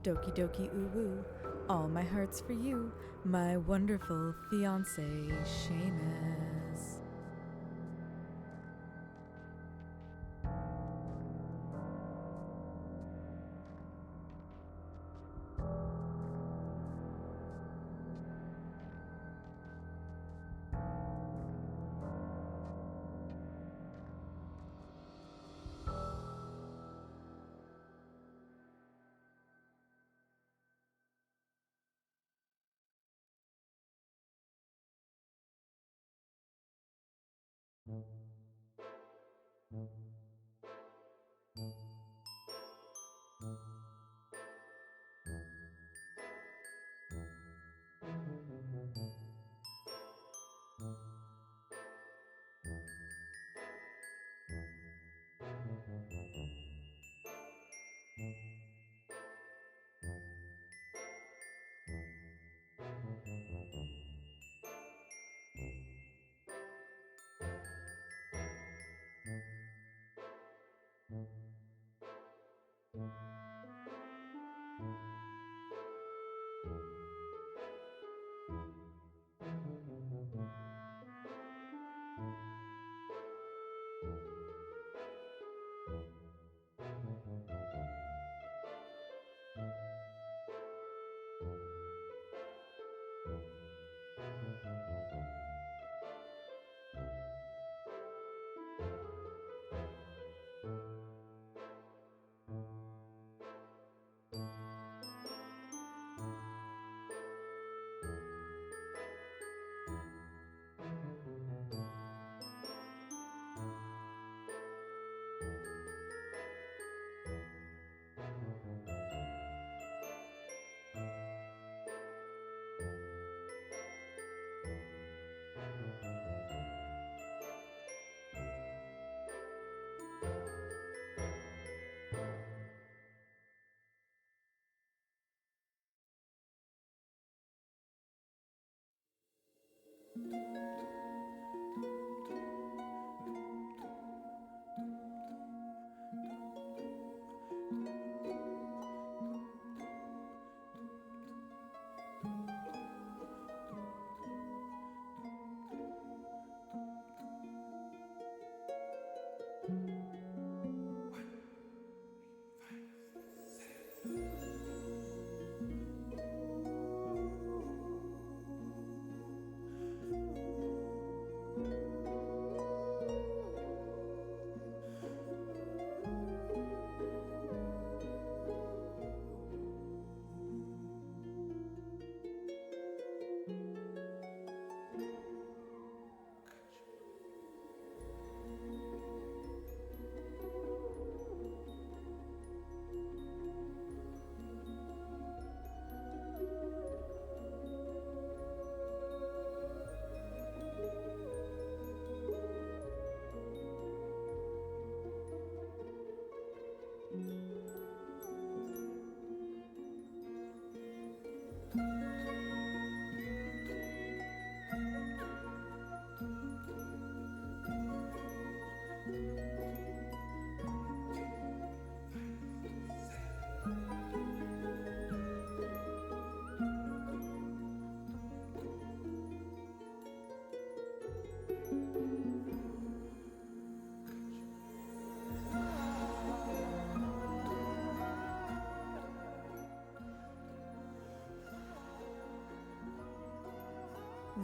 Doki doki ooh woo. All my heart's for you, my wonderful fiance, Seamus.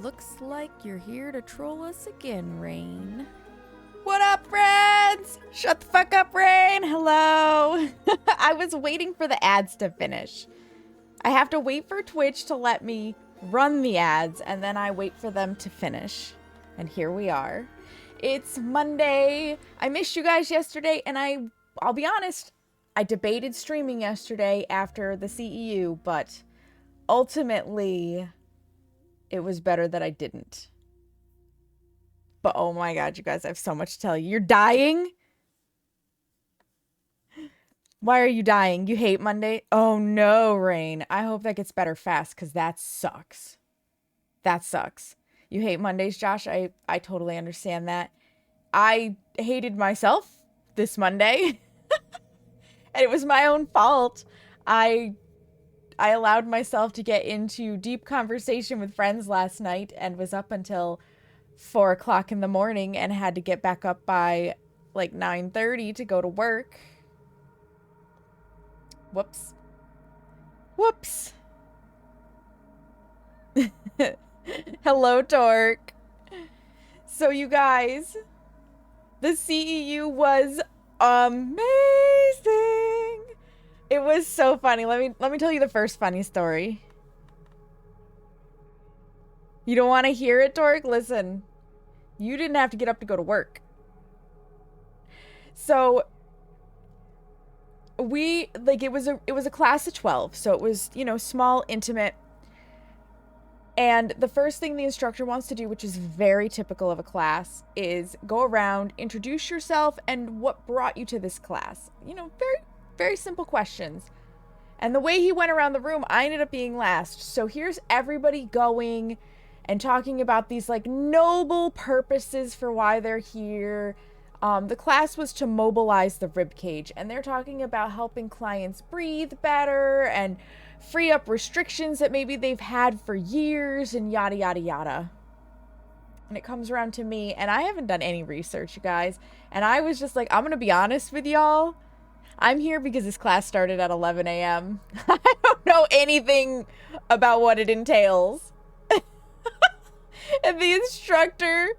Looks like you're here to troll us again, Rain. What up, friends? Shut the fuck up, Rain. Hello. I was waiting for the ads to finish. I have to wait for Twitch to let me run the ads, and then I wait for them to finish. And here we are. It's Monday. I missed you guys yesterday, and I'll be honest, I debated streaming yesterday after the CEU, but ultimately it was better that I didn't. But oh my god, you guys, I have so much to tell you. You're dying? Why are you dying? You hate Monday? Oh no, Rain. I hope that gets better fast, because that sucks. That sucks. You hate Mondays, Josh? I totally understand that. I hated myself this Monday. And it was my own fault. I I allowed myself to get into deep conversation with friends last night and was up until 4 o'clock in the morning and had to get back up by like 9:30 to go to work. Whoops. Whoops. Hello, Torque. So you guys, the CEU was amazing. It was so funny. Let me tell you the first funny story. You don't want to hear it, Torque? Listen. You didn't have to get up to go to work. So it was a class of 12, so it was, you know, small, intimate. And the first thing the instructor wants to do, which is very typical of a class, is go around, introduce yourself, and what brought you to this class. You know, very, very simple questions. And the way he went around the room, I ended up being last. So here's everybody going and talking about these like noble purposes for why they're here. The class was to mobilize the rib cage, and they're talking about helping clients breathe better and free up restrictions that maybe they've had for years and yada, yada, yada. And it comes around to me, and I haven't done any research, you guys. And I was just like, I'm going to be honest with y'all. I'm here because this class started at 11 a.m. I don't know anything about what it entails. And the instructor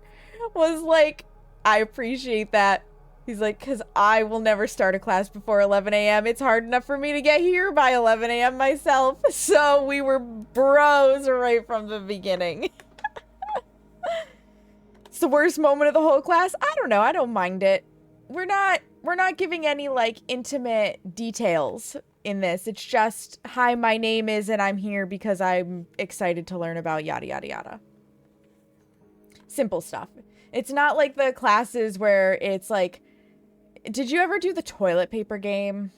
was like, I appreciate that. He's like, because I will never start a class before 11 a.m. It's hard enough for me to get here by 11 a.m. myself. So we were bros right from the beginning. It's the worst moment of the whole class. I don't know. I don't mind it. We're not giving any like intimate details in this. It's just, hi, my name is, and I'm here because I'm excited to learn about yada, yada, yada. Simple stuff. It's not like the classes where it's like, did you ever do the toilet paper game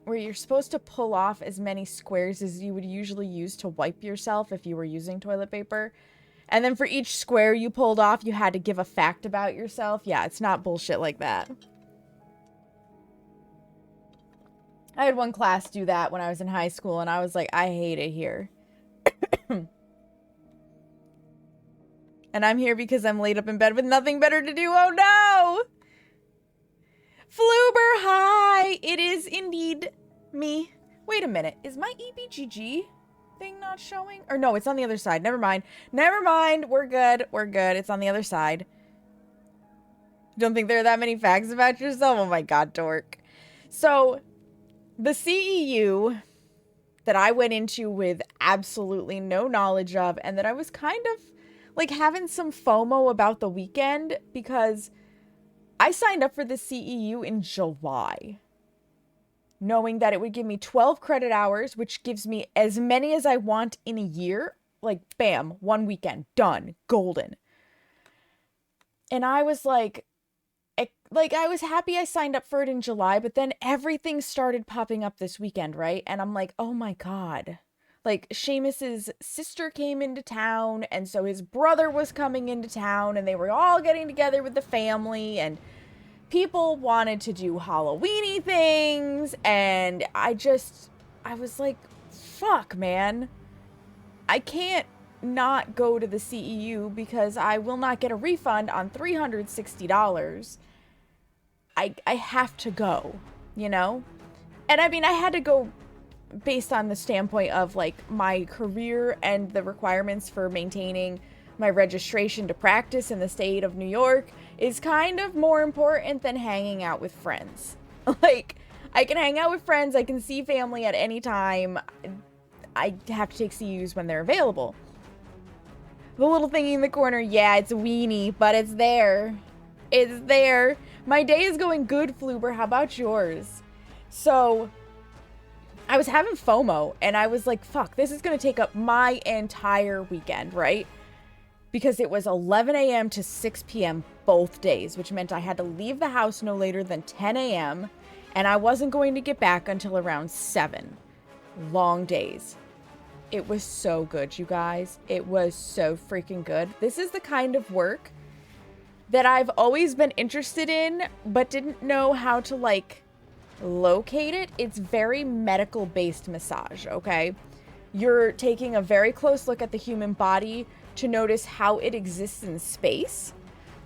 where you're supposed to pull off as many squares as you would usually use to wipe yourself if you were using toilet paper? And then for each square you pulled off, you had to give a fact about yourself? Yeah, it's not bullshit like that. I had one class do that when I was in high school, and I was like, I hate it here. And I'm here because I'm laid up in bed with nothing better to do. Oh no! Fluber, hi! It is indeed me. Wait a minute. Is my EBGG thing not showing? Or no, it's on the other side. Never mind. Never mind. We're good. We're good. It's on the other side. Don't think there are that many facts about yourself? Oh my god, dork. So, the CEU that I went into with absolutely no knowledge of, and that I was kind of like having some FOMO about the weekend, because I signed up for the CEU in July, knowing that it would give me 12 credit hours, which gives me as many as I want in a year. Like, bam, one weekend, done, golden. And I was like, I was happy I signed up for it in July, but then everything started popping up this weekend, right? And I'm like, oh my god. Like, Seamus's sister came into town, and so his brother was coming into town, and they were all getting together with the family, and people wanted to do Halloween-y things, and I was like, fuck, man. I can't not go to the CEU because I will not get a refund on $360. I have to go, you know? And I mean, I had to go based on the standpoint of like my career and the requirements for maintaining my registration to practice in the state of New York is kind of more important than hanging out with friends. Like, I can hang out with friends, I can see family at any time. I have to take CUs when they're available. The little thingy in the corner, yeah, it's a weenie, but it's there. It's there. My day is going good, Fluber. How about yours? So, I was having FOMO, and I was like, fuck, this is going to take up my entire weekend, right? Because it was 11 a.m. to 6 p.m. both days, which meant I had to leave the house no later than 10 a.m., and I wasn't going to get back until around 7. Long days. It was so good, you guys. It was so freaking good. This is the kind of work that I've always been interested in, but didn't know how to, like, locate it. It's very medical-based massage, okay? You're taking a very close look at the human body to notice how it exists in space,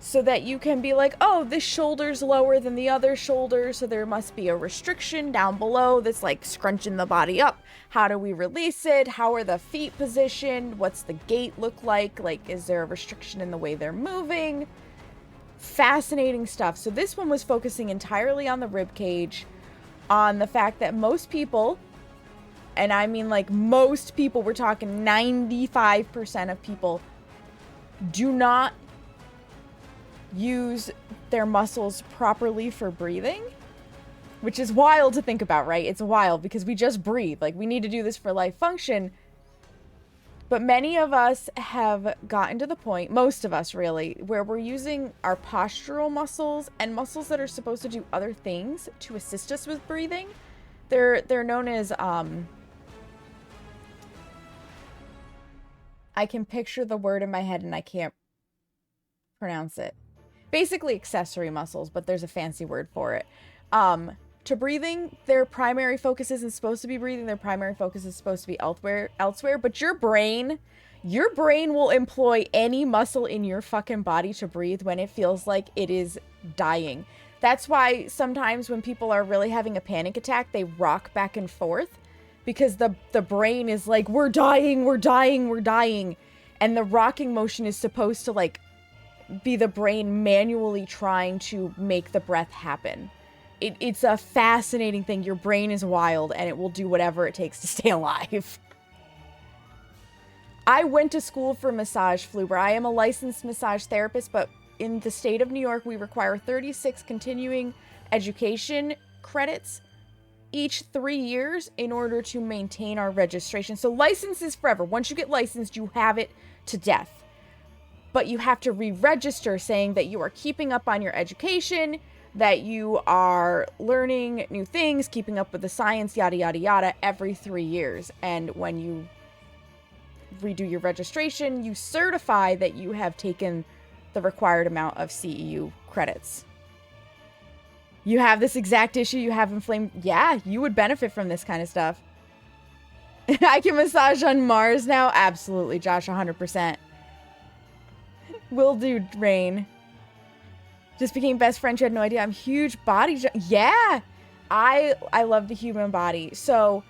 so that you can be like, oh, this shoulder's lower than the other shoulder, so there must be a restriction down below that's like scrunching the body up. How do we release it? How are the feet positioned? What's the gait look like? Like, is there a restriction in the way they're moving? Fascinating stuff. So this one was focusing entirely on the rib cage, on the fact that most people, and I mean like most people, we're talking 95% of people, do not use their muscles properly for breathing, which is wild to think about, right? It's wild because we just breathe. Like, we need to do this for life function. But many of us have gotten to the point, most of us really, where we're using our postural muscles and muscles that are supposed to do other things to assist us with breathing. They're known as, I can picture the word in my head and I can't pronounce it. Basically accessory muscles, but there's a fancy word for it. To breathing, their primary focus isn't supposed to be breathing. Their primary focus is supposed to be elsewhere. But your brain will employ any muscle in your fucking body to breathe when it feels like it is dying. That's why sometimes when people are really having a panic attack, they rock back and forth, because the brain is like, we're dying, we're dying, we're dying. And the rocking motion is supposed to like be the brain manually trying to make the breath happen. It's a fascinating thing. Your brain is wild and it will do whatever it takes to stay alive. I went to school for massage, Fluber. I am a licensed massage therapist, but in the state of New York, we require 36 continuing education credits each 3 years in order to maintain our registration. So license is forever. Once you get licensed, you have it to death. But you have to re-register saying that you are keeping up on your education, that you are learning new things, keeping up with the science, yada, yada, yada, every 3 years. And when you redo your registration, you certify that you have taken the required amount of CEU credits. You have this exact issue, you have inflamed... Yeah, you would benefit from this kind of stuff. I can massage on Mars now? Absolutely, Josh, 100%. Will do, Rain. Just became best friends. You had no idea. I'm huge body. Yeah, I love the human body. So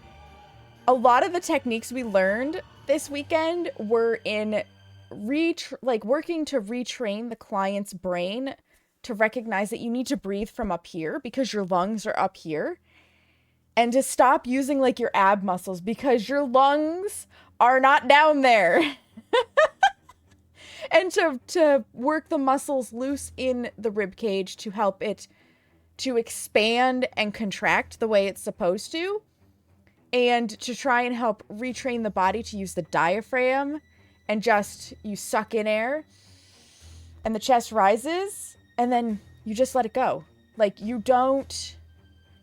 a lot of the techniques we learned this weekend were in working to retrain the client's brain to recognize that you need to breathe from up here because your lungs are up here, and to stop using like your ab muscles because your lungs are not down there. And to work the muscles loose in the rib cage to help it to expand and contract the way it's supposed to. And to try and help retrain the body to use the diaphragm, and just, you suck in air and the chest rises and then you just let it go. Like, you don't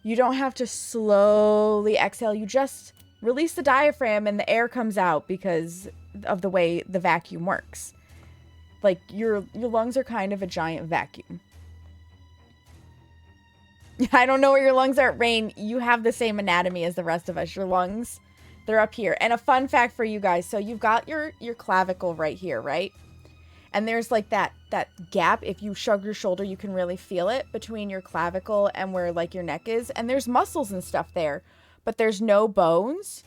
have to slowly exhale. You just release the diaphragm and the air comes out because of the way the vacuum works. Like, your lungs are kind of a giant vacuum. I don't know where your lungs are. Rain, you have the same anatomy as the rest of us. Your lungs, they're up here. And a fun fact for you guys. So you've got your clavicle right here, right? And there's like that gap. If you shrug your shoulder, you can really feel it between your clavicle and where like your neck is. And there's muscles and stuff there, but there's no bones.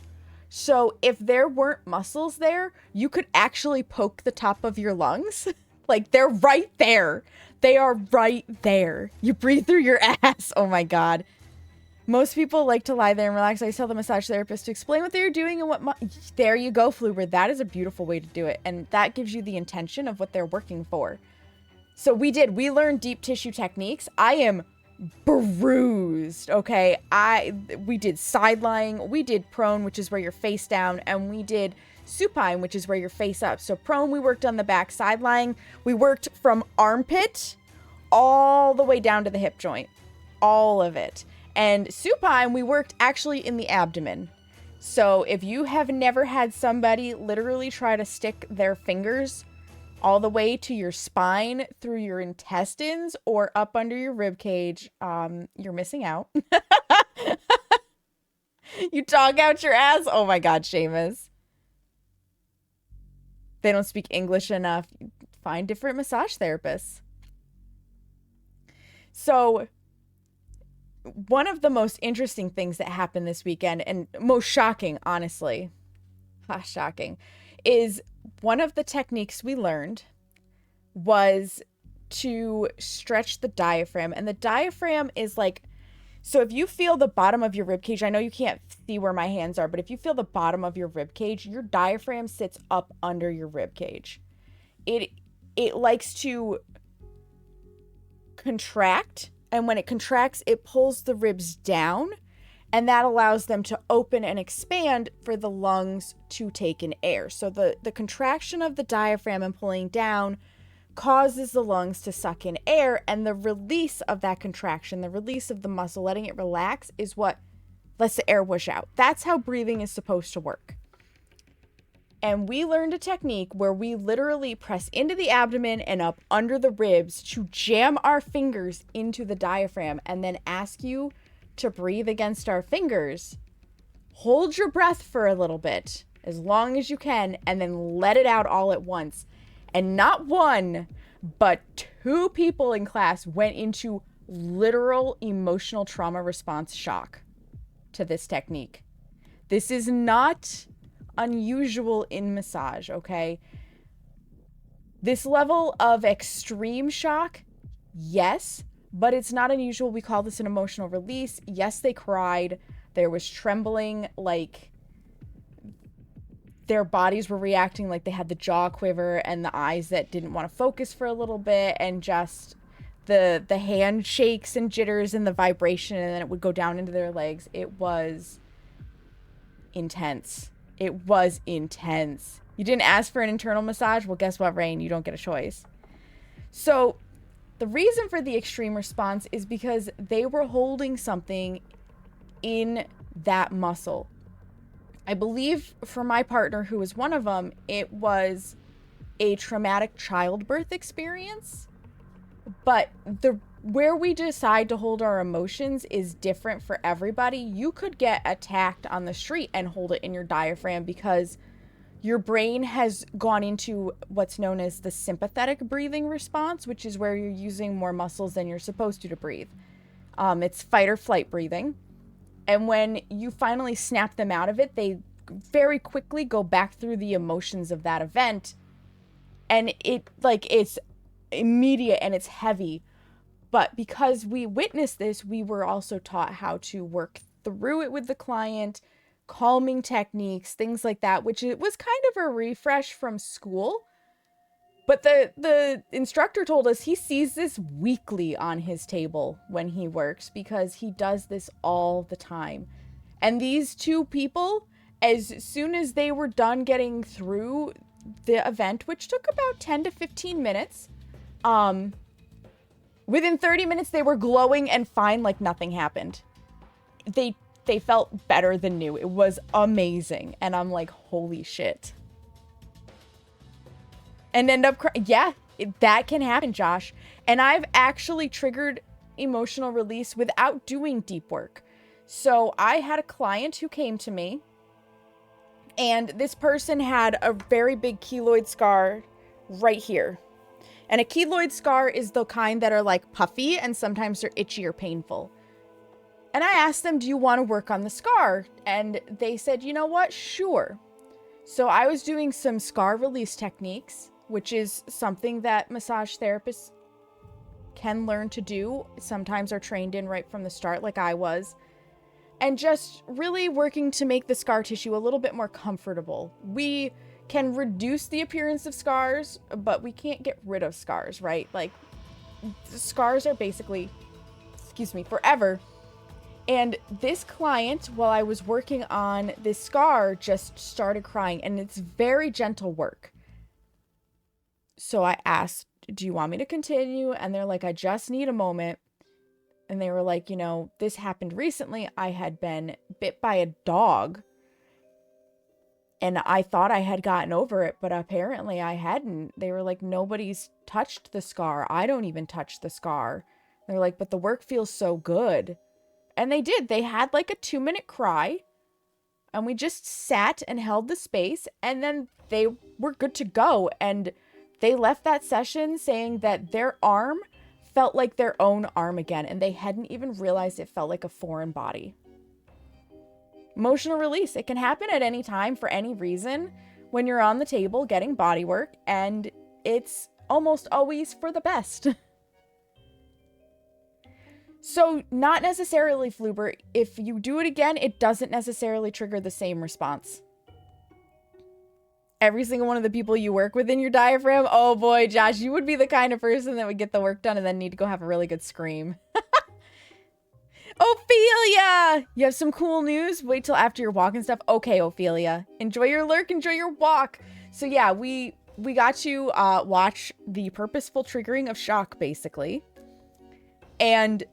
So if there weren't muscles there, you could actually poke the top of your lungs. Like, they're right there. They are right there. You breathe through your ass. Oh my God. Most people like to lie there and relax. I tell the massage therapist to explain what they're doing and what... There you go, Fluber. That is a beautiful way to do it. And that gives you the intention of what they're working for. So we learned deep tissue techniques. I am bruised, okay? We did side lying, we did prone, which is where you're face down, and we did supine, which is where you're face up. So prone, we worked on the back. Side lying, we worked from armpit all the way down to the hip joint. All of it. And supine, we worked actually in the abdomen. So if you have never had somebody literally try to stick their fingers all the way to your spine through your intestines or up under your rib cage, you're missing out. You dog out your ass. Oh my God, Seamus. they don't speak English enough, find different massage therapists. So one of the most interesting things that happened this weekend, and most shocking, honestly, shocking, is one of the techniques we learned was to stretch the diaphragm. And the diaphragm is like, so if you feel the bottom of your rib cage, I know you can't see where my hands are, but if you feel the bottom of your rib cage, your diaphragm sits up under your rib cage. It likes to contract, and when it contracts, it pulls the ribs down, and that allows them to open and expand for the lungs to take in air. So the contraction of the diaphragm and pulling down causes the lungs to suck in air, and the release of that contraction, the release of the muscle, letting it relax, is what lets the air whoosh out. That's how breathing is supposed to work. And we learned a technique where we literally press into the abdomen and up under the ribs to jam our fingers into the diaphragm and then ask you to breathe against our fingers. Hold your breath for a little bit, as long as you can, and then let it out all at once. And not one, but two people in class went into literal emotional trauma response shock to this technique. This is not unusual in massage, okay? This level of extreme shock, yes, but it's not unusual. We call this an emotional release. Yes, they cried. There was trembling, like their bodies were reacting like they had the jaw quiver and the eyes that didn't want to focus for a little bit, and just the hand shakes and jitters and the vibration, and then it would go down into their legs. It was intense. It was intense. You didn't ask for an internal massage? Well, guess what, Rain? You don't get a choice. So the reason for the extreme response is because they were holding something in that muscle. I believe for my partner, who was one of them, it was a traumatic childbirth experience. But where we decide to hold our emotions is different for everybody. You could get attacked on the street and hold it in your diaphragm because your brain has gone into what's known as the sympathetic breathing response, which is where you're using more muscles than you're supposed to breathe. It's fight or flight breathing. And when you finally snap them out of it, they very quickly go back through the emotions of that event. And it's immediate and it's heavy. But because we witnessed this, we were also taught how to work through it with the client, calming techniques, things like that, which it was kind of a refresh from school. But the instructor told us he sees this weekly on his table when he works because he does this all the time. And these two people, as soon as they were done getting through the event, which took about 10 to 15 minutes, within 30 minutes, they were glowing and fine like nothing happened. They felt better than new. It was amazing. And I'm like, holy shit. And end up crying. Yeah, that can happen, Josh. And I've actually triggered emotional release without doing deep work. So I had a client who came to me, and this person had a very big keloid scar right here. And a keloid scar is the kind that are like puffy and sometimes they're itchy or painful. And I asked them, do you want to work on the scar? And they said, you know what? Sure. So I was doing some scar release techniques, which is something that massage therapists can learn to do. Sometimes are trained in right from the start, like I was. And just really working to make the scar tissue a little bit more comfortable. We can reduce the appearance of scars, but we can't get rid of scars, right? Like, scars are basically, forever. And this client, while I was working on this scar, just started crying, and it's very gentle work. So I asked, do you want me to continue? And they're like, I just need a moment. And they were like, you know, this happened recently. I had been bit by a dog. And I thought I had gotten over it, but apparently I hadn't. They were like, nobody's touched the scar. I don't even touch the scar. They're like, but the work feels so good. And they did. They had like a 2-minute cry. And we just sat and held the space, and then they were good to go. And they left that session saying that their arm felt like their own arm again, and they hadn't even realized it felt like a foreign body. Emotional release. It can happen at any time for any reason when you're on the table getting body work, and it's almost always for the best. So not necessarily, Fluber. If you do it again, it doesn't necessarily trigger the same response. Every single one of the people you work with in your diaphragm, oh boy, Josh, you would be the kind of person that would get the work done and then need to go have a really good scream. Ophelia! You have some cool news? Wait till after your walk and stuff. Okay, Ophelia. Enjoy your lurk, enjoy your walk. So yeah, we got to watch the purposeful triggering of shock, basically. And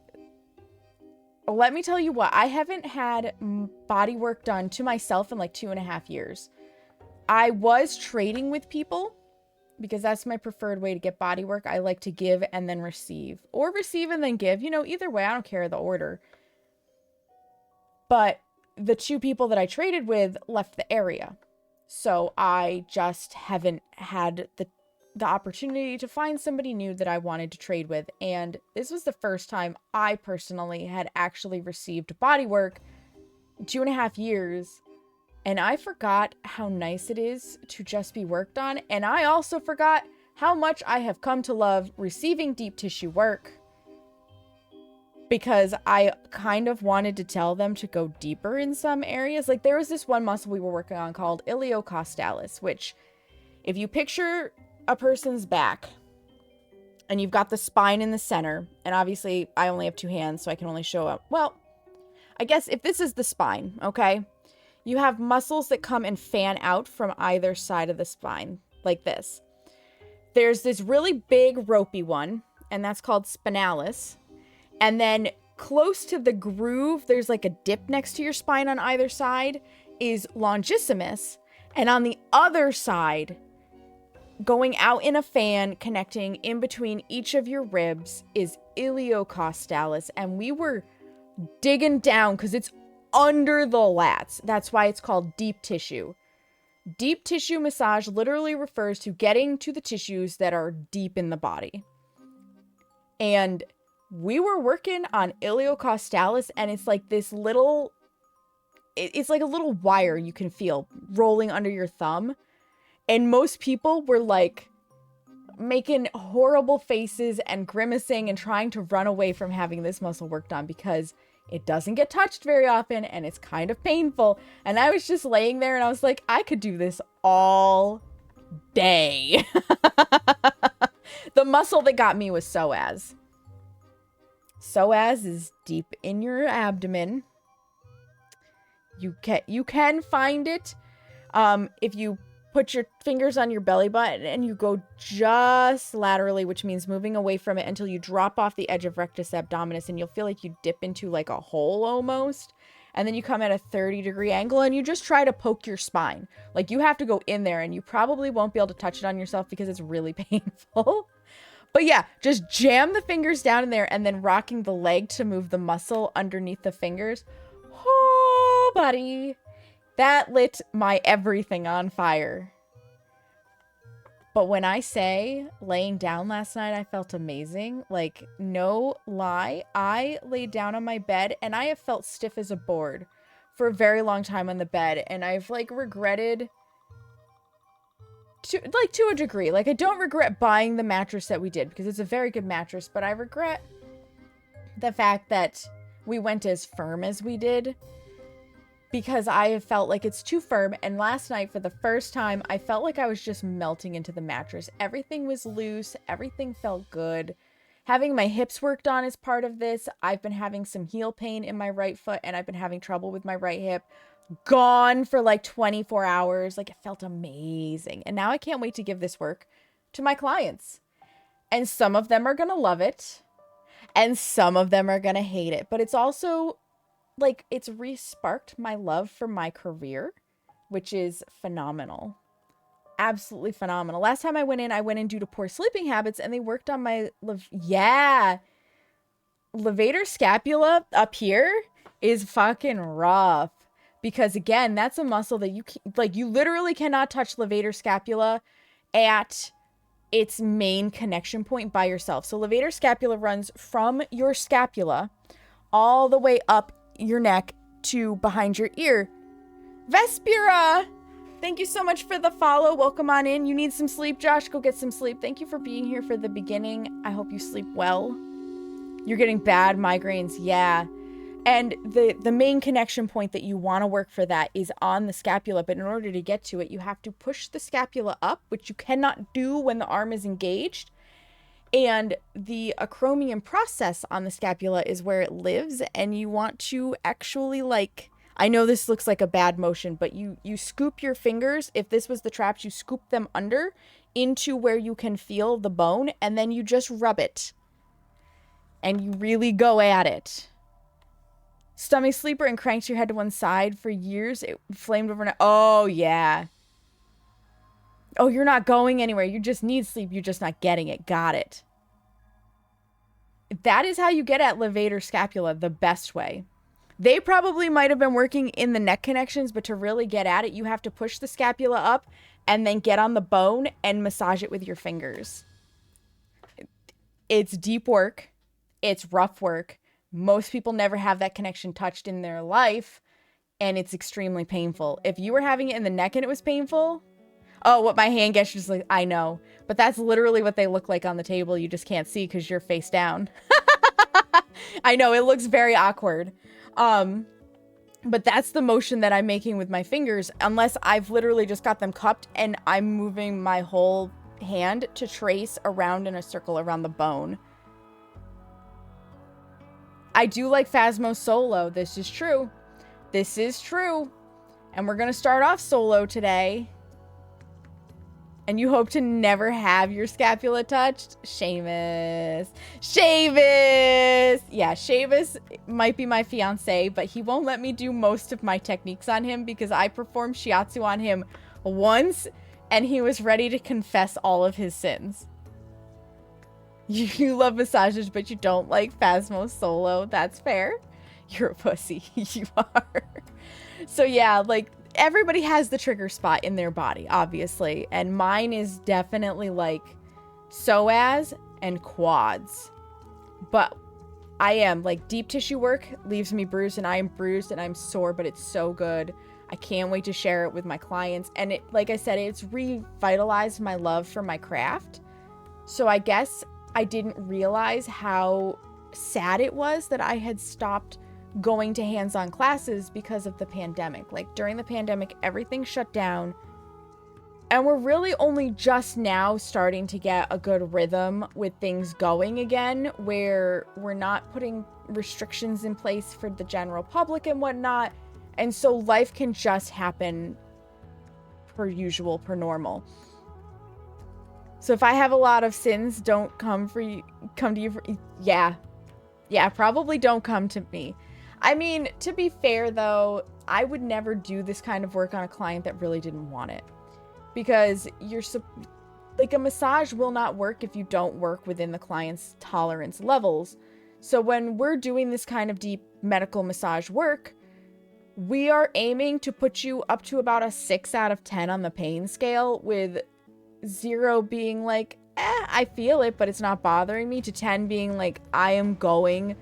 let me tell you what, I haven't had body work done to myself in like 2.5 years. I was trading with people because that's my preferred way to get body work. I like to give and then receive, or receive and then give. You know, either way, I don't care the order. But the 2 people that I traded with left the area. So I just haven't had the opportunity to find somebody new that I wanted to trade with. And this was the first time I personally had actually received body work in 2.5 years. And I forgot how nice it is to just be worked on. And I also forgot how much I have come to love receiving deep tissue work, because I kind of wanted to tell them to go deeper in some areas. Like there was this one muscle we were working on called iliocostalis, which if you picture a person's back and you've got the spine in the center, and obviously I only have 2 hands, so I can only show up. Well, I guess if this is the spine, okay? You have muscles that come and fan out from either side of the spine, like this. There's this really big ropey one, and that's called spinalis. And then close to the groove, there's like a dip next to your spine on either side, is longissimus. And on the other side, going out in a fan, connecting in between each of your ribs, is iliocostalis. And we were digging down because it's under the lats. That's why it's called deep tissue. Deep tissue massage literally refers to getting to the tissues that are deep in the body. And we were working on iliocostalis, and it's like this little, it's like a little wire you can feel rolling under your thumb. And most people were like making horrible faces and grimacing and trying to run away from having this muscle worked on because it doesn't get touched very often and it's kind of painful. And I was just laying there and I was like, I could do this all day. The muscle that got me was psoas. Psoas is deep in your abdomen. You can find it if you put your fingers on your belly button and you go just laterally, which means moving away from it until you drop off the edge of rectus abdominis, and you'll feel like you dip into like a hole almost. And then you come at a 30-degree angle and you just try to poke your spine. Like you have to go in there, and you probably won't be able to touch it on yourself because it's really painful. But yeah, just jam the fingers down in there and then rocking the leg to move the muscle underneath the fingers. Oh, buddy. That lit my everything on fire. But when I say laying down last night, I felt amazing. Like, no lie, I laid down on my bed and I have felt stiff as a board for a very long time on the bed. And I've like regretted to a degree. Like, I don't regret buying the mattress that we did because it's a very good mattress, but I regret the fact that we went as firm as we did, because I have felt like it's too firm. And last night, for the first time, I felt like I was just melting into the mattress. Everything was loose. Everything felt good. Having my hips worked on is part of this. I've been having some heel pain in my right foot, and I've been having trouble with my right hip. Gone for like 24 hours. Like, it felt amazing. And now I can't wait to give this work to my clients. And some of them are going to love it, and some of them are going to hate it. But it's also like, it's re-sparked my love for my career, which is phenomenal. Absolutely phenomenal. Last time I went in due to poor sleeping habits, and they worked on my, levator scapula up here is fucking rough, Because again, that's a muscle that you literally cannot touch levator scapula at its main connection point by yourself. So levator scapula runs from your scapula all the way up your neck to behind your ear. Vespira, thank you so much for the follow. Welcome on in. You need some sleep, Josh? Go get some sleep. Thank you for being here for the beginning. I hope you sleep well. You're getting bad migraines. Yeah. And the main connection point that you want to work for that is on the scapula. But in order to get to it, you have to push the scapula up, which you cannot do when the arm is engaged. And the acromion process on the scapula is where it lives. And you want to actually, like, I know this looks like a bad motion, but you scoop your fingers. If this was the traps, you scoop them under into where you can feel the bone. And then you just rub it. And you really go at it. Stomach sleeper and cranks your head to one side for years. It flamed overnight. Oh, yeah. Oh, you're not going anywhere. You just need sleep. You're just not getting it. Got it. That is how you get at levator scapula the best way. They probably might have been working in the neck connections, but to really get at it, you have to push the scapula up and then get on the bone and massage it with your fingers. It's deep work. It's rough work. Most people never have that connection touched in their life, and it's extremely painful. If you were having it in the neck and it was painful, oh, what my hand gestures like, I know. But that's literally what they look like on the table. You just can't see because you're face down. I know, it looks very awkward. But that's the motion that I'm making with my fingers, unless I've literally just got them cupped and I'm moving my whole hand to trace around in a circle around the bone. I do like Phasmo solo. This is true. This is true. And we're going to start off solo today. And you hope to never have your scapula touched? Seamus. Seamus! Yeah, Seamus might be my fiance, but he won't let me do most of my techniques on him because I performed shiatsu on him once and he was ready to confess all of his sins. You love massages, but you don't like Phasmo solo. That's fair. You're a pussy. You are. So yeah, like, everybody has the trigger spot in their body, obviously. And mine is definitely, like, psoas and quads. But I am, like, deep tissue work leaves me bruised, and I am bruised, and I'm sore, but it's so good. I can't wait to share it with my clients. And it, like I said, it's revitalized my love for my craft. So I guess I didn't realize how sad it was that I had stopped going to hands-on classes because of the pandemic. Like, during the pandemic, everything shut down. And we're really only just now starting to get a good rhythm with things going again, where we're not putting restrictions in place for the general public and whatnot. And so life can just happen per usual, per normal. So if I have a lot of sins, don't come to you for, yeah, probably don't come to me. I mean, to be fair though, I would never do this kind of work on a client that really didn't want it, because like, a massage will not work if you don't work within the client's tolerance levels. So when we're doing this kind of deep medical massage work, we are aiming to put you up to about a 6 out of 10 on the pain scale, with 0 being like, I feel it, but it's not bothering me, to 10 being like, I am going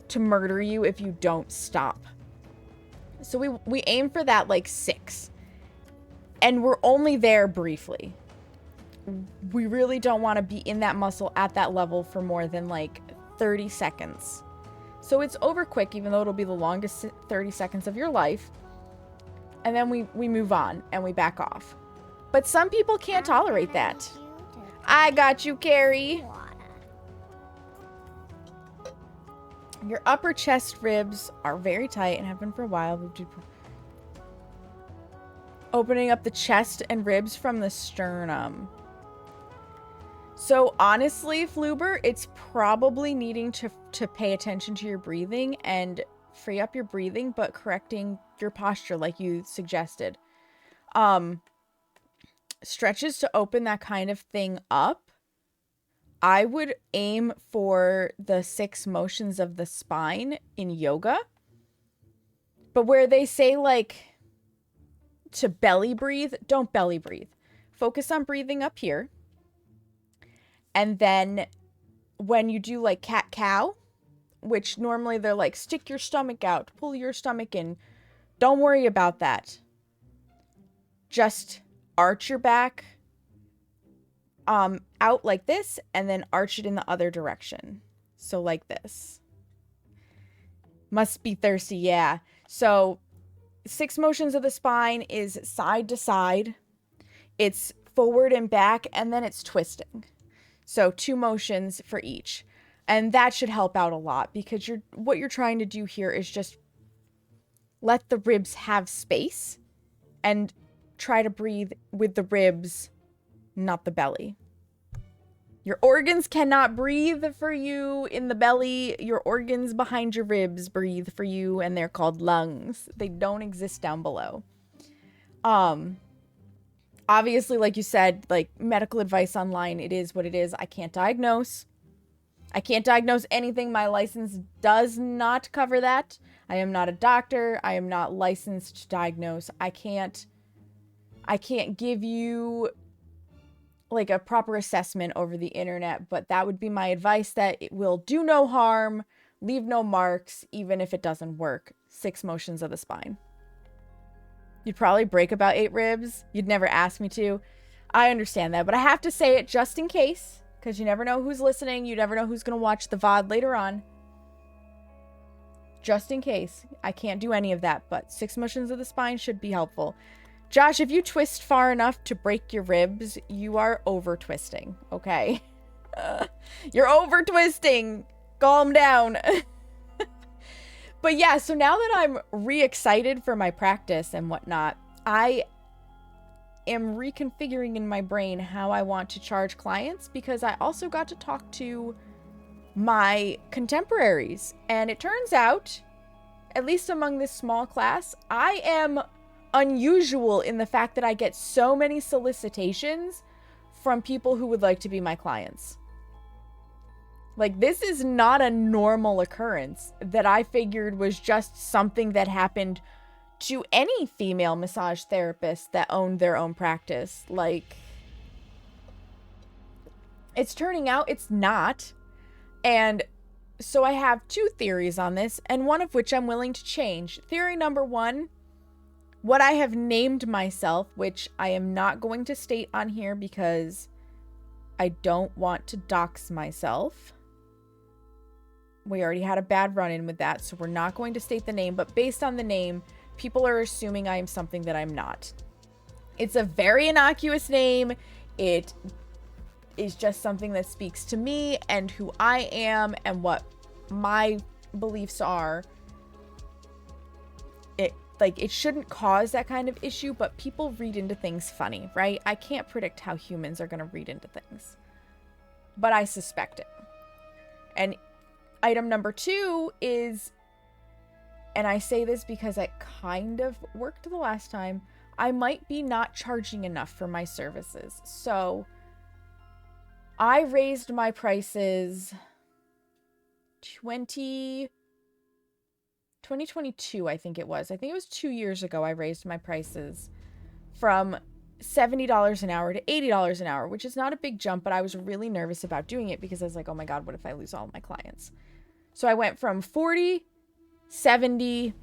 to murder you if you don't stop. So we aim for that, like, 6. And we're only there briefly. We really don't want to be in that muscle at that level for more than, like, 30 seconds. So it's over quick, even though it'll be the longest 30 seconds of your life. And then we move on and we back off. But some people can't tolerate that. I got you, Carrie. Your upper chest ribs are very tight and have been for a while. Opening up the chest and ribs from the sternum. So honestly, Fluber, it's probably needing to pay attention to your breathing and free up your breathing, but correcting your posture like you suggested. Stretches to open that kind of thing up. I would aim for the 6 motions of the spine in yoga, But where they say like to belly breathe, don't belly breathe. Focus on breathing up here. And then when you do like cat-cow, which normally they're like, stick your stomach out, pull your stomach in. Don't worry about that. Just arch your back out like this, and then arch it in the other direction. So like this. Must be thirsty, yeah. So 6 motions of the spine is side to side. It's forward and back, and then it's twisting. So 2 motions for each. And that should help out a lot, because what you're trying to do here is just let the ribs have space and try to breathe with the ribs, not the belly. Your organs cannot breathe for you in the belly. Your organs behind your ribs breathe for you, and they're called lungs. They don't exist down below. Obviously, like you said, like medical advice online, it is what it is. I can't diagnose. I can't diagnose anything. My license does not cover that. I am not a doctor. I am not licensed to diagnose. I can't give you like a proper assessment over the internet, but that would be my advice, that it will do no harm, leave no marks, even if it doesn't work. 6 motions of the spine. You'd probably break about 8 ribs. You'd never ask me to. I understand that, but I have to say it just in case, because you never know who's listening. You never know who's going to watch the VOD later on. Just in case. I can't do any of that, but 6 motions of the spine should be helpful. Josh, if you twist far enough to break your ribs, you are over twisting, okay? You're over twisting. Calm down. But yeah, so now that I'm re-excited for my practice and whatnot, I am reconfiguring in my brain how I want to charge clients, because I also got to talk to my contemporaries. And it turns out, at least among this small class, I am unusual in the fact that I get so many solicitations from people who would like to be my clients. Like, this is not a normal occurrence that I figured was just something that happened to any female massage therapist that owned their own practice. Like, it's turning out it's not. And so I have 2 theories on this, and one of which I'm willing to change. Theory number 1, what I have named myself, which I am not going to state on here because I don't want to dox myself. We already had a bad run-in with that, so we're not going to state the name, but based on the name, people are assuming I am something that I'm not. It's a very innocuous name. It is just something that speaks to me and who I am and what my beliefs are. It shouldn't cause that kind of issue, but people read into things funny, right? I can't predict how humans are going to read into things, but I suspect it. And item number 2 is, and I say this because it kind of worked the last time, I might be not charging enough for my services. So I raised my prices 2022, I think it was. I think it was 2 years ago I raised my prices from $70 an hour to $80 an hour, which is not a big jump, but I was really nervous about doing it because I was like, oh my God, what if I lose all my clients? So I went from 40, 70,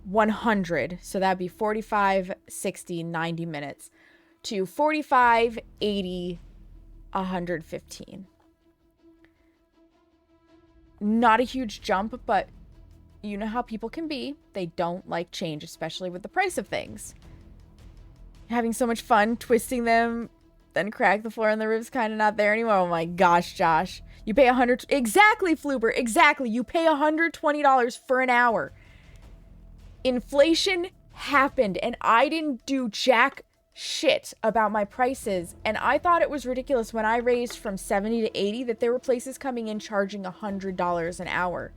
100. So that'd be 45, 60, 90 minutes to 45, 80, 115. Not a huge jump, but you know how people can be. They don't like change, especially with the price of things. Having so much fun twisting them, then crack the floor and the ribs kind of not there anymore. Oh my gosh, Josh. You pay $100. Exactly, Fluber. Exactly. You pay $120 for an hour. Inflation happened and I didn't do jack shit about my prices. And I thought it was ridiculous when I raised from 70 to 80 that there were places coming in charging $100 an hour.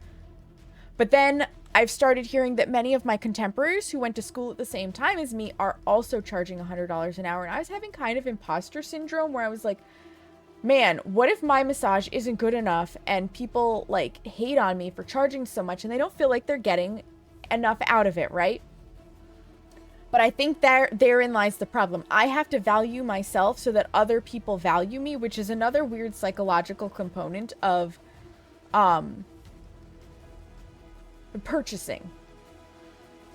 But then I've started hearing that many of my contemporaries who went to school at the same time as me are also charging $100 an hour. And I was having kind of imposter syndrome where I was like, man, what if my massage isn't good enough and people like hate on me for charging so much and they don't feel like they're getting enough out of it, right? But I think therein lies the problem. I have to value myself so that other people value me, which is another weird psychological component of purchasing.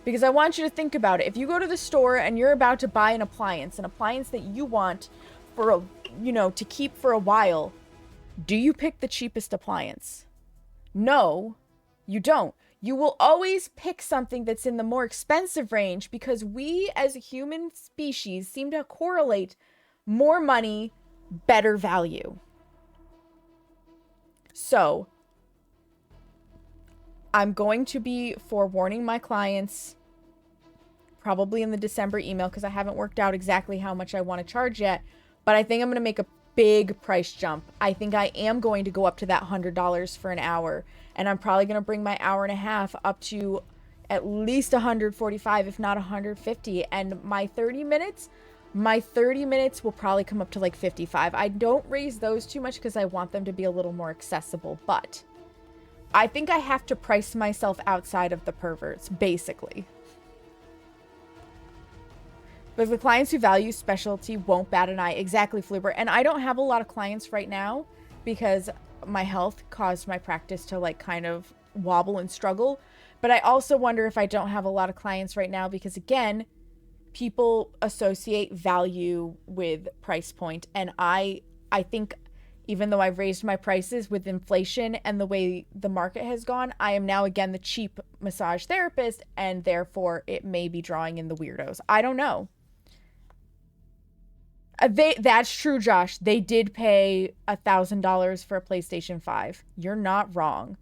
Because I want you to think about it. If you go to the store and you're about to buy an appliance that you want for to keep for a while, do you pick the cheapest appliance? No, you don't. You will always pick something that's in the more expensive range because we as a human species seem to correlate more money, better value. So, I'm going to be forewarning my clients probably in the December email because I haven't worked out exactly how much I want to charge yet, but I think I'm going to make a big price jump. I think I am going to go up to that $100 for an hour, and I'm probably going to bring my hour and a half up to at least 145, if not 150, and my 30 minutes will probably come up to like 55. I don't raise those too much because I want them to be a little more accessible, but I think I have to price myself outside of the perverts, basically. But the clients who value specialty won't bat an eye. Exactly, Fluber. And I don't have a lot of clients right now because my health caused my practice to like kind of wobble and struggle. But I also wonder if I don't have a lot of clients right now because, again, people associate value with price point. And I think even though I've raised my prices with inflation and the way the market has gone, I am now again the cheap massage therapist, and therefore it may be drawing in the weirdos. I don't know. That's true, Josh. They did pay $1,000 for a PlayStation 5. You're not wrong.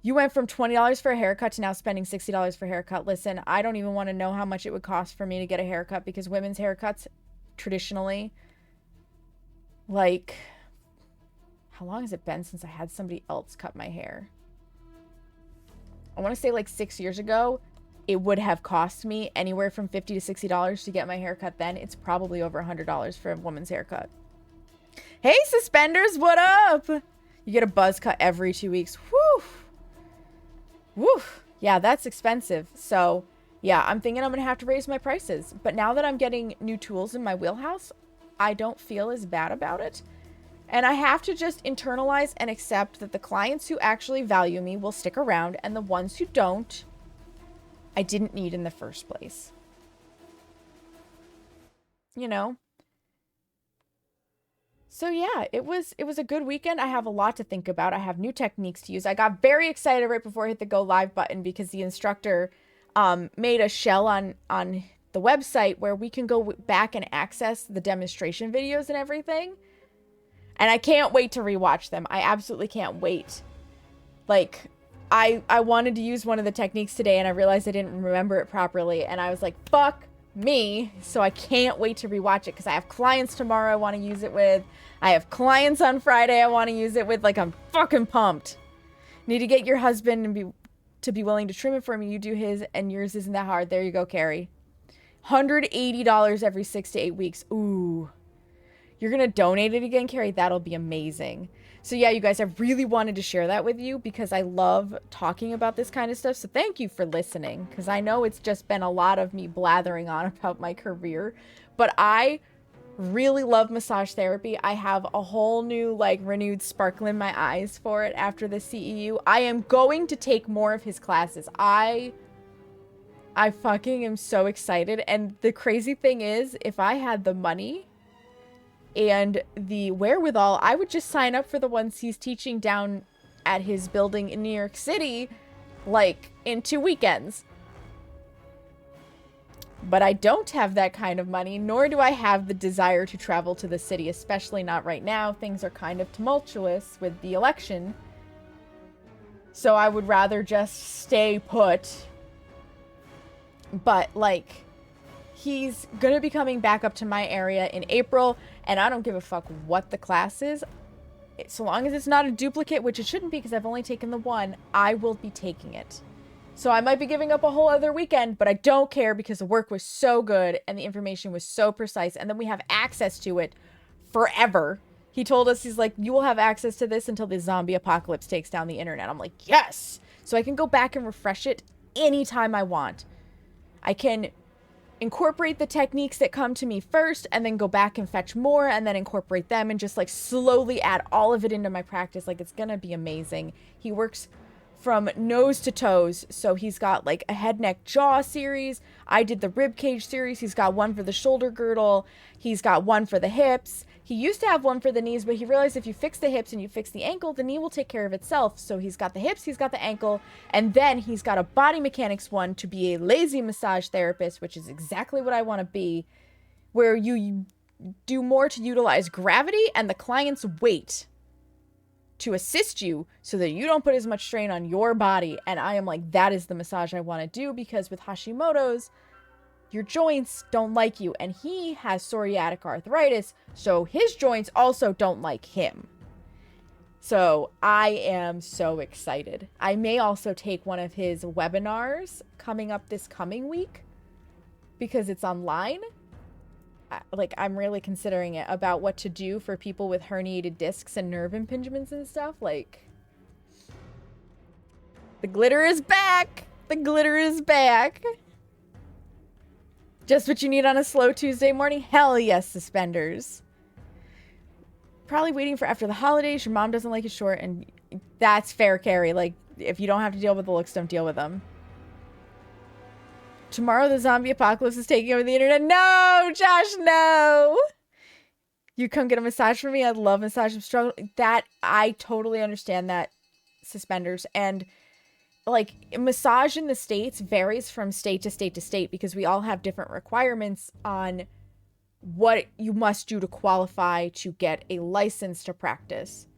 You went from $20 for a haircut to now spending $60 for a haircut. Listen, I don't even want to know how much it would cost for me to get a haircut because women's haircuts traditionally, like, how long has it been since I had somebody else cut my hair? I want to say like 6 years ago. It would have cost me anywhere from $50 to $60 to get my haircut then. It's probably over $100 for a woman's haircut. Hey, Suspenders, what up? You get a buzz cut every 2 weeks. Whew. Whew. Yeah, that's expensive. So, yeah, I'm thinking I'm going to have to raise my prices. But now that I'm getting new tools in my wheelhouse, I don't feel as bad about it. And I have to just internalize and accept that the clients who actually value me will stick around, and the ones who don't, I didn't need in the first place. You know? So yeah, it was a good weekend. I have a lot to think about. I have new techniques to use. I got very excited right before I hit the go live button because the instructor made a shell on the website where we can go back and access the demonstration videos and everything. And I can't wait to rewatch them. I absolutely can't wait. Like, I wanted to use one of the techniques today and I realized I didn't remember it properly. And I was like, fuck me. So I can't wait to rewatch it because I have clients tomorrow I want to use it with. I have clients on Friday I want to use it with. Like, I'm fucking pumped. Need to get your husband to be willing to trim it for me. You do his and yours isn't that hard. There you go, Carrie. $180 every 6 to 8 weeks. Ooh. You're going to donate it again, Carrie? That'll be amazing. So yeah, you guys, I really wanted to share that with you because I love talking about this kind of stuff. So thank you for listening because I know it's just been a lot of me blathering on about my career. But I really love massage therapy. I have a whole new, like, renewed sparkle in my eyes for it after the CEU. I am going to take more of his classes. I fucking am so excited. And the crazy thing is, if I had the money and the wherewithal, I would just sign up for the ones he's teaching down at his building in New York City, like, in 2 weekends. But I don't have that kind of money, nor do I have the desire to travel to the city, especially not right now. Things are kind of tumultuous with the election. So I would rather just stay put. But, like, he's going to be coming back up to my area in April, and I don't give a fuck what the class is. So long as it's not a duplicate, which it shouldn't be because I've only taken the one, I will be taking it. So I might be giving up a whole other weekend, but I don't care because the work was so good and the information was so precise, and then we have access to it forever. He told us, he's like, you will have access to this until the zombie apocalypse takes down the internet. I'm like, yes! So I can go back and refresh it anytime I want. I can incorporate the techniques that come to me first and then go back and fetch more and then incorporate them and just like slowly add all of it into my practice. Like, it's gonna be amazing. He works from nose to toes. So he's got like a head, neck, jaw series. I did the rib cage series. He's got one for the shoulder girdle. He's got one for the hips. He used to have one for the knees, but he realized if you fix the hips and you fix the ankle, the knee will take care of itself. So he's got the hips, he's got the ankle, and then he's got a body mechanics one to be a lazy massage therapist, which is exactly what I want to be, where you do more to utilize gravity and the client's weight to assist you so that you don't put as much strain on your body. And I am like, that is the massage I want to do, because with Hashimoto's, your joints don't like you, and he has psoriatic arthritis, so his joints also don't like him. So I am so excited. I may also take one of his webinars coming up this coming week because it's online. Like, I'm really considering it, about what to do for people with herniated discs and nerve impingements and stuff. Like, the glitter is back. The glitter is back. Just what you need on a slow Tuesday morning? Hell yes, suspenders. Probably waiting for after the holidays. Your mom doesn't like it short, and that's fair, Carrie. Like, if you don't have to deal with the looks, don't deal with them. Tomorrow the zombie apocalypse is taking over the internet. No, Josh, no. You come get a massage from me. I love massage. I'm struggling. That, I totally understand that, suspenders. And like, massage in the States varies from state to state to state, because we all have different requirements on what you must do to qualify to get a license to practice.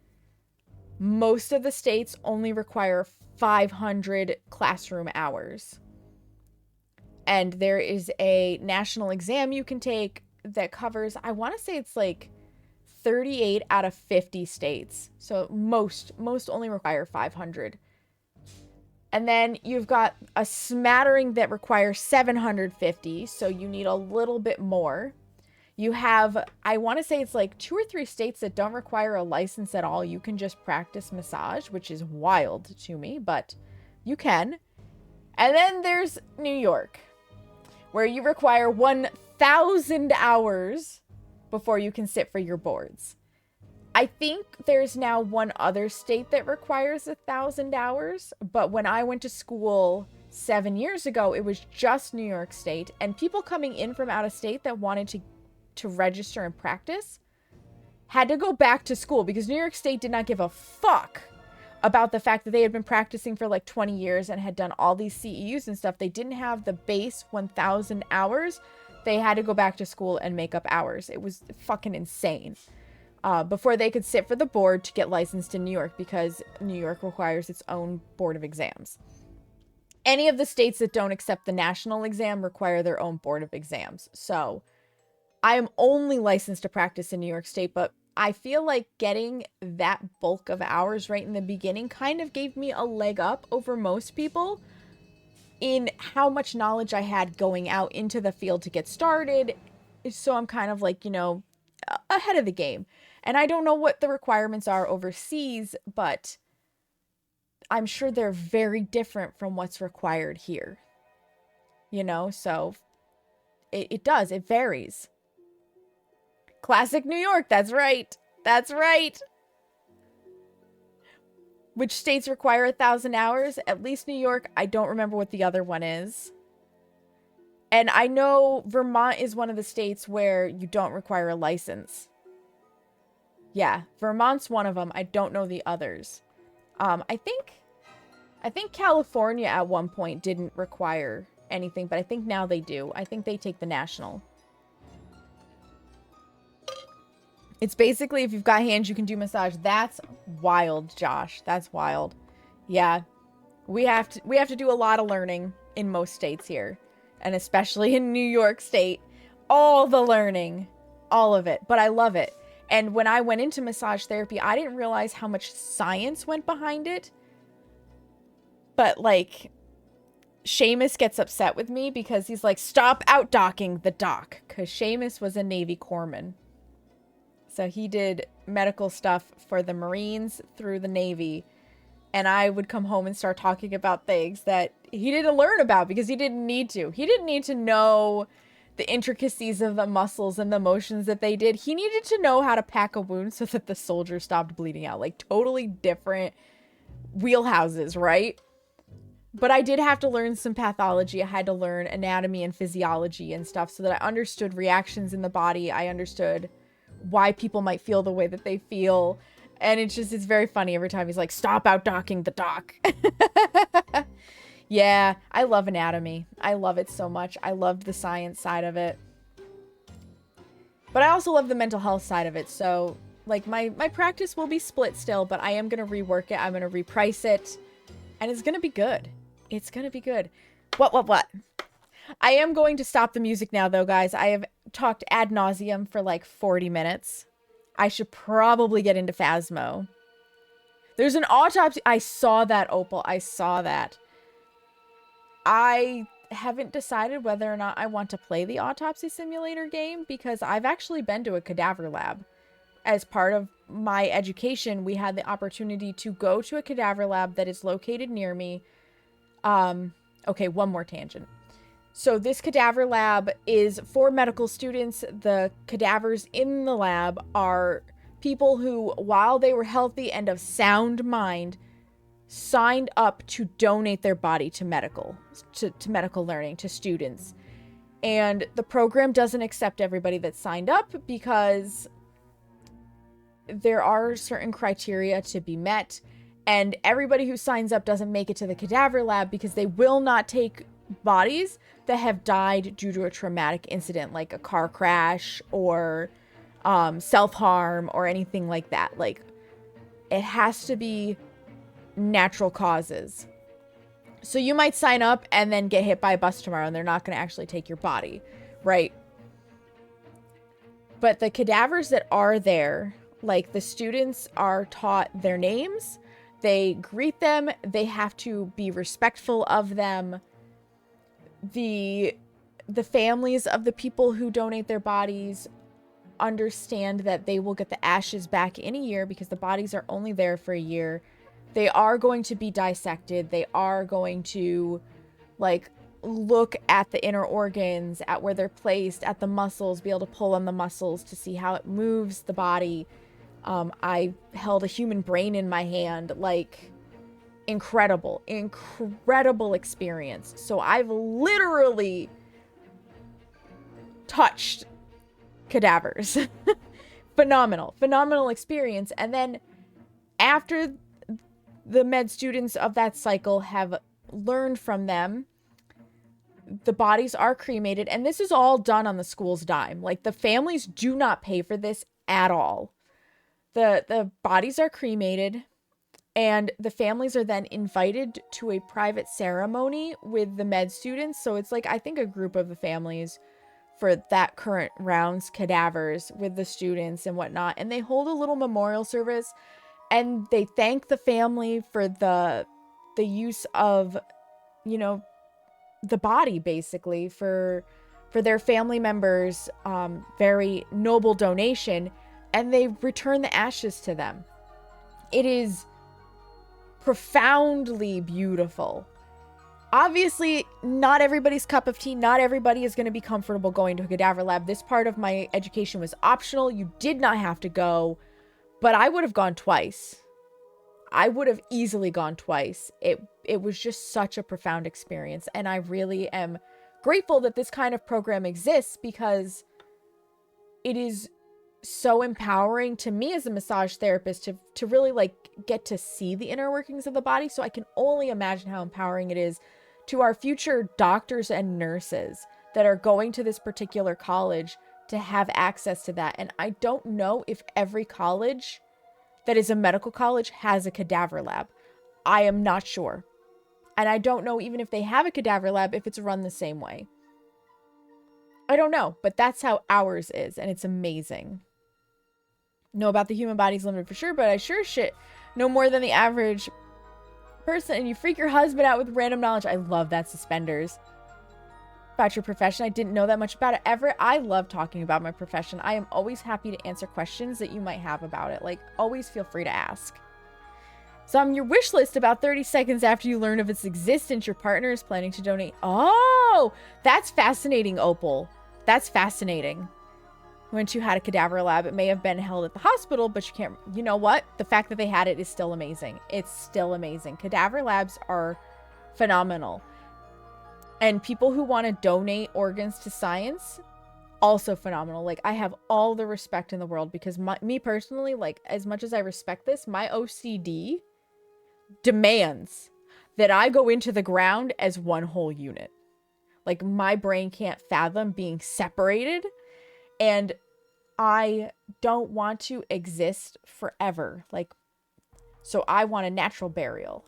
Most of the states only require 500 classroom hours. And there is a national exam you can take that covers, I want to say it's like 38 out of 50 states. So most only require 500. And then you've got a smattering that requires 750, so you need a little bit more. You have, I want to say it's like 2 or 3 states that don't require a license at all. You can just practice massage, which is wild to me, but you can. And then there's New York, where you require 1,000 hours before you can sit for your boards. I think there's now one other state that requires 1,000 hours, but when I went to school 7 years ago, it was just New York State, and people coming in from out of state that wanted to register and practice had to go back to school, because New York State did not give a fuck about the fact that they had been practicing for like 20 years and had done all these CEUs and stuff. They didn't have the base 1,000 hours. They had to go back to school and make up hours. It was fucking insane. Before they could sit for the board to get licensed in New York, because New York requires its own board of exams. Any of the states that don't accept the national exam require their own board of exams. So I am only licensed to practice in New York State, but I feel like getting that bulk of hours right in the beginning kind of gave me a leg up over most people in how much knowledge I had going out into the field to get started. So I'm kind of like, you know, ahead of the game. And I don't know what the requirements are overseas, but I'm sure they're very different from what's required here. You know, so it varies. Classic New York, that's right. That's right. Which states require 1,000 hours? At least New York. I don't remember what the other one is. And I know Vermont is one of the states where you don't require a license. Yeah, Vermont's one of them. I don't know the others. I think California at one point didn't require anything, but I think now they do. I think they take the national. It's basically, if you've got hands, you can do massage. That's wild, Josh. That's wild. Yeah, we have to do a lot of learning in most states here, and especially in New York State. All the learning, all of it. But I love it. And when I went into massage therapy, I didn't realize how much science went behind it. But like, Seamus gets upset with me because he's like, stop out-docking the doc. Because Seamus was a Navy corpsman. So he did medical stuff for the Marines through the Navy. And I would come home and start talking about things that he didn't learn about because he didn't need to. He didn't need to know the intricacies of the muscles and the motions that they did. He needed to know how to pack a wound so that the soldier stopped bleeding out. Like, totally different wheelhouses, right? But I did have to learn some pathology. I had to learn anatomy and physiology and stuff so that I understood reactions in the body. I understood why people might feel the way that they feel. And it's very funny every time he's like, stop out docking the doc. Yeah, I love anatomy. I love it so much. I loved the science side of it. But I also love the mental health side of it. So, like, my practice will be split still, but I am going to rework it. I'm going to reprice it. And it's going to be good. It's going to be good. What? I am going to stop the music now, though, guys. I have talked ad nauseum for like 40 minutes. I should probably get into Phasmo. There's an autopsy. I saw that, Opal. I saw that. I haven't decided whether or not I want to play the autopsy simulator game because I've actually been to a cadaver lab. As part of my education, we had the opportunity to go to a cadaver lab that is located near me. Okay, one more tangent. So this cadaver lab is for medical students. The cadavers in the lab are people who, while they were healthy and of sound mind, signed up to donate their body to medical learning, to students. And the program doesn't accept everybody that signed up because there are certain criteria to be met. And everybody who signs up doesn't make it to the cadaver lab because they will not take bodies that have died due to a traumatic incident, like a car crash or self-harm or anything like that. Like, it has to be natural causes. So you might sign up and then get hit by a bus tomorrow and they're not going to actually take your body, right? But the cadavers that are there, like, the students are taught their names. They greet them. They have to be respectful of them. The families of the people who donate their bodies understand that they will get the ashes back in a year because the bodies are only there for a year. They are going to be dissected. They are going to, like, look at the inner organs, at where they're placed, at the muscles, be able to pull on the muscles to see how it moves the body. I held a human brain in my hand, like, incredible experience. So I've literally touched cadavers. Phenomenal experience. And then after the med students of that cycle have learned from them, the bodies are cremated, and this is all done on the school's dime. Like, the families do not pay for this at all. The bodies are cremated, and the families are then invited to a private ceremony with the med students. So it's like, I think, a group of the families for that current round's cadavers with the students and whatnot. And they hold a little memorial service, and they thank the family for the use of, you know, the body, basically, for their family members' very noble donation, and they return the ashes to them. It is profoundly beautiful. Obviously, not everybody's cup of tea. Not everybody is going to be comfortable going to a cadaver lab. This part of my education was optional. You did not have to go, but I would have gone twice. I would have easily gone twice. It was just such a profound experience, and I really am grateful that this kind of program exists because it is so empowering to me as a massage therapist to really, like, get to see the inner workings of the body. So I can only imagine how empowering it is to our future doctors and nurses that are going to this particular college to have access to that. And I don't know if every college that is a medical college has a cadaver lab. I am not sure. And I don't know even if they have a cadaver lab, if it's run the same way. I don't know, but that's how ours is, and it's amazing. Know about the human body's limited for sure, but I sure shit know more than the average person, and you freak your husband out with random knowledge. I love that, Suspenders. About your profession, I didn't know that much about it ever. I love talking about my profession. I am always happy to answer questions that you might have about it. Like, always feel free to ask. So on your wish list, about 30 seconds after you learn of its existence, your partner is planning to donate. Oh, that's fascinating, Opal. That's fascinating. When you had a cadaver lab, it may have been held at the hospital, but you can't, you know what? The fact that they had it is still amazing. It's still amazing. Cadaver labs are phenomenal. And people who want to donate organs to science, also phenomenal. Like, I have all the respect in the world because me personally, like, as much as I respect this, my OCD demands that I go into the ground as one whole unit. Like, my brain can't fathom being separated, and I don't want to exist forever. Like, so I want a natural burial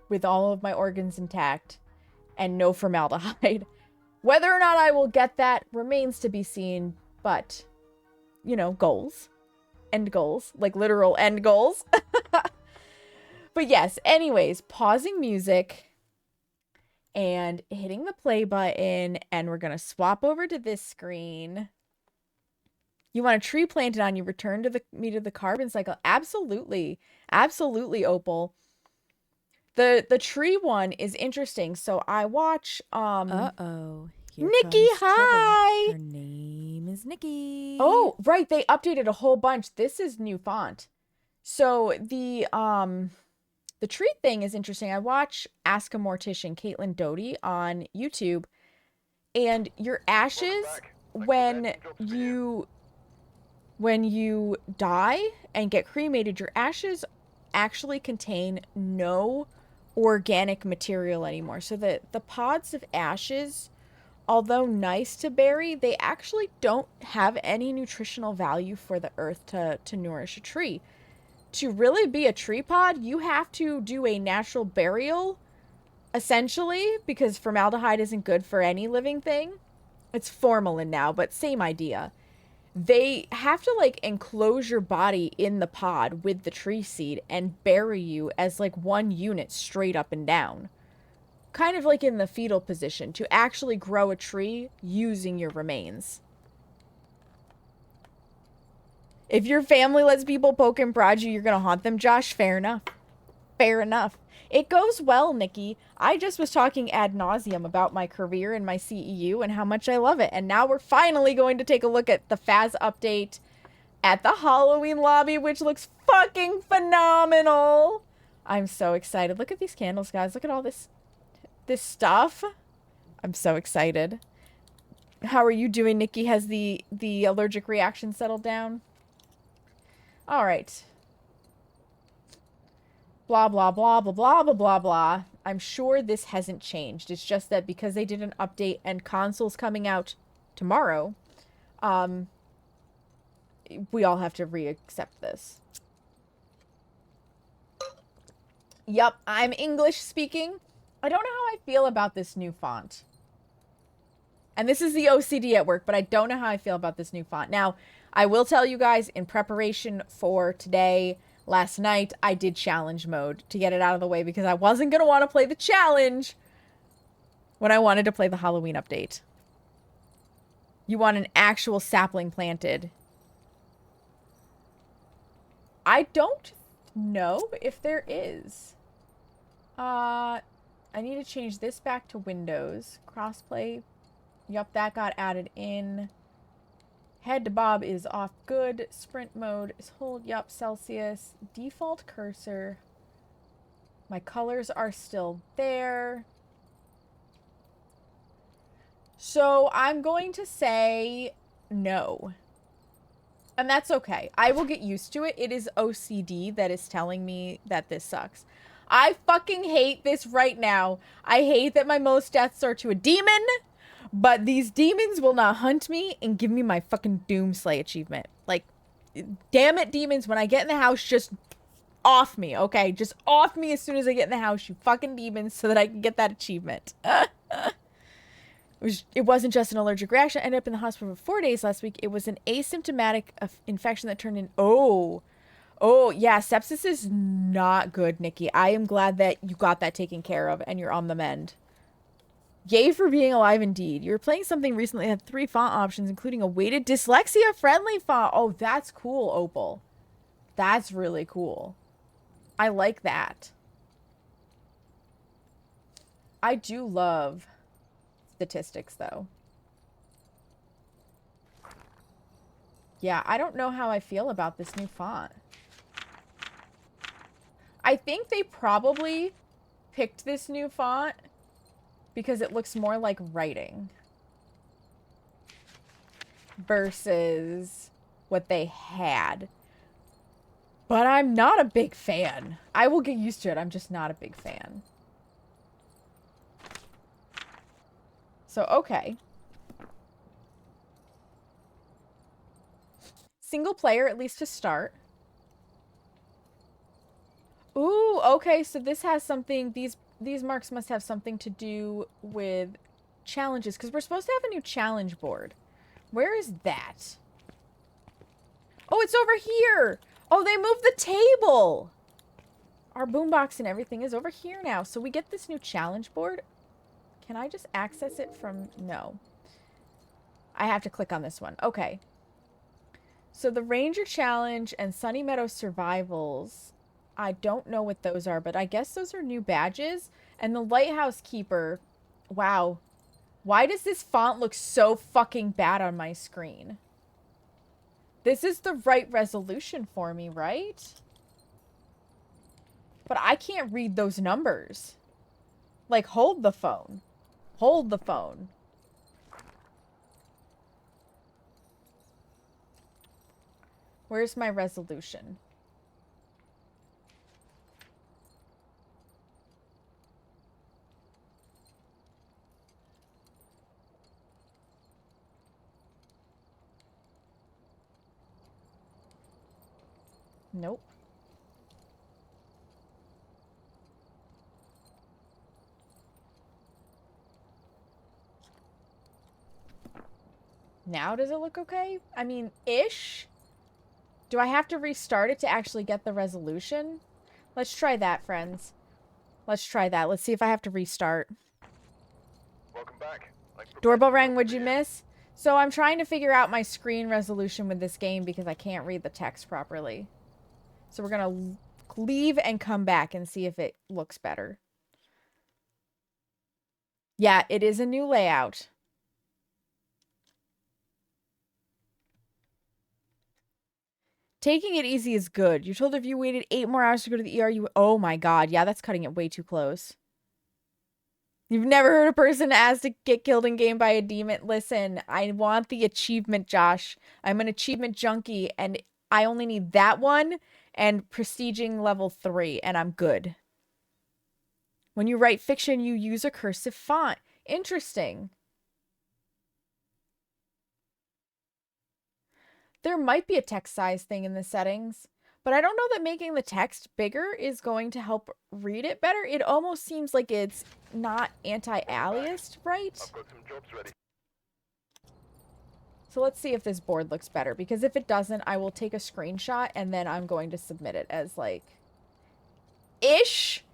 with all of my organs intact and no formaldehyde. Whether or not I will get that remains to be seen, but, you know, goals. End goals. Like, literal end goals. But yes, anyways, pausing music and hitting the play button, and we're going to swap over to this screen. You want a tree planted on you, return to the carbon cycle. Absolutely. Absolutely, Opal. The tree one is interesting. So I watch Uh-oh. Here Nikki, comes hi. trouble. Her name is Nikki. Oh, right, they updated a whole bunch. This is new font. So the tree thing is interesting. I watch Ask a Mortician, Caitlin Doty, on YouTube, and your ashes when you die and get cremated, your ashes actually contain no organic material anymore. So the pods of ashes, although nice to bury, they actually don't have any nutritional value for the earth to nourish a tree. To really be a tree pod, you have to do a natural burial, essentially, because formaldehyde isn't good for any living thing. It's formalin now, but same idea. They have to, like, enclose your body in the pod with the tree seed and bury you as, like, one unit straight up and down. Kind of like in the fetal position, to actually grow a tree using your remains. If your family lets people poke and prod you, you're gonna haunt them, Josh? Fair enough. Fair enough. It goes well, Nikki. I just was talking ad nauseum about my career and my CEU and how much I love it. And now we're finally going to take a look at the Phas update at the Halloween lobby, which looks fucking phenomenal. I'm so excited. Look at these candles, guys. Look at all this stuff. I'm so excited. How are you doing, Nikki? Has the allergic reaction settled down? All right. Blah, blah, blah, blah, blah, blah, blah, blah. I'm sure this hasn't changed. It's just that because they did an update and console's coming out tomorrow, we all have to re-accept this. Yup, I'm English speaking. I don't know how I feel about this new font. And this is the OCD at work, but I don't know how I feel about this new font. Now, I will tell you guys, in preparation for today, last night, I did challenge mode to get it out of the way because I wasn't going to want to play the challenge when I wanted to play the Halloween update. You want an actual sapling planted. I don't know if there is. I need to change this back to Windows. Crossplay. Yup, that got added in. Head to Bob is off good. Sprint mode is hold. Yup, Celsius. Default cursor. My colors are still there. So I'm going to say no. And that's okay. I will get used to it. It is OCD that is telling me that this sucks. I fucking hate this right now. I hate that my most deaths are to a demon. But these demons will not hunt me and give me my fucking Doomslay achievement. Like, damn it, demons, when I get in the house, just off me, okay? Just off me as soon as I get in the house, you fucking demons, so that I can get that achievement. It wasn't just an allergic reaction. I ended up in the hospital for 4 days last week. It was an asymptomatic infection that turned in... Oh, yeah, sepsis is not good, Nikki. I am glad that you got that taken care of and you're on the mend. Yay for being alive indeed. You were playing something recently that had 3 font options, including a weighted dyslexia-friendly font. Oh, that's cool, Opal. That's really cool. I like that. I do love statistics, though. Yeah, I don't know how I feel about this new font. I think they probably picked this new font because it looks more like writing versus what they had. But I'm not a big fan. I will get used to it. I'm just not a big fan. So, okay. Single player, at least to start. Ooh, okay, so this has something, these marks must have something to do with challenges, because we're supposed to have a new challenge board. Where is that? Oh, it's over here! Oh, they moved the table! Our boombox and everything is over here now, so we get this new challenge board. Can I just access it from... No. I have to click on this one. Okay. So the Ranger Challenge and Sunny Meadow Survivals... I don't know what those are, but I guess those are new badges. And the Lighthouse Keeper, wow. Why does this font look so fucking bad on my screen? This is the right resolution for me, right? But I can't read those numbers. Like, hold the phone. Hold the phone. Where's my resolution? Nope. Now does it look okay? I mean, ish. Do I have to restart it to actually get the resolution? Let's try that, friends. Let's try that. Let's see if I have to restart. Welcome back. Doorbell rang, what'd you miss? So I'm trying to figure out my screen resolution with this game because I can't read the text properly. So we're gonna leave and come back and see if it looks better. Yeah, it is a new layout. Taking it easy is good. You're told if you waited 8 more hours to go to the ER, you... Oh my god, yeah, that's cutting it way too close. You've never heard a person asked to get killed in game by a demon? Listen, I want the achievement, Josh. I'm an achievement junkie, and I only need that one and prestiging level 3, and I'm good. When you write fiction, you use a cursive font. Interesting. There might be a text size thing in the settings, but I don't know that making the text bigger is going to help read it better. It almost seems like it's not anti-aliased, right? I've got some jobs ready. So let's see if this board looks better, because if it doesn't, I will take a screenshot and then I'm going to submit it as like ish.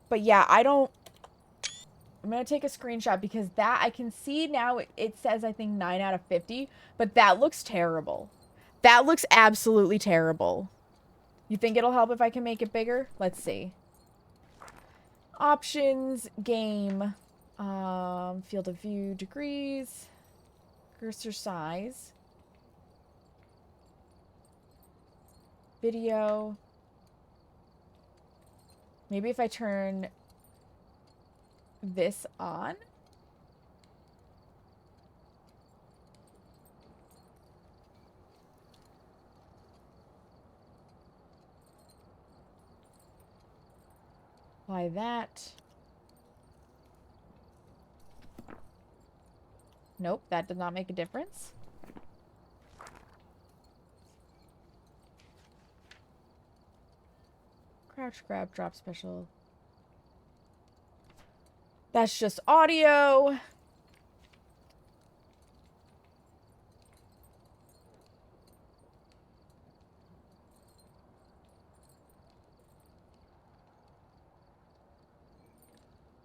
But yeah, I'm going to take a screenshot because that I can see now it says I think 9 out of 50, but that looks terrible. That looks absolutely terrible. You think it'll help if I can make it bigger? Let's see. Options, game, field of view, degrees, cursor size, video. Maybe if I turn this on. Apply that. Nope, that did not make a difference. Crouch, grab, drop special. That's just audio.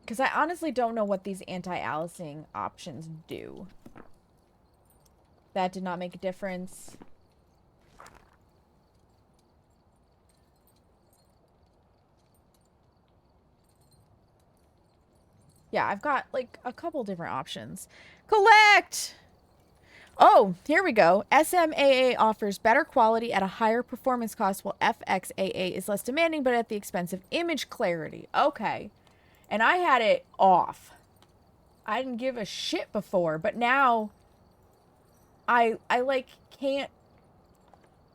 Because I honestly don't know what these anti-aliasing options do. That did not make a difference. Yeah, I've got like a couple different options. Collect! Oh, here we go. SMAA offers better quality at a higher performance cost, while FXAA is less demanding but at the expense of image clarity. Okay. And I had it off. I didn't give a shit before, but now I like can't,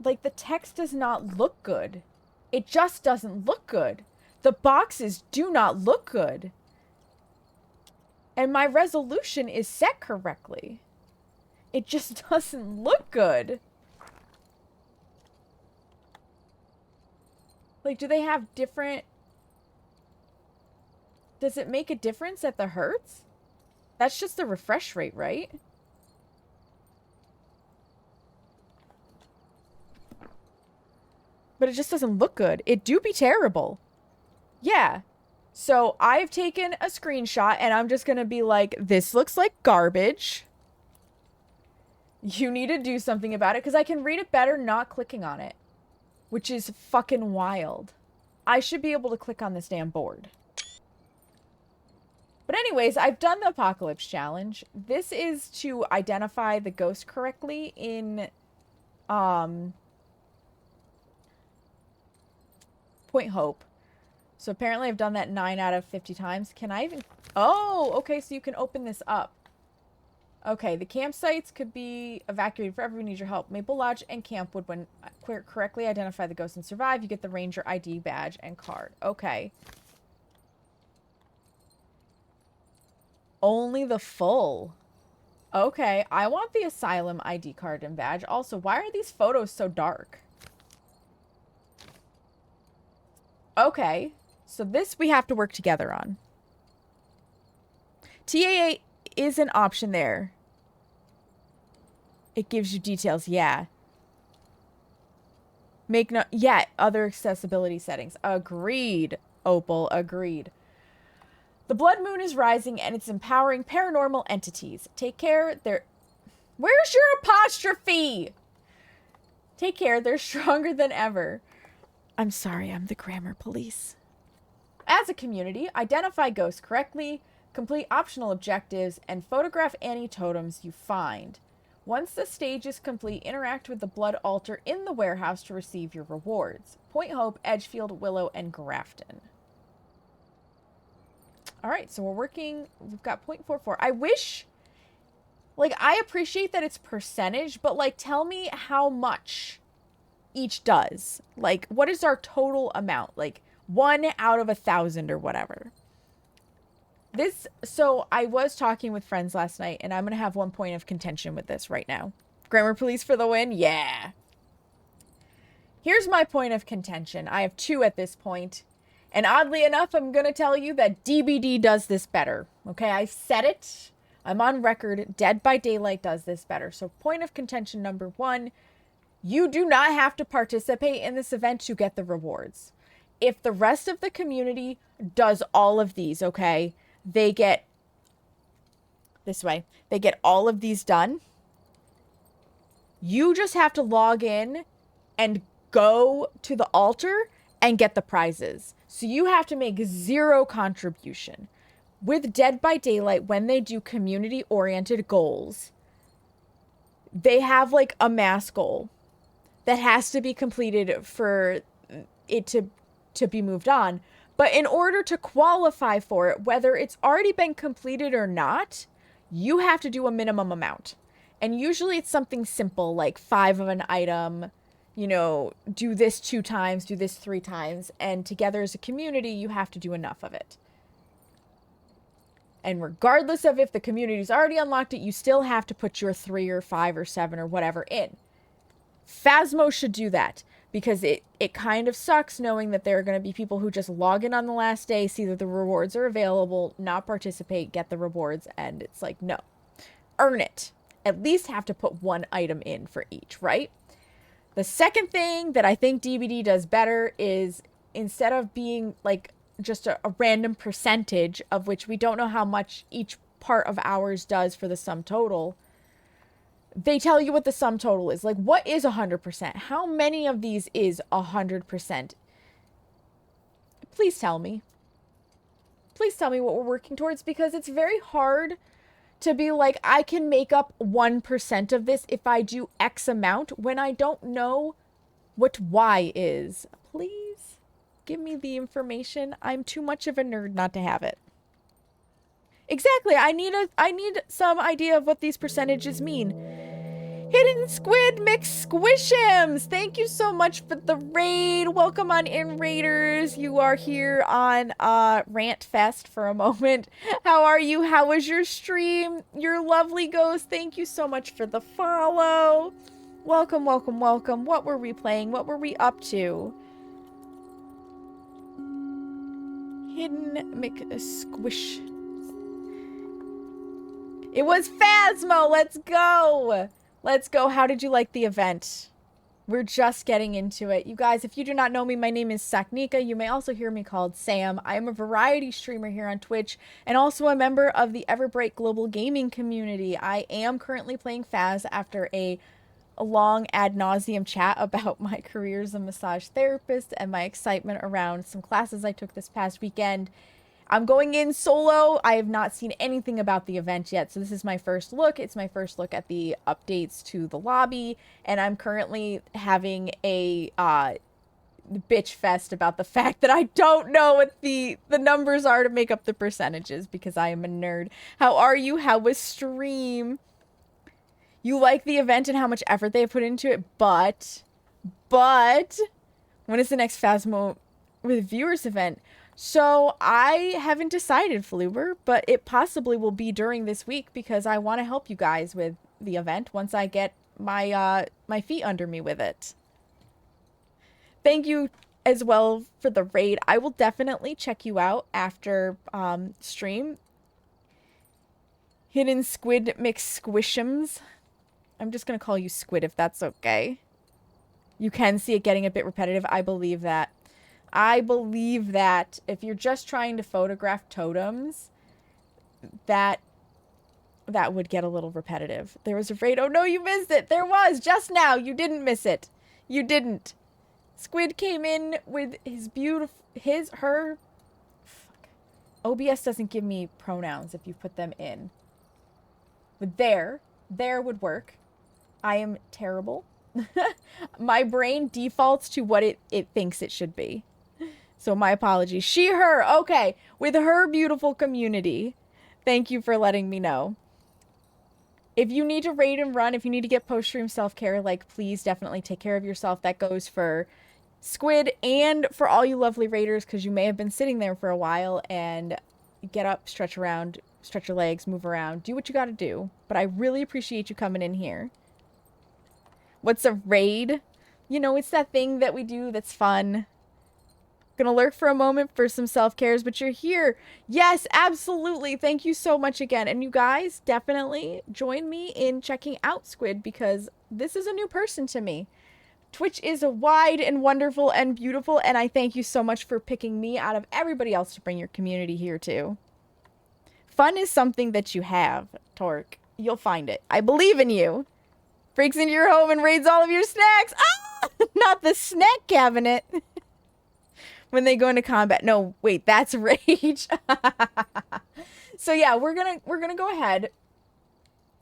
like, the text does not look good. It just doesn't look good. The boxes do not look good. And my resolution is set correctly. It just doesn't look good. Like, do they have different... Does it make a difference at the hertz? That's just the refresh rate, right? But it just doesn't look good. It do be terrible. Yeah. So I've taken a screenshot and I'm just gonna be like, this looks like garbage. You need to do something about it, because I can read it better not clicking on it. Which is fucking wild. I should be able to click on this damn board. But anyways, I've done the Apocalypse Challenge. This is to identify the ghost correctly in Point Hope. So apparently I've done that 9 out of 50 times. Can I even... Oh, okay, so you can open this up. Okay, the campsites could be evacuated forever. We need your help. Maple Lodge and Campwood, when correctly identify the ghost and survive, you get the Ranger ID badge and card. Okay. Only the full. Okay, I want the Asylum ID card and badge. Also, why are these photos so dark? Okay, so this we have to work together on. TAA is an option there. It gives you details, yeah. Yeah, other accessibility settings. Agreed, Opal, agreed. The blood moon is rising and it's empowering paranormal entities. Take care, where's your apostrophe? Take care, they're stronger than ever. I'm sorry, I'm the grammar police. As a community, identify ghosts correctly, complete optional objectives, and photograph any totems you find. Once the stage is complete, interact with the blood altar in the warehouse to receive your rewards. Point Hope, Edgefield, Willow, and Grafton. Alright, so we've got 0.44. I wish, like, I appreciate that it's percentage, but, like, tell me how much each does. Like, what is our total amount? Like, 1 out of 1,000 or whatever. So I was talking with friends last night, and I'm going to have one point of contention with this right now. Grammar police for the win? Yeah. Here's my point of contention. I have 2 at this point. And oddly enough, I'm going to tell you that DBD does this better. Okay, I said it. I'm on record. Dead by Daylight does this better. So point of contention number 1, you do not have to participate in this event to get the rewards. If the rest of the community does all of these, okay, they get all of these done. You just have to log in and go to the altar and get the prizes. So you have to make 0 contribution. With Dead by Daylight, when they do community-oriented goals, they have like a mass goal that has to be completed for it to be moved on. But in order to qualify for it, whether it's already been completed or not, you have to do a minimum amount. And usually it's something simple like 5 of an item, you know, do this 2 times, do this 3 times. And together as a community, you have to do enough of it. And regardless of if the community's already unlocked it, you still have to put your 3 or 5 or 7 or whatever in. Phasmo should do that, because it kind of sucks knowing that there are going to be people who just log in on the last day, see that the rewards are available, not participate, get the rewards, and it's like, no. Earn it. At least have to put 1 item in for each, right? The second thing that I think DBD does better is, instead of being like just a random percentage of which we don't know how much each part of ours does for the sum total, they tell you what the sum total is. Like, what is 100%? How many of these is 100%? Please tell me. Please tell me what we're working towards, because it's very hard to be like, I can make up 1% of this if I do X amount when I don't know what Y is. Please give me the information. I'm too much of a nerd not to have it. Exactly. I need some idea of what these percentages mean. Hidden Squid McSquish'ems! Thank you so much for the raid. Welcome on in, raiders. You are here on Rant Fest for a moment. How are you? How was your stream? Your lovely ghost. Thank you so much for the follow. Welcome, welcome, welcome. What were we playing? What were we up to? Hidden McSquish. It was Phasmo. Let's go. Let's go. How did you like the event? We're just getting into it. You guys, if you do not know me, my name is Saknika. You may also hear me called Sam. I am a variety streamer here on Twitch and also a member of the Everbright Global Gaming community. I am currently playing Phas after a long ad nauseum chat about my career as a massage therapist and my excitement around some classes I took this past weekend. I'm going in solo. I have not seen anything about the event yet, so this is my first look. It's my first look at the updates to the lobby, and I'm currently having a bitch fest about the fact that I don't know what the numbers are to make up the percentages because I am a nerd. How are you? How was stream? You like the event and how much effort they have put into it, but when is the next Phasmo with viewers event? So I haven't decided, Fluber, but it possibly will be during this week because I want to help you guys with the event once I get my my feet under me with it. Thank you as well for the raid. I will definitely check you out after stream. Hidden Squid McSquish'ems. I'm just going to call you Squid if that's okay. You can see it getting a bit repetitive. I believe that. I believe that if you're just trying to photograph totems, that would get a little repetitive. There was a raid. Oh no, you missed it. There was just now. You didn't miss it. You didn't. Squid came in with his her. Fuck. OBS doesn't give me pronouns if you put them in. But there would work. I am terrible. My brain defaults to what it thinks it should be. So my apologies. She, her. Okay. With her beautiful community. Thank you for letting me know. If you need to raid and run, if you need to get post-stream self-care, like, please definitely take care of yourself. That goes for Squid and for all you lovely raiders, because you may have been sitting there for a while and get up, stretch around, stretch your legs, move around, do what you got to do. But I really appreciate you coming in here. What's a raid? You know, it's that thing that we do that's fun. Gonna lurk for a moment for some self-cares, but you're here. Yes, absolutely. Thank you so much again. And you guys definitely join me in checking out Squid because this is a new person to me. Twitch is wide and wonderful and beautiful, and I thank you so much for picking me out of everybody else to bring your community here too. Fun is something that you have, Torque. You'll find it. I believe in you. Breaks into your home and raids all of your snacks. Ah! Not the snack cabinet. When they go into combat. No, wait, that's rage. So yeah, we're gonna go ahead.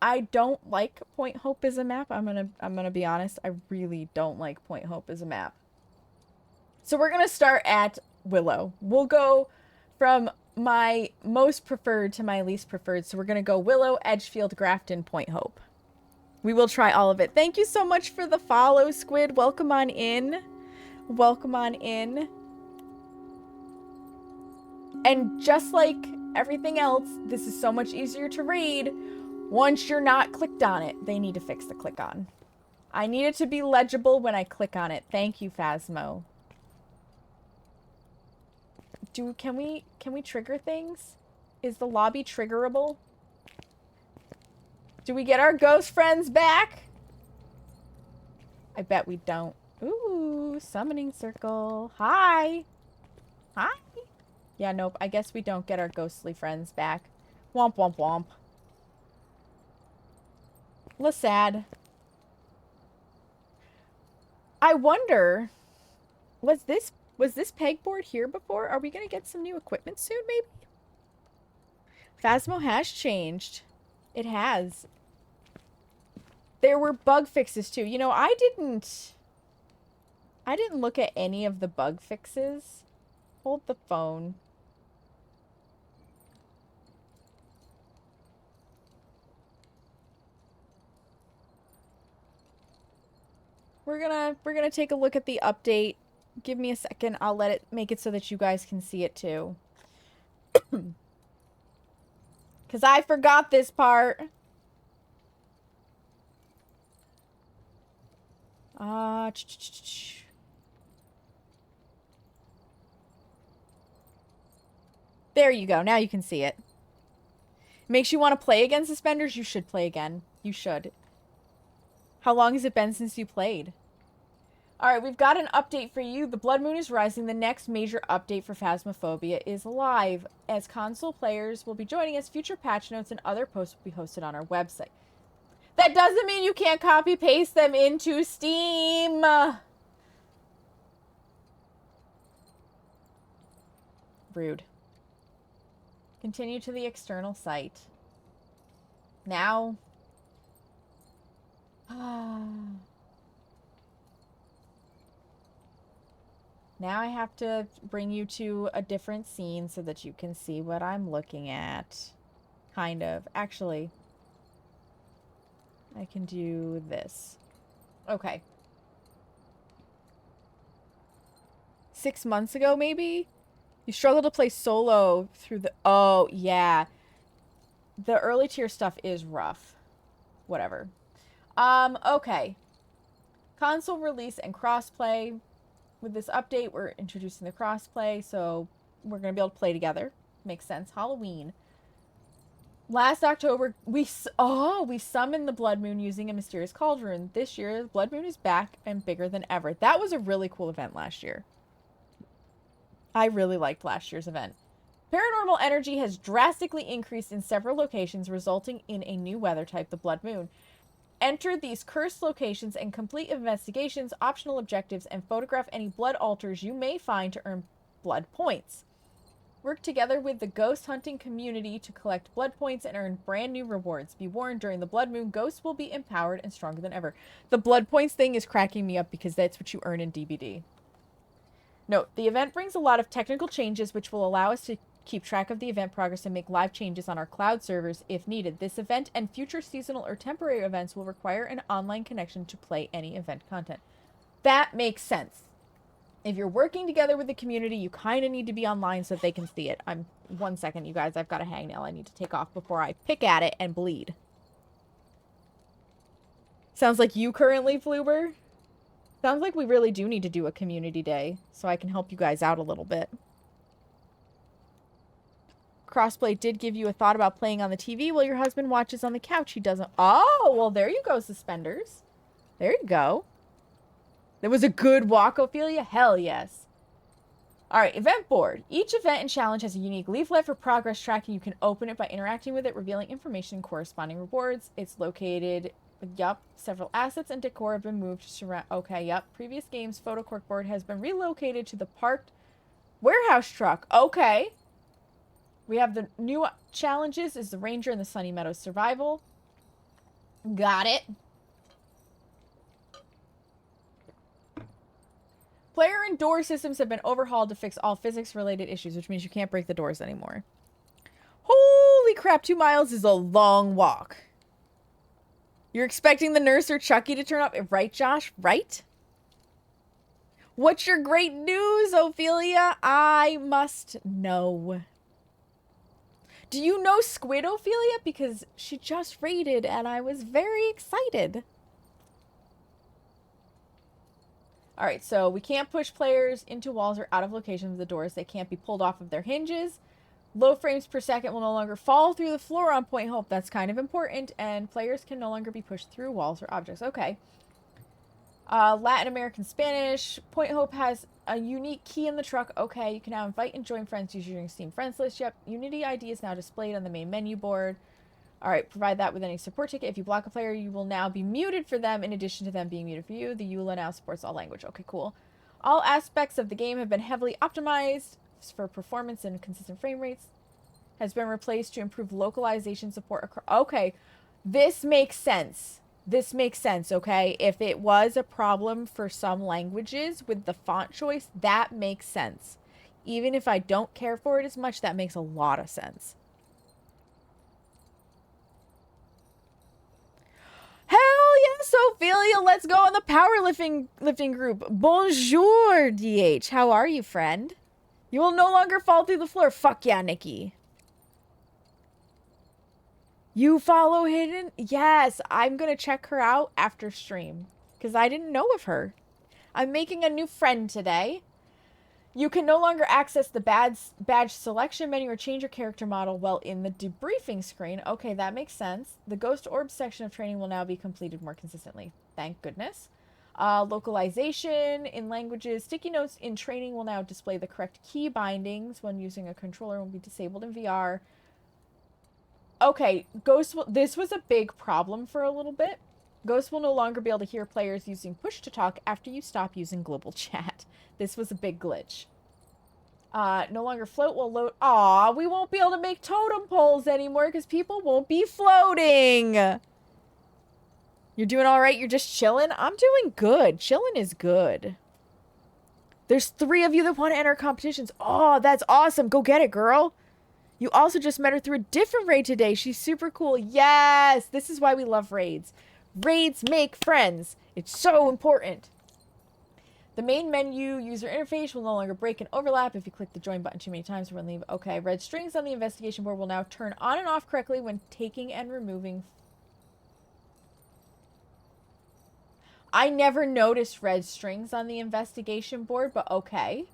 I don't like Point Hope as a map. I'm gonna be honest. I really don't like Point Hope as a map. So we're gonna start at Willow. We'll go from my most preferred to my least preferred. So we're gonna go Willow, Edgefield, Grafton, Point Hope. We will try all of it. Thank you so much for the follow, Squid. Welcome on in. Welcome on in. And just like everything else, this is so much easier to read once you're not clicked on it. They need to fix the click on. I need it to be legible when I click on it. Thank you, Phasmo. Can we trigger things? Is the lobby triggerable? Do we get our ghost friends back? I bet we don't. Ooh, summoning circle. Hi. Hi. Yeah, nope. I guess we don't get our ghostly friends back. Womp womp womp. Sad. I wonder, was this pegboard here before? Are we gonna get some new equipment soon, maybe? Phasmo has changed. It has. There were bug fixes too. You know, I didn't look at any of the bug fixes. Hold the phone. We're gonna take a look at the update. Give me a second. I'll make it so that you guys can see it too. Cause I forgot this part. There you go. Now you can see it. Makes you want to play again, Suspenders? You should play again. You should. How long has it been since you played? Alright, we've got an update for you. The Blood Moon is rising. The next major update for Phasmophobia is live. As console players will be joining us, future patch notes and other posts will be hosted on our website. That doesn't mean you can't copy-paste them into Steam! Rude. Continue to the external site. Now... Now I have to bring you to a different scene so that you can see what I'm looking at. Kind of. Actually, I can do this. Okay. 6 months ago, maybe? You struggled to play solo through the... Oh, yeah. The early tier stuff is rough. Whatever. Okay. Console release and crossplay. With this update, we're introducing the crossplay, so we're going to be able to play together. Makes sense. Halloween. Last October, we summoned the Blood Moon using a mysterious cauldron. This year, the Blood Moon is back and bigger than ever. That was a really cool event last year. I really liked last year's event. Paranormal energy has drastically increased in several locations, resulting in a new weather type, the Blood Moon. Enter these cursed locations and complete investigations, optional objectives, and photograph any blood altars you may find to earn blood points. Work together with the ghost hunting community to collect blood points and earn brand new rewards. Be warned, during the Blood Moon, ghosts will be empowered and stronger than ever. The blood points thing is cracking me up because that's what you earn in DBD. Note, the event brings a lot of technical changes which will allow us to keep track of the event progress and make live changes on our cloud servers if needed. This event and future seasonal or temporary events will require an online connection to play any event content. That makes sense. If you're working together with the community, you kind of need to be online so that they can see it. 1 second, you guys. I've got a hangnail I need to take off before I pick at it and bleed. Sounds like you currently, Fluber? Sounds like we really do need to do a community day so I can help you guys out a little bit. Crossplay did give you a thought about playing on the TV while your husband watches on the couch. He doesn't. Oh, well, there you go, Suspenders. There you go. That was a good walk, Ophelia? Hell yes. Alright, event board. Each event and challenge has a unique leaflet for progress tracking. You can open it by interacting with it, revealing information and corresponding rewards. It's located... Yup. Several assets and decor have been moved to surround... Okay, yup. Previous game's photo corkboard has been relocated to the parked warehouse truck. Okay. We have the new challenges is the Ranger and the Sunny Meadows Survival. Got it. Player and door systems have been overhauled to fix all physics-related issues, which means you can't break the doors anymore. Holy crap, 2 miles is a long walk. You're expecting the nurse or Chucky to turn up? Right, Josh? Right? What's your great news, Ophelia? I must know. Do you know Squid, Ophelia? Because she just raided and I was very excited. Alright, so we can't push players into walls or out of locations of the doors. They can't be pulled off of their hinges. Low frames per second will no longer fall through the floor on Point Hope. That's kind of important. And players can no longer be pushed through walls or objects. Okay. Latin American Spanish. Point Hope has a unique key in the truck. Okay, you can now invite and join friends using your Steam friends list. Yep, Unity ID is now displayed on the main menu board. Alright, provide that with any support ticket. If you block a player, you will now be muted for them in addition to them being muted for you. The EULA now supports all language. Okay, cool. All aspects of the game have been heavily optimized for performance and consistent frame rates. has been replaced to improve localization support across. Okay, this makes sense. This makes sense, okay? If it was a problem for some languages with the font choice, that makes sense. Even if I don't care for it as much, that makes a lot of sense. Hell yes, Ophelia! Let's go on the powerlifting group. Bonjour, DH. How are you, friend? You will no longer fall through the floor. Fuck yeah, Nikki. You follow Hidden? Yes, I'm gonna check her out after stream. Because I didn't know of her. I'm making a new friend today. You can no longer access the badge selection menu or change your character model while in the debriefing screen. Okay, that makes sense. The Ghost Orb section of training will now be completed more consistently. Thank goodness. Localization in languages. Sticky notes in training will now display the correct key bindings when using a controller and will be disabled in VR. Okay, this was a big problem for a little bit. Ghost will no longer be able to hear players using push to talk after you stop using global chat. This was a big glitch. No longer float will load. Aw, we won't be able to make totem poles anymore because people won't be floating. You're doing all right? You're just chilling? I'm doing good. Chilling is good. There's 3 of you that want to enter competitions. Oh, that's awesome. Go get it, girl. You also just met her through a different raid today. She's super cool. Yes! This is why we love raids. Raids make friends. It's so important. The main menu user interface will no longer break and overlap if you click the join button too many times or when leave. Okay, red strings on the investigation board will now turn on and off correctly when taking and removing. I never noticed red strings on the investigation board, but okay.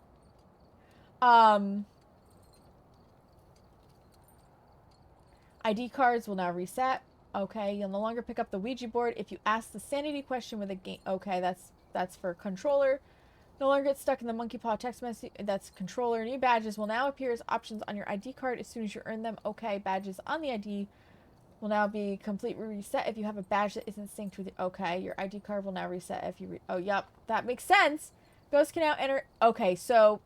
ID cards will now reset. Okay, you'll no longer pick up the Ouija board if you ask the sanity question with a game. Okay, that's for controller. No longer get stuck in the monkey paw text message. That's controller. New badges will now appear as options on your ID card as soon as you earn them. Okay, badges on the ID will now be completely reset if you have a badge that isn't synced with it. Okay, your ID card will now reset if you... oh, yep, that makes sense. Ghosts can now enter... okay, so...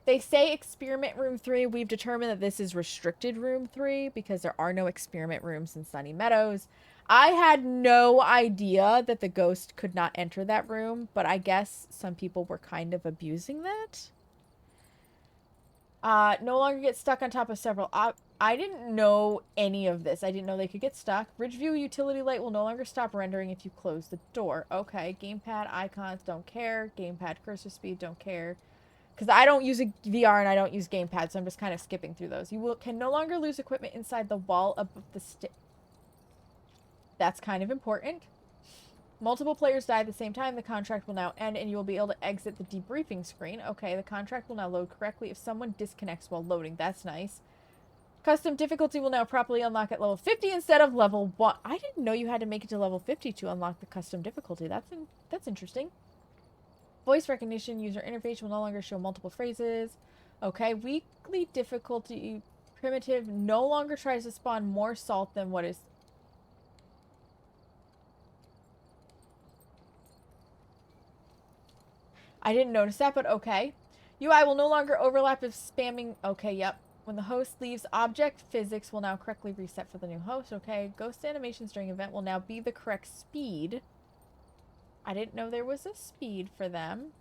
they say experiment room 3. We've determined that this is restricted room 3 because there are no experiment rooms in Sunny Meadows. I had no idea that the ghost could not enter that room, but I guess some people were kind of abusing that. No longer get stuck on top of several I didn't know any of this. I didn't know they could get stuck. Bridgeview utility light will no longer stop rendering if you close the door. Okay, gamepad icons, don't care. Gamepad cursor speed, don't care. Because I don't use a VR and I don't use gamepad, so I'm just kind of skipping through those. You can no longer lose equipment inside the wall above the stick. That's kind of important. Multiple players die at the same time. The contract will now end and you will be able to exit the debriefing screen. Okay, the contract will now load correctly if someone disconnects while loading. That's nice. Custom difficulty will now properly unlock at level 50 instead of level 1. I didn't know you had to make it to level 50 to unlock the custom difficulty. That's interesting. Voice recognition user interface will no longer show multiple phrases. Okay, weekly difficulty primitive no longer tries to spawn more salt than what is... I didn't notice that, but okay. UI will no longer overlap if spamming... okay, yep. When the host leaves, object physics will now correctly reset for the new host. Okay, ghost animations during event will now be the correct speed. I didn't know there was a speed for them.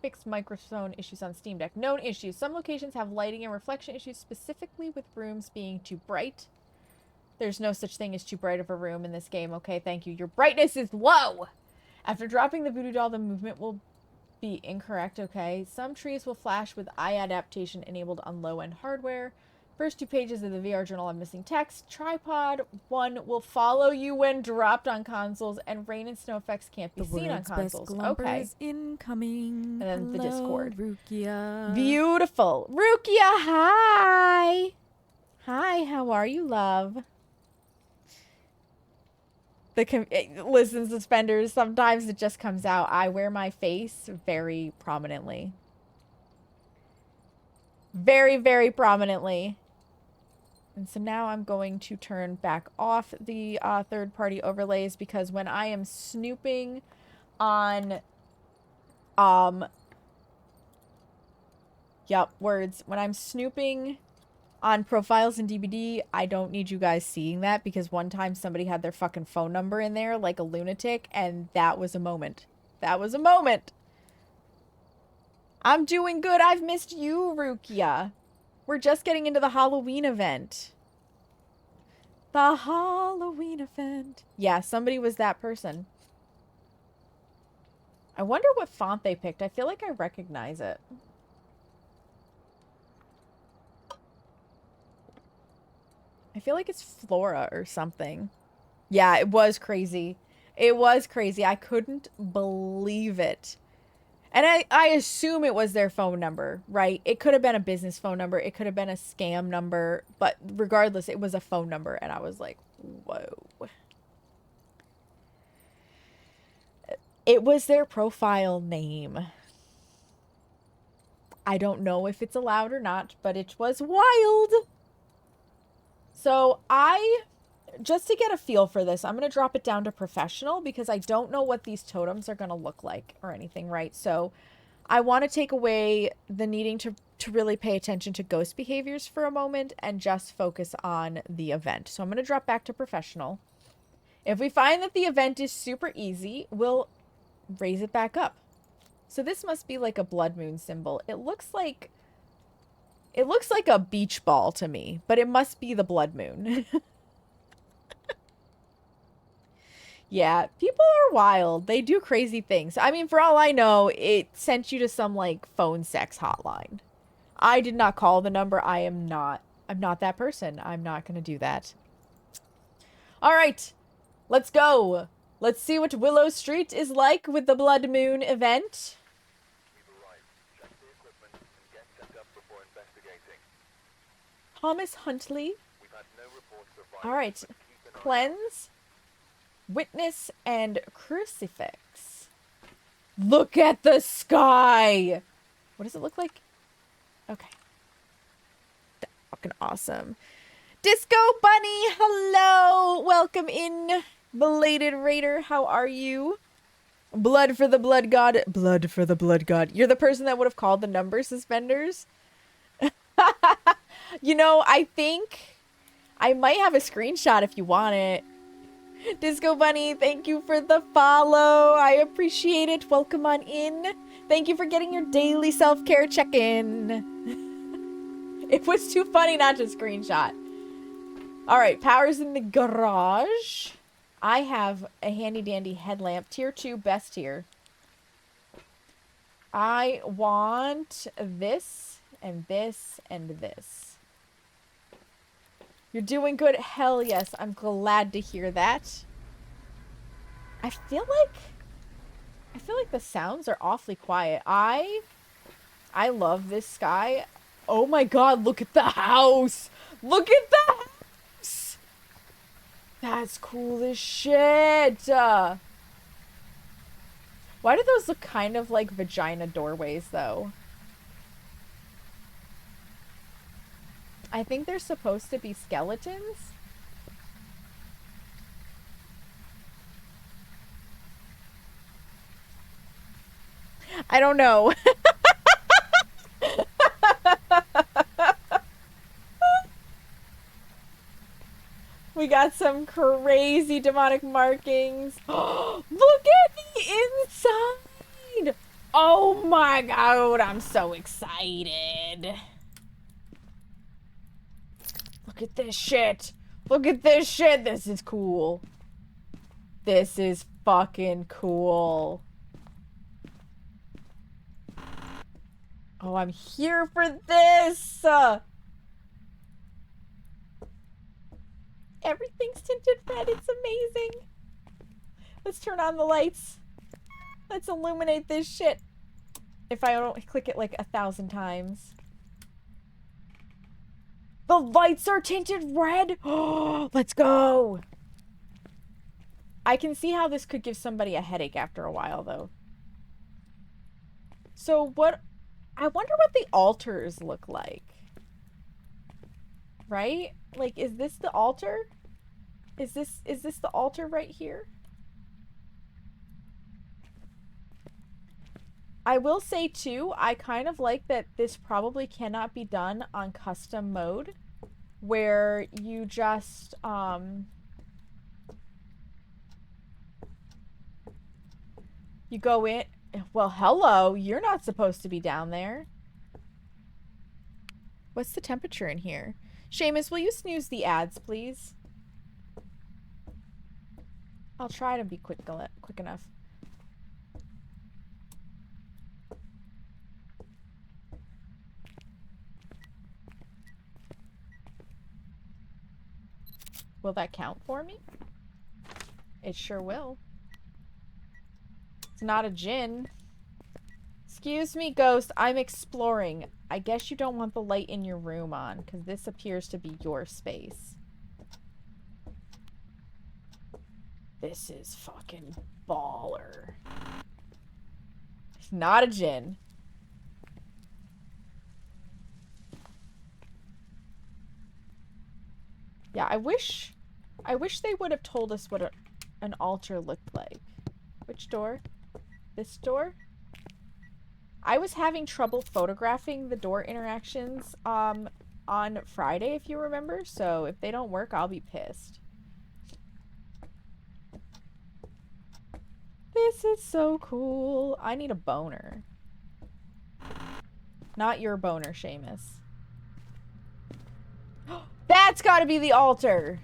Fixed microphone issues on Steam Deck. Known issues. Some locations have lighting and reflection issues, specifically with rooms being too bright. There's no such thing as too bright of a room in this game. Okay, thank you. Your brightness is low! After dropping the voodoo doll, the movement will be incorrect. Okay. Some trees will flash with eye adaptation enabled on low-end hardware. First 2 pages of the VR journal have missing text. Tripod 1 will follow you when dropped on consoles, and rain and snow effects can't be seen on consoles. Okay. Incoming. And then the Discord. Rukia. Beautiful. Rukia, hi. Hi, how are you, love? Listen, suspenders, sometimes it just comes out. I wear my face very prominently. Very, very prominently. And so now I'm going to turn back off the third-party overlays because when I am snooping on, yep, words. When I'm snooping On profiles and DVD, I don't need you guys seeing that because one time somebody had their fucking phone number in there like a lunatic, and that was a moment. That was a moment. I'm doing good. I've missed you, Rukia. We're just getting into the Halloween event. The Halloween event. Yeah, somebody was that person. I wonder what font they picked. I feel like I recognize it. I feel like it's Flora or something. Yeah, it was crazy. It was crazy. I couldn't believe it. And I assume it was their phone number, right? It could have been a business phone number. It could have been a scam number. But regardless, it was a phone number. And I was like, whoa. It was their profile name. I don't know if it's allowed or not, but it was wild. So just to get a feel for this, I'm going to drop it down to professional because I don't know what these totems are going to look like or anything, right? So I want to take away the needing to really pay attention to ghost behaviors for a moment and just focus on the event. So I'm going to drop back to professional. If we find that the event is super easy, we'll raise it back up. So this must be like a blood moon symbol. It looks like a beach ball to me, but it must be the blood moon. Yeah, people are wild. They do crazy things. I mean, for all I know, it sent you to some, like, phone sex hotline. I did not call the number. I'm not that person. I'm not gonna do that. All right, let's go. Let's see what Willow Street is like with the Blood Moon event. We've arrived. Check the equipment and get set up before investigating. Thomas Huntley. We've had no reports of violence. All right, but keep an eye out. cleanse, witness, and crucifix. Look at the sky. What does it look like? Okay. That's fucking awesome. Disco Bunny, hello. Welcome in, belated raider. How are you? Blood for the blood god. Blood for the blood god. You're the person that would have called the number suspenders. You know, I think I might have a screenshot if you want it. Disco Bunny, thank you for the follow. I appreciate it. Welcome on in. Thank you for getting your daily self-care check-in. It was too funny not to screenshot. All right, power's in the garage. I have a handy-dandy headlamp. Tier 2, best tier. I want this and this and this. You're doing good. Hell yes. I'm glad to hear that. I feel like the sounds are awfully quiet. I love this sky. Oh my god, look at the house. Look at the house. That's cool as shit. Why do those look kind of like vagina doorways though? I think they're supposed to be skeletons. I don't know. We got some crazy demonic markings. Look at the inside. Oh my god, I'm so excited. Look at this shit. Look at this shit. This is cool. This is fucking cool. Oh, I'm here for this. Everything's tinted red. It's amazing. Let's turn on the lights. Let's illuminate this shit. If I don't click it like 1,000 times. The lights are tinted red. Oh, let's go. I can see how this could give somebody a headache after a while, though. So what... I wonder what the altars look like. Right? Like, is this the altar? Is this the altar right here? I will say, too, I kind of like that this probably cannot be done on custom mode. where you just, you go in. Well, hello. You're not supposed to be down there. What's the temperature in here? Seamus, will you snooze the ads, please? I'll try to be quick enough. Will that count for me? It sure will. It's not a gin. Excuse me, ghost. I'm exploring. I guess you don't want the light in your room on, because this appears to be your space. This is fucking baller. It's not a gin. Yeah, I wish they would have told us what an altar looked like. Which door? This door? I was having trouble photographing the door interactions on Friday, if you remember, so if they don't work, I'll be pissed. This is so cool. I need a boner. Not your boner, Seamus. That's gotta be the altar!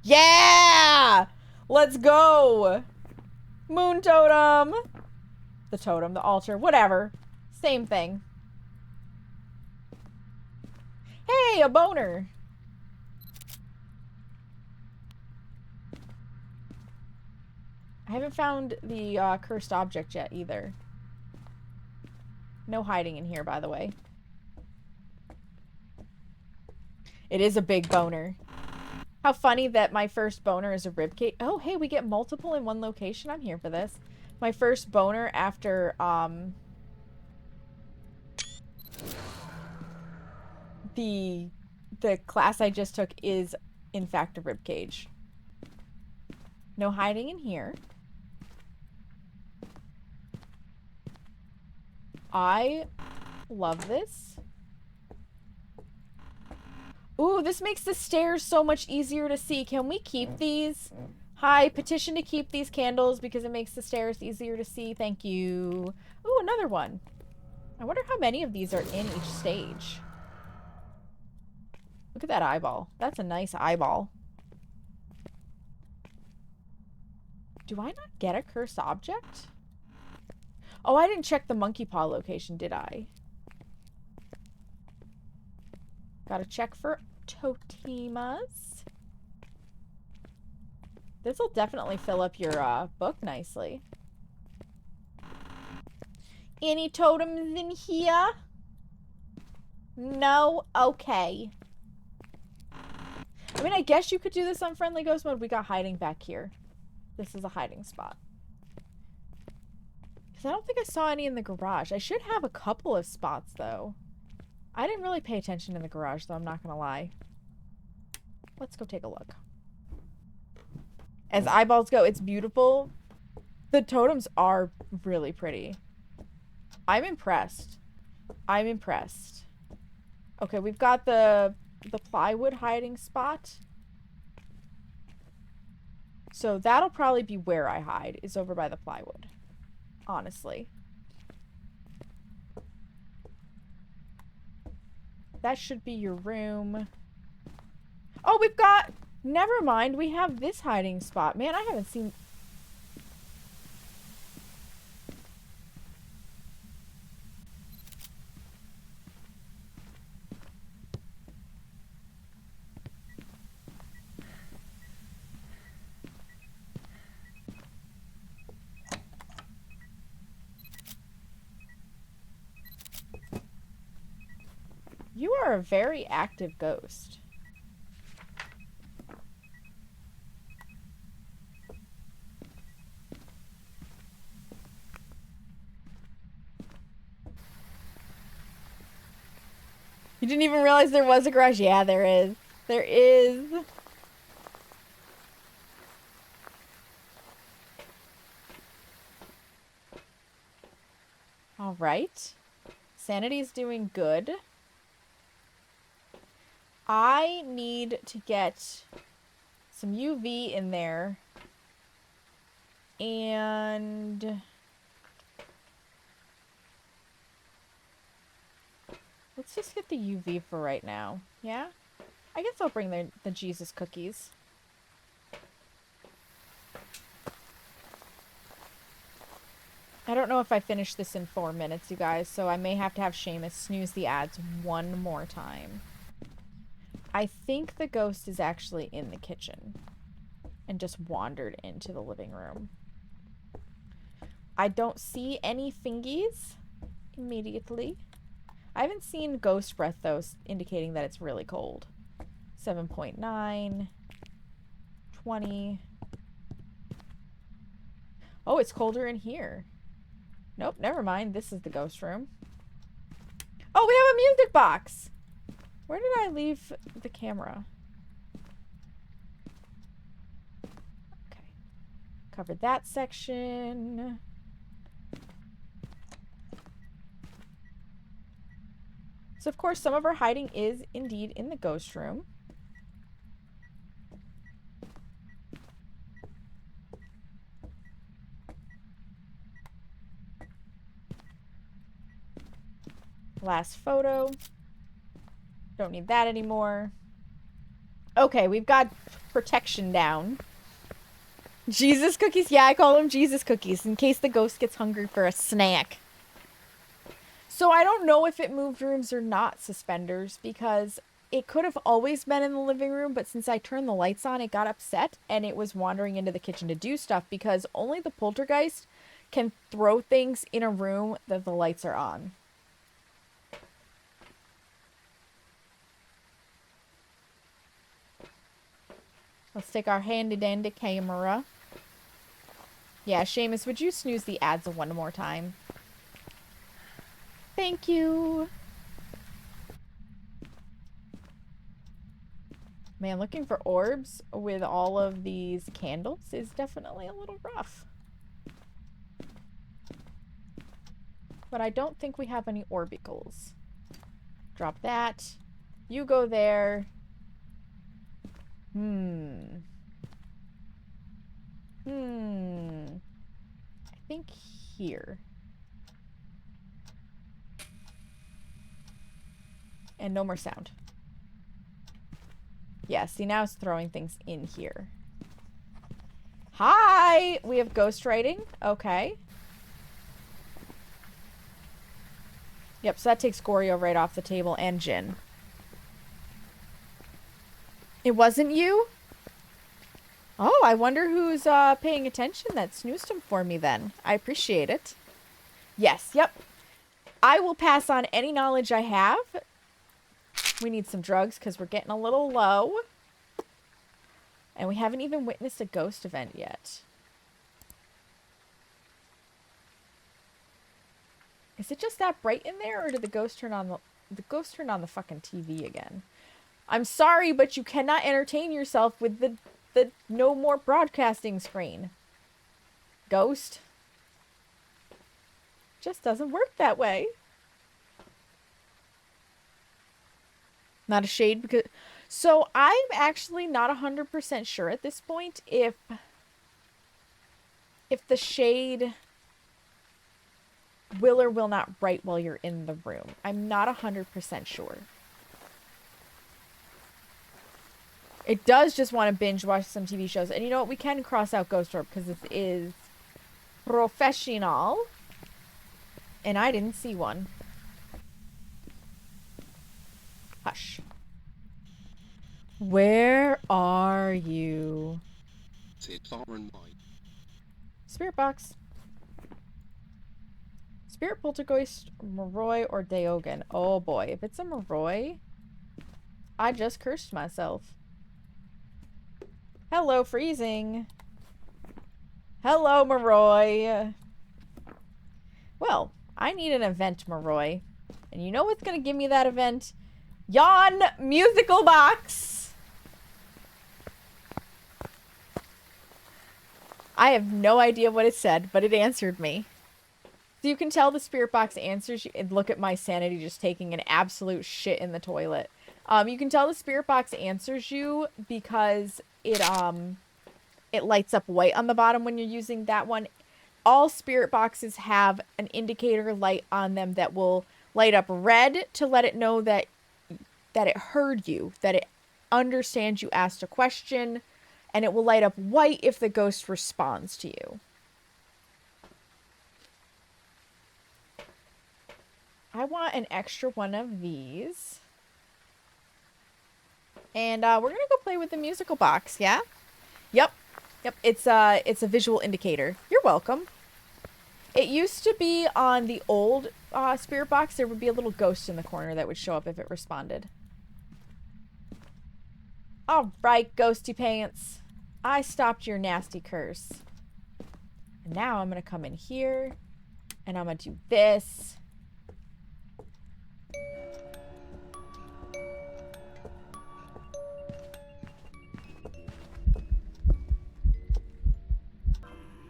Yeah! Let's go! Moon totem! The totem, the altar, whatever. Same thing. Hey, a boner! I haven't found the cursed object yet either. No hiding in here, by the way. It is a big boner. How funny that my first boner is a ribcage. Oh, hey, we get multiple in one location. I'm here for this. My first boner after, the class I just took is, in fact, a ribcage. No hiding in here. I love this. Ooh, this makes the stairs so much easier to see. Can we keep these? Hi, petition to keep these candles because it makes the stairs easier to see. Thank you. Ooh, another one. I wonder how many of these are in each stage. Look at that eyeball. That's a nice eyeball. Do I not get a cursed object? Oh, I didn't check the monkey paw location, did I? Gotta check for totemas. This'll definitely fill up your book nicely. Any totems in here? No? Okay. I mean, I guess you could do this on friendly ghost mode. We got hiding back here. This is a hiding spot. Because I don't think I saw any in the garage. I should have a couple of spots, though. I didn't really pay attention in the garage, though, I'm not gonna lie. Let's go take a look. As eyeballs go, it's beautiful. The totems are really pretty. I'm impressed. I'm impressed. Okay, we've got the plywood hiding spot. So that'll probably be where I hide, is over by the plywood. Honestly. That should be your room. Oh, we've got... Never mind, we have this hiding spot. Man, I haven't seen... You are a very active ghost. You didn't even realize there was a garage? Yeah, there is. There is. All right. Sanity's doing good. I need to get some UV in there. And let's just get the UV for right now. Yeah? I guess I'll bring the Jesus cookies. I don't know if I finish this in 4 minutes, you guys, so I may have to have Seamus snooze the ads one more time. I think the ghost is actually in the kitchen and just wandered into the living room. I don't see any fingies immediately. I haven't seen ghost breath, though, indicating that it's really cold. 7.9. 20. Oh, it's colder in here. Nope, never mind. This is the ghost room. Oh, we have a music box! Where did I leave the camera? Okay. Covered that section. So, of course, some of our hiding is indeed in the ghost room. Last photo. Don't need that anymore. Okay, we've got protection down. Jesus cookies? Yeah, I call them Jesus cookies in case the ghost gets hungry for a snack. So I don't know if it moved rooms or not, Suspenders, because it could have always been in the living room, but since I turned the lights on, it got upset and it was wandering into the kitchen to do stuff because only the poltergeist can throw things in a room that the lights are on. Let's take our handy-dandy camera. Yeah, Seamus, would you snooze the ads one more time? Thank you. Man, looking for orbs with all of these candles is definitely a little rough. But I don't think we have any orbicles. Drop that. You go there. I think here. And no more sound. Yeah, see, now it's throwing things in here. Hi! We have ghostwriting. Okay. Yep, so that takes Goryo right off the table and Jin. It wasn't you? Oh, I wonder who's paying attention that snoozed him for me then. I appreciate it. Yes, yep. I will pass on any knowledge I have. We need some drugs because we're getting a little low. And we haven't even witnessed a ghost event yet. Is it just that bright in there, or did the ghost turn on the fucking TV again? I'm sorry, but you cannot entertain yourself with the no more broadcasting screen. Ghost. Just doesn't work that way. Not a shade because... So I'm actually not 100% sure at this point if the shade will or will not bright while you're in the room. I'm not 100% sure. It does just want to binge watch some TV shows. And you know what? We can cross out Ghost Orb because this is professional. And I didn't see one. Hush. Where are you? Spirit box. Spirit poltergeist, Moroi, or Daogan. Oh boy, if it's a Moroi, I just cursed myself. Hello, freezing. Hello, Moroi. Well, I need an event, Moroi. And you know what's gonna give me that event? Yawn musical box! I have no idea what it said, but it answered me. So you can tell the spirit box answers you, and look at my sanity just taking an absolute shit in the toilet. You can tell the spirit box answers you because it lights up white on the bottom when you're using that one. All spirit boxes have an indicator light on them that will light up red to let it know that it heard you, that it understands you asked a question, and it will light up white if the ghost responds to you. I want an extra one of these. And we're going to go play with the musical box, yeah? Yep. Yep, it's a visual indicator. You're welcome. It used to be on the old spirit box, there would be a little ghost in the corner that would show up if it responded. All right, ghosty pants. I stopped your nasty curse. And now I'm going to come in here, and I'm going to do this.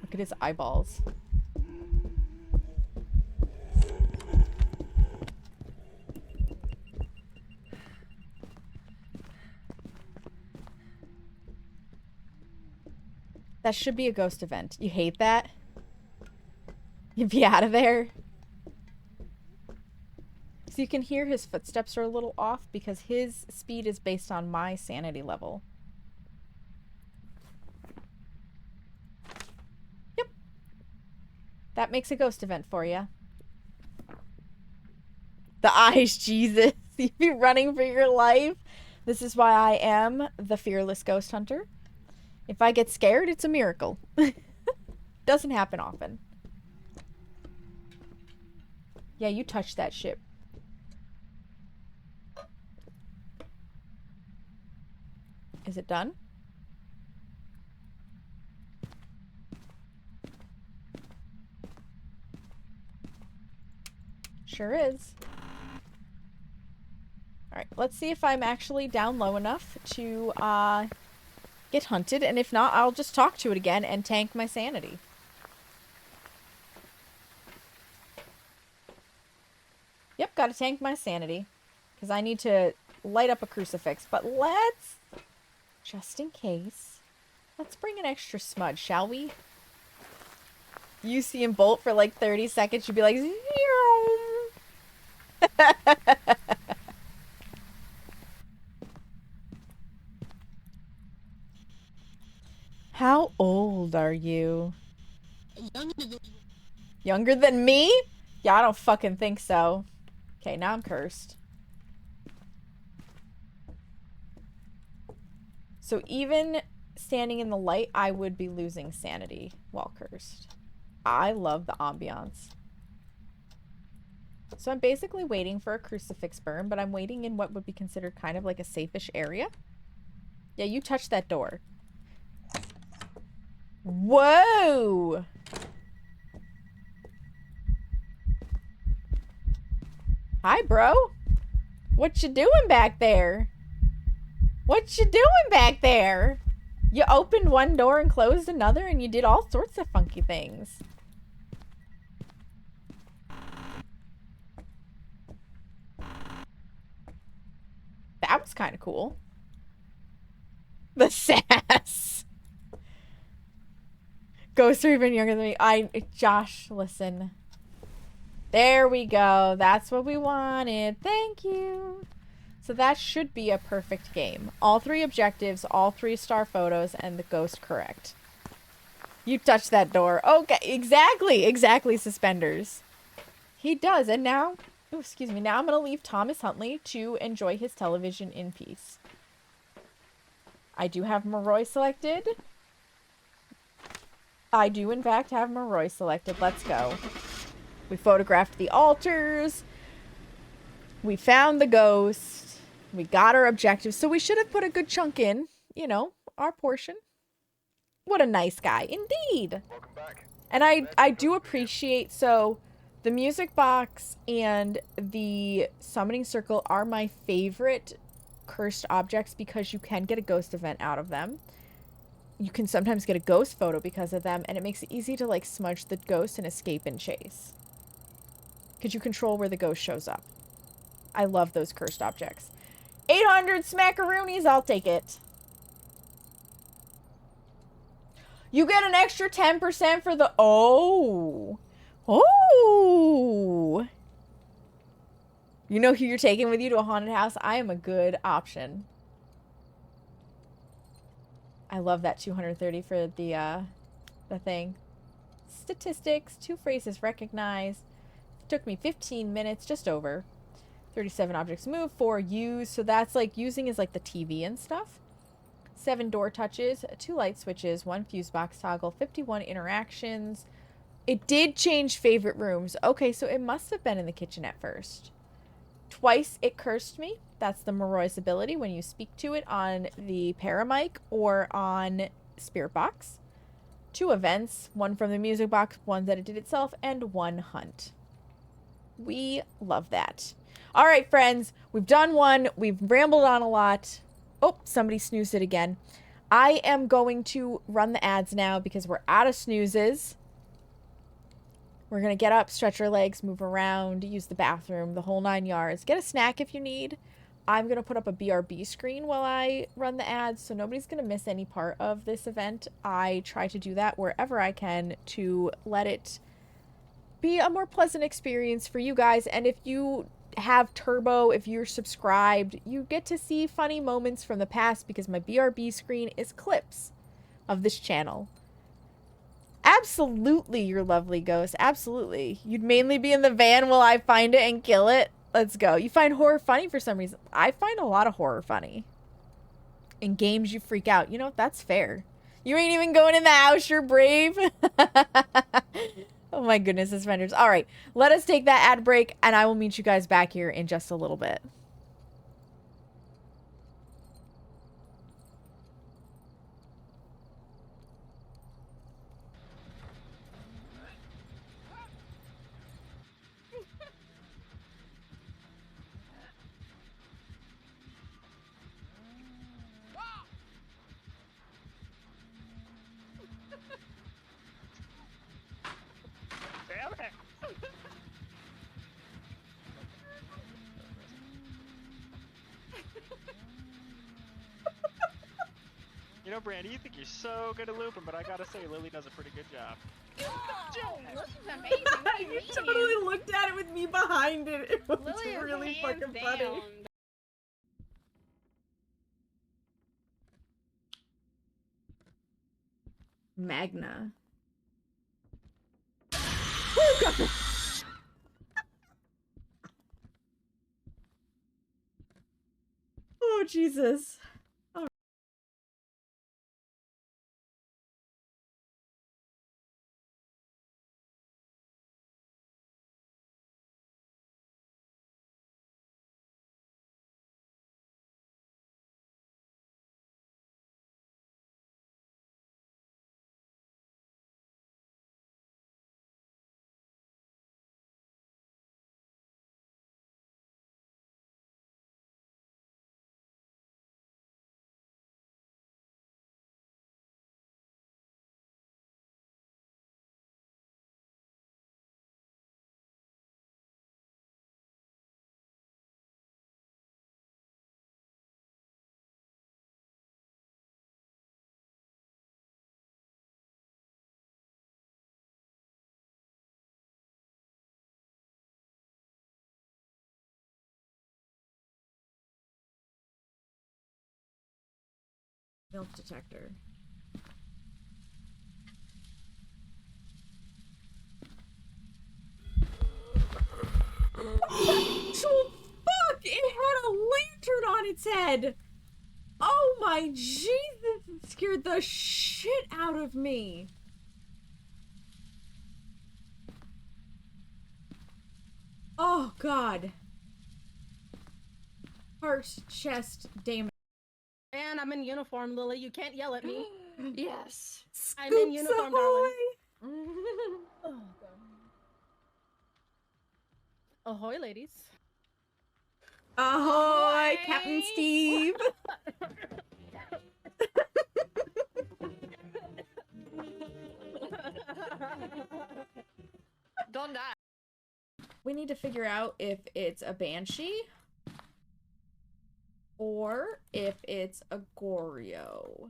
Look at his eyeballs. That should be a ghost event. You hate that? You'd be out of there. So you can hear his footsteps are a little off because his speed is based on my sanity level. Yep. That makes a ghost event for you. The eyes, Jesus. You'd be running for your life. This is why I am the fearless ghost hunter. If I get scared, it's a miracle. Doesn't happen often. Yeah, you touched that shit. Is it done? Sure is. Alright, let's see if I'm actually down low enough to get hunted, and if not, I'll just talk to it again and tank my sanity. Yep, gotta tank my sanity. Because I need to light up a crucifix. But let's, just in case, let's bring an extra smudge, shall we? You see him bolt for like 30 seconds, you'd be like, How old are you? Younger than me? Yeah, I don't fucking think so. Okay, now I'm cursed. So even standing in the light, I would be losing sanity while cursed. I love the ambiance. So I'm basically waiting for a crucifix burn, but I'm waiting in what would be considered kind of like a safe-ish area. Yeah, you touched that door. Whoa! Hi, bro. What you doing back there? What you doing back there? You opened one door and closed another, and you did all sorts of funky things. That was kind of cool. The sass. Ghosts are even younger than me. Josh, listen. There we go. That's what we wanted. Thank you. So that should be a perfect game. All 3 objectives, all 3 star photos, and the ghost correct. You touched that door. Okay, exactly, suspenders. He does, and now, oh, excuse me, now I'm going to leave Thomas Huntley to enjoy his television in peace. I do have Moroi selected. I do, in fact, have Moroi selected. Let's go. We photographed the altars. We found the ghost. We got our objectives. So we should have put a good chunk in, you know, our portion. What a nice guy. Indeed. Welcome back. And I do appreciate, so the music box and the summoning circle are my favorite cursed objects because you can get a ghost event out of them. You can sometimes get a ghost photo because of them, and it makes it easy to like smudge the ghost and escape and chase. Could you control where the ghost shows up? I love those cursed objects. 800 smackaroonies, I'll take it. You get an extra 10% for the... Oh. Oh. You know who you're taking with you to a haunted house? I am a good option. I love that 230 for the thing. Statistics, 2 phrases recognized. Took me 15 minutes, just over. 37 objects moved, 4 used. So that's like using is like the TV and stuff. 7 door touches, 2 light switches, 1 fuse box toggle, 51 interactions. It did change favorite rooms. Okay, so it must have been in the kitchen at first. Twice it cursed me. That's the Morroy's ability when you speak to it on the paramic or on spirit box. 2 events, 1 from the music box, 1 that it did itself, and 1 hunt. We love that. All right, friends, we've done 1. We've rambled on a lot. Oh, somebody snoozed it again. I am going to run the ads now because we're out of snoozes. We're going to get up, stretch our legs, move around, use the bathroom, the whole 9 yards. Get a snack if you need. I'm going to put up a BRB screen while I run the ads, so nobody's going to miss any part of this event. I try to do that wherever I can to let it be a more pleasant experience for you guys. And if you have Turbo, if you're subscribed, you get to see funny moments from the past because my BRB screen is clips of this channel. Absolutely, your lovely ghost. Absolutely. You'd mainly be in the van while I find it and kill it. Let's go. You find horror funny for some reason. I find a lot of horror funny. In games, you freak out. You know, that's fair. You ain't even going in the house. You're brave. Oh my goodness, suspenders. All right, let us take that ad break, and I will meet you guys back here in just a little bit. Damn it! You know, Brandy, you think you're so good at looping, but I gotta say, Lily does a pretty good job. Oh, Lily's amazing. What do you You mean? totally looked at it with me behind it. It was Lily is really hands fucking funny. down. Magna. Oh, God. Oh, Jesus. Milk detector. Actual fuck! It had a lantern on its head! Oh my Jesus! It scared the shit out of me! Oh God. Heart, chest, damage. And I'm in uniform, Lily. You can't yell at me. Yes. I'm in uniform, darling. Oh, Ahoy, ladies. Ahoy, Ahoy. Captain Steve! Don't die. We need to figure out if it's a banshee or if it's a Goryo.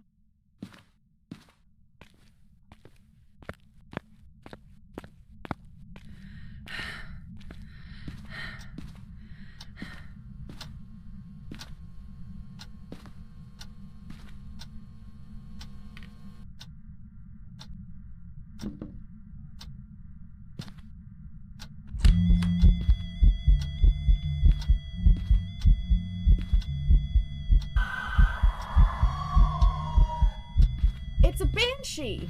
It's a banshee!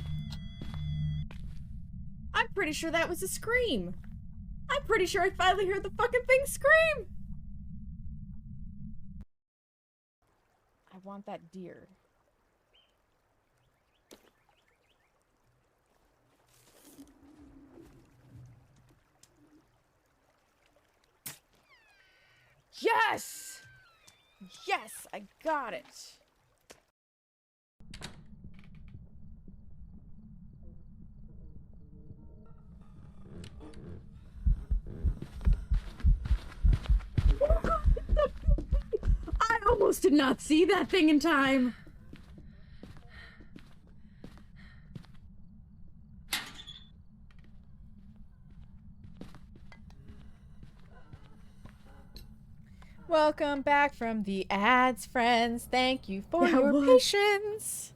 I'm pretty sure that was a scream. I'm pretty sure I finally heard the fucking thing scream! I want that deer. Yes! Yes, I got it. I almost did not see that thing in time. Welcome back from the ads, friends. Thank you for your patience.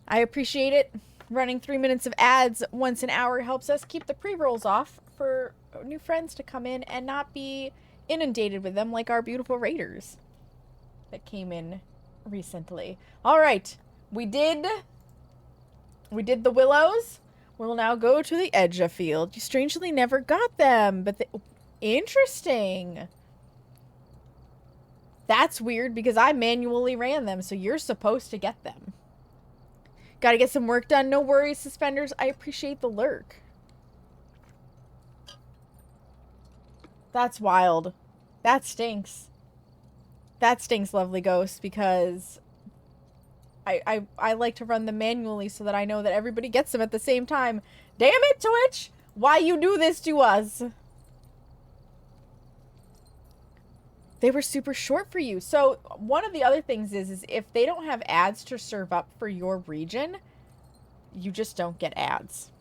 I appreciate it. Running 3 minutes of ads once an hour helps us keep the pre-rolls off for new friends to come in and not be inundated with them like our beautiful raiders that came in recently. All right, we did the willows. We'll now go to the edge of field. You strangely never got them, but interesting. That's weird because I manually ran them, so you're supposed to get them. Gotta get some work done. No worries, suspenders. I appreciate the lurk. That's wild. That stinks. That stinks, lovely ghost, because I like to run them manually so that I know that everybody gets them at the same time. Damn it, Twitch! Why you do this to us? They were super short for you. So one of the other things is if they don't have ads to serve up for your region, you just don't get ads.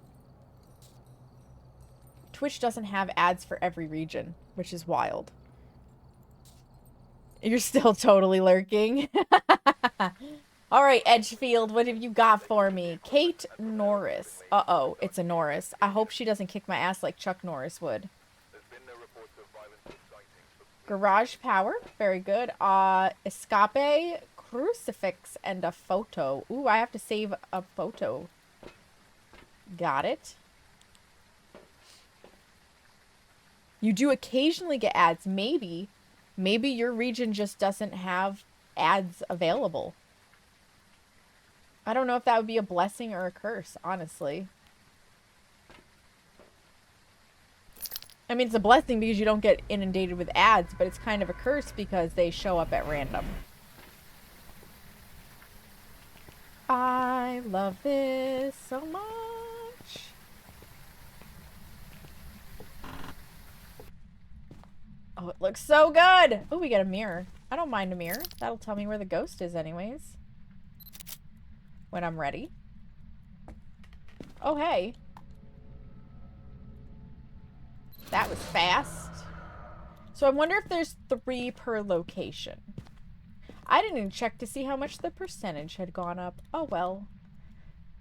Twitch doesn't have ads for every region, which is wild. You're still totally lurking. All right, Edgefield, what have you got for me? Kate Norris. Uh-oh, it's a Norris. I hope she doesn't kick my ass like Chuck Norris would. There's been no reports of violence or sightings. Garage power, very good. Escape, crucifix, and a photo. Ooh, I have to save a photo. Got it. You do occasionally get ads. Maybe your region just doesn't have ads available. I don't know if that would be a blessing or a curse, honestly. I mean, it's a blessing because you don't get inundated with ads, but it's kind of a curse because they show up at random. I love this so much. Oh, it looks so good. Oh, we got a mirror. I don't mind a mirror. That'll tell me where the ghost is anyways. When I'm ready. Oh, hey. That was fast. So I wonder if there's 3 per location. I didn't even check to see how much the percentage had gone up. Oh, well.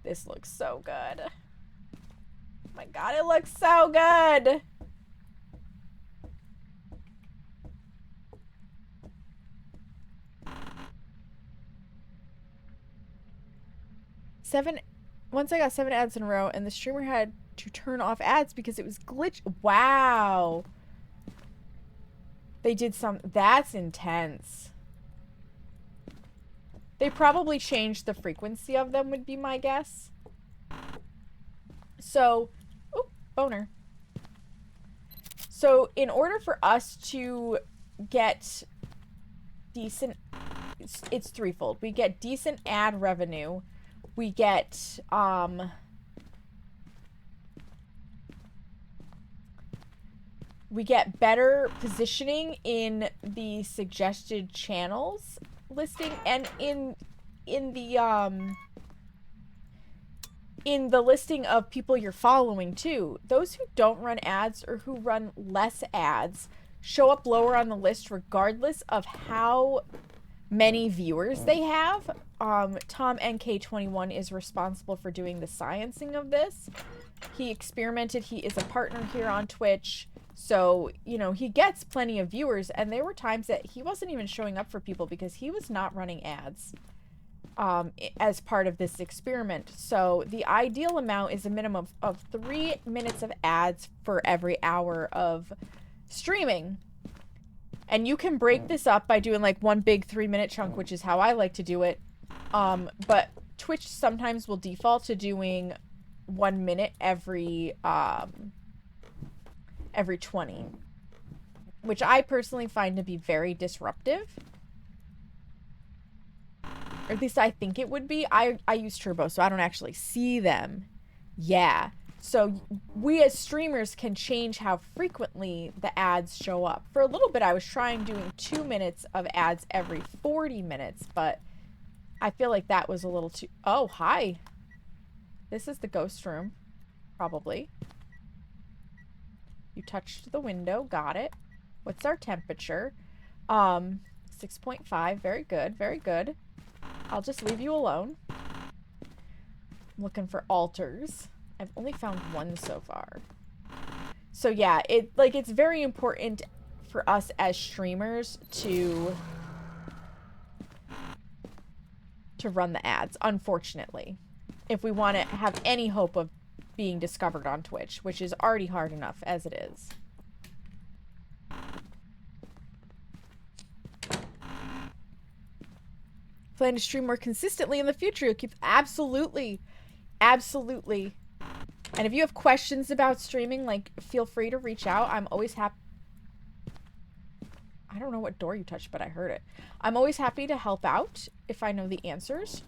This looks so good. Oh my god, it looks so good. Once I got 7 ads in a row, and the streamer had to turn off ads because it was glitch. Wow. They did some. That's intense. They probably changed the frequency of them, would be my guess. So, oh, boner. So, in order for us to get decent, it's threefold. We get decent ad revenue. We get, we get better positioning in the suggested channels listing and in the listing of people you're following too. Those who don't run ads or who run less ads show up lower on the list regardless of how many viewers they have. Tom NK21 is responsible for doing the sciencing of this. He experimented. He is a partner here on Twitch. So, you know, he gets plenty of viewers, and there were times that he wasn't even showing up for people because he was not running ads as part of this experiment. So the ideal amount is a minimum of 3 minutes of ads for every hour of streaming. And you can break this up by doing like one big 3-minute chunk, which is how I like to do it. But Twitch sometimes will default to doing 1 minute every 20, which I personally find to be very disruptive. Or at least I think it would be. I use Turbo, so I don't actually see them. Yeah. So we as streamers can change how frequently the ads show up. For a little bit, I was trying doing 2 minutes of ads every 40 minutes, but I feel like that was a little too... Oh, hi. This is the ghost room. Probably. You touched the window. Got it. What's our temperature? 6.5. Very good. Very good. I'll just leave you alone. I'm looking for altars. I've only found one so far. So yeah, it's very important for us as streamers to run the ads, unfortunately. If we want to have any hope of being discovered on Twitch, which is already hard enough as it is. Plan to stream more consistently in the future. You'll keep... Absolutely. Absolutely. And if you have questions about streaming, like, feel free to reach out. I'm always happy... I don't know what door you touched, but I heard it. I'm always happy to help out if I know the answers.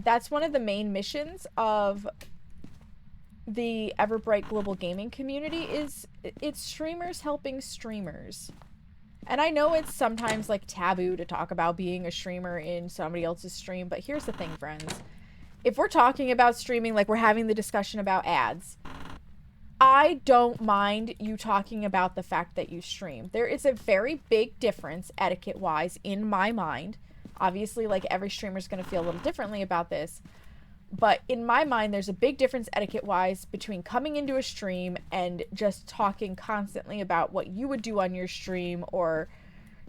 That's one of the main missions of the Everbright Global Gaming community is it's streamers helping streamers. And I know it's sometimes, like, taboo to talk about being a streamer in somebody else's stream, but here's the thing, friends. If we're talking about streaming like we're having the discussion about ads, I don't mind you talking about the fact that you stream. There is a very big difference, etiquette-wise, in my mind. Obviously, like, every streamer is going to feel a little differently about this. But in my mind, there's a big difference etiquette-wise between coming into a stream and just talking constantly about what you would do on your stream, or,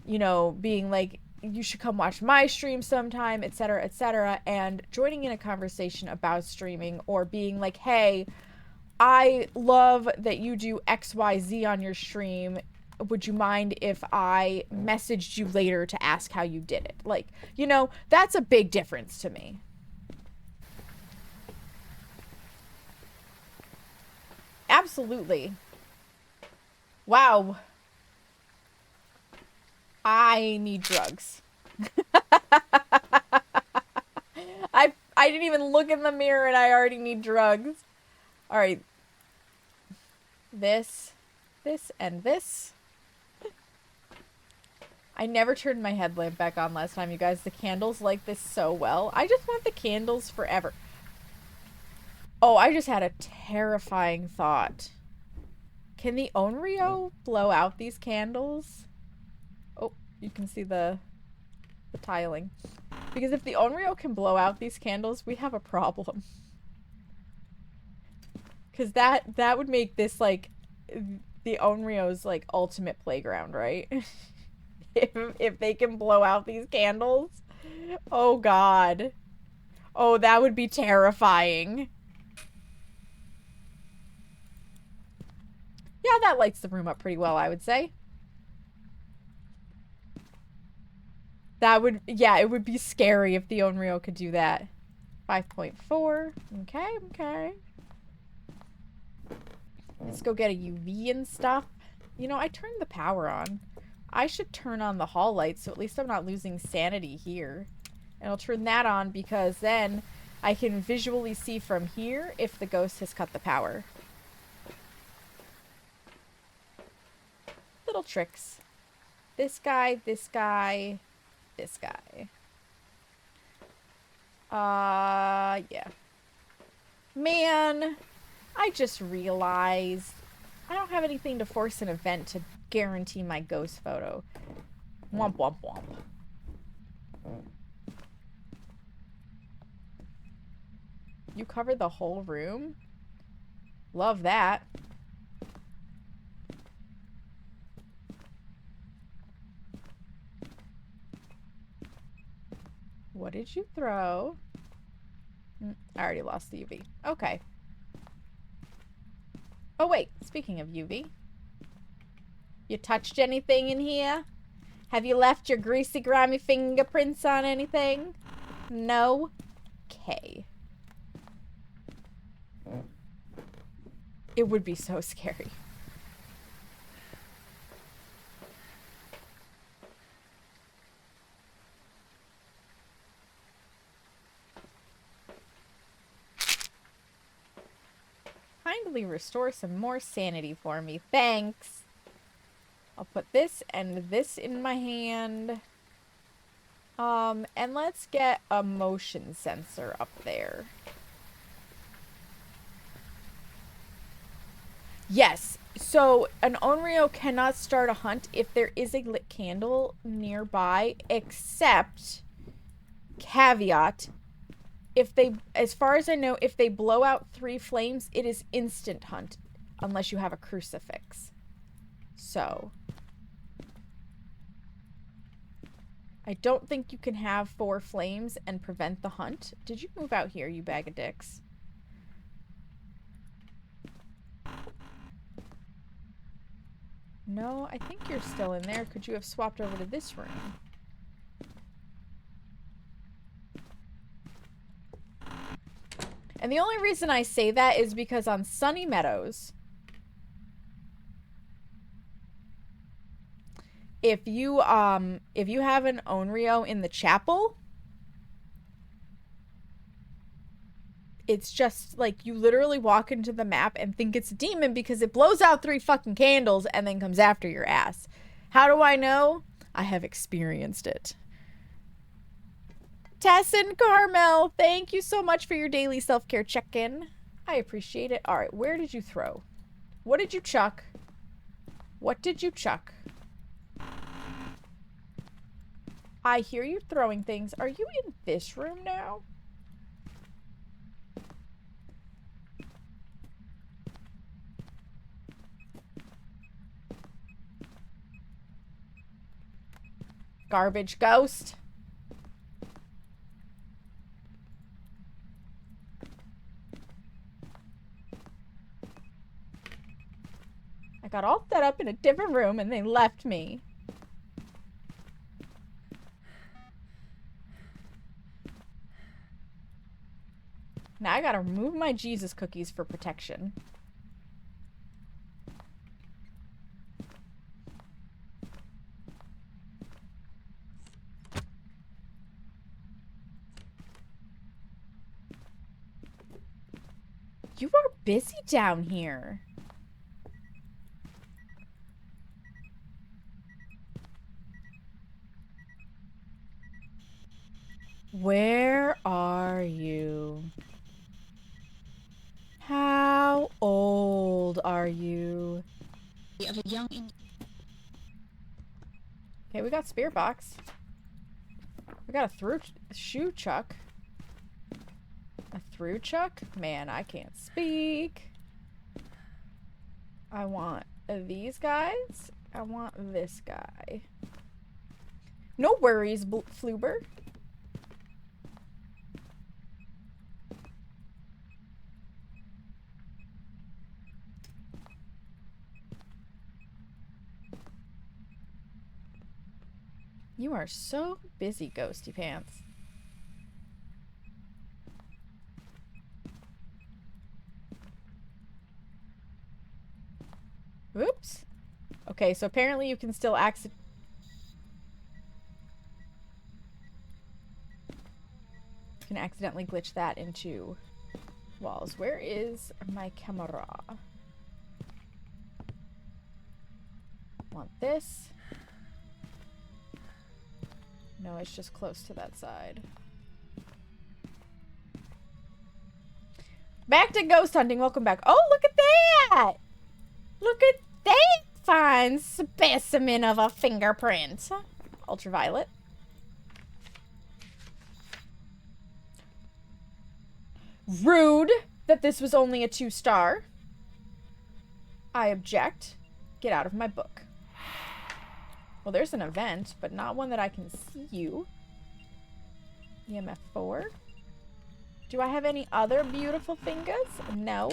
you know, being like, you should come watch my stream sometime, etc., and joining in a conversation about streaming, or being like, hey, I love that you do XYZ on your stream. Would you mind if I messaged you later to ask how you did it? Like, you know, that's a big difference to me. Absolutely. Wow. I need drugs. I didn't even look in the mirror and I already need drugs. All right. This, and this. I never turned my headlamp back on last time, you guys. The candles like this so well. I just want the candles forever. Oh, I just had a terrifying thought. Can the Onryo blow out these candles? Oh, you can see the tiling. Because if the Onryo can blow out these candles, we have a problem. Because that would make this, like, the Onryo's, like, ultimate playground, right? if they can blow out these candles. Oh, God. Oh, that would be terrifying. Yeah, that lights the room up pretty well, I would say. That would, yeah, it would be scary if the Onryo could do that. 5.4. Okay, okay. Let's go get a UV and stuff. You know, I turned the power on. I should turn on the hall lights so at least I'm not losing sanity here. And I'll turn that on because then I can visually see from here if the ghost has cut the power. little tricks. This guy, this guy, this guy. Yeah. Man, I just realized I don't have anything to force an event to guarantee my ghost photo. Womp womp womp. You covered the whole room? Love that. What did you throw? I already lost the UV. Okay. Oh wait, speaking of UV. You touched anything in here? Have you left your greasy, grimy fingerprints on anything? No? Okay. It would be so scary. Kindly restore some more sanity for me. Thanks. I'll put this and this in my hand. And let's get a motion sensor up there. Yes. So an Onryo cannot start a hunt if there is a lit candle nearby, except caveat. If they, as far as I know, if they blow out 3 flames, it is instant hunt, unless you have a crucifix. So, I don't think you can have 4 flames and prevent the hunt. Did you move out here, you bag of dicks? No, I think you're still in there. Could you have swapped over to this room? And the only reason I say that is because on Sunny Meadows, if you have an Onryo in the chapel, it's just like you literally walk into the map and think it's a demon because it blows out 3 fucking candles and then comes after your ass. How do I know? I have experienced it. Tess and Carmel, thank you so much for your daily self-care check-in. I appreciate it. All right, where did you throw? What did you chuck? What did you chuck? I hear you throwing things. Are you in this room now? Garbage ghost. I got all set up in a different room and they left me. Now I gotta remove my Jesus cookies for protection. You are busy down here. Where are you? How old are you? Of a young Okay, we got spirit box. We got a shoe chuck. A through chuck? Man, I can't speak. I want these guys. I want this guy. No worries, Fluber. You are so busy, Ghosty Pants. Oops. Okay, so apparently you can still accidentally glitch that into walls. Where is my camera? Want this. No, it's just close to that side. Back to ghost hunting. Welcome back. Oh, look at that! Look at that fine specimen of a fingerprint. Ultraviolet. Rude that this was only a 2-star. I object. Get out of my book. Well, there's an event, but not one that I can see you. EMF 4. Do I have any other beautiful fingers? No.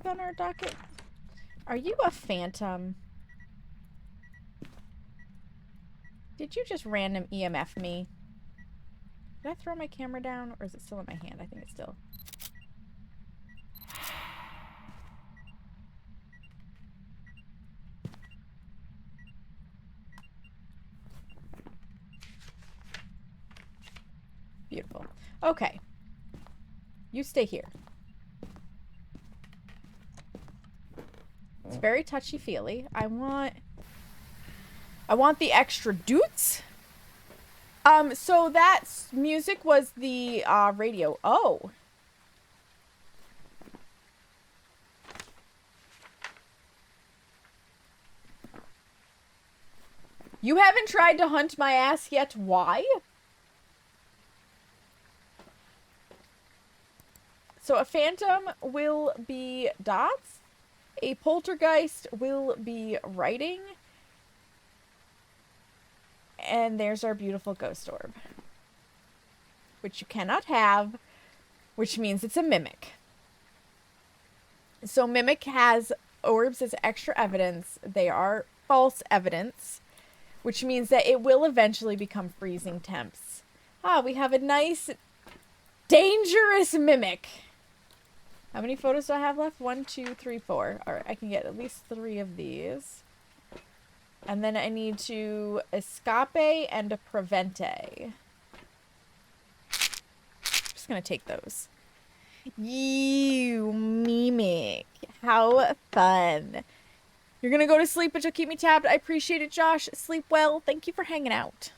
On our docket. Are you a phantom? Did you just random EMF me? Did I throw my camera down or is it still in my hand? I think it's still. Beautiful. Okay. You stay here. It's very touchy-feely. I want the extra doots. So that music was the radio. Oh. You haven't tried to hunt my ass yet. Why? So a phantom will be dots. A poltergeist will be writing. And there's our beautiful ghost orb. Which you cannot have, which means it's a mimic. So mimic has orbs as extra evidence. They are false evidence, which means that it will eventually become freezing temps. Ah, we have a nice, dangerous mimic. How many photos do I have left? 1, 2, 3, 4. All right, I can get at least 3 of these. And then I need to escape and a prevente. Just gonna take those. You mimic. How fun. You're gonna go to sleep, but you'll keep me tabbed. I appreciate it, Josh. Sleep well. Thank you for hanging out.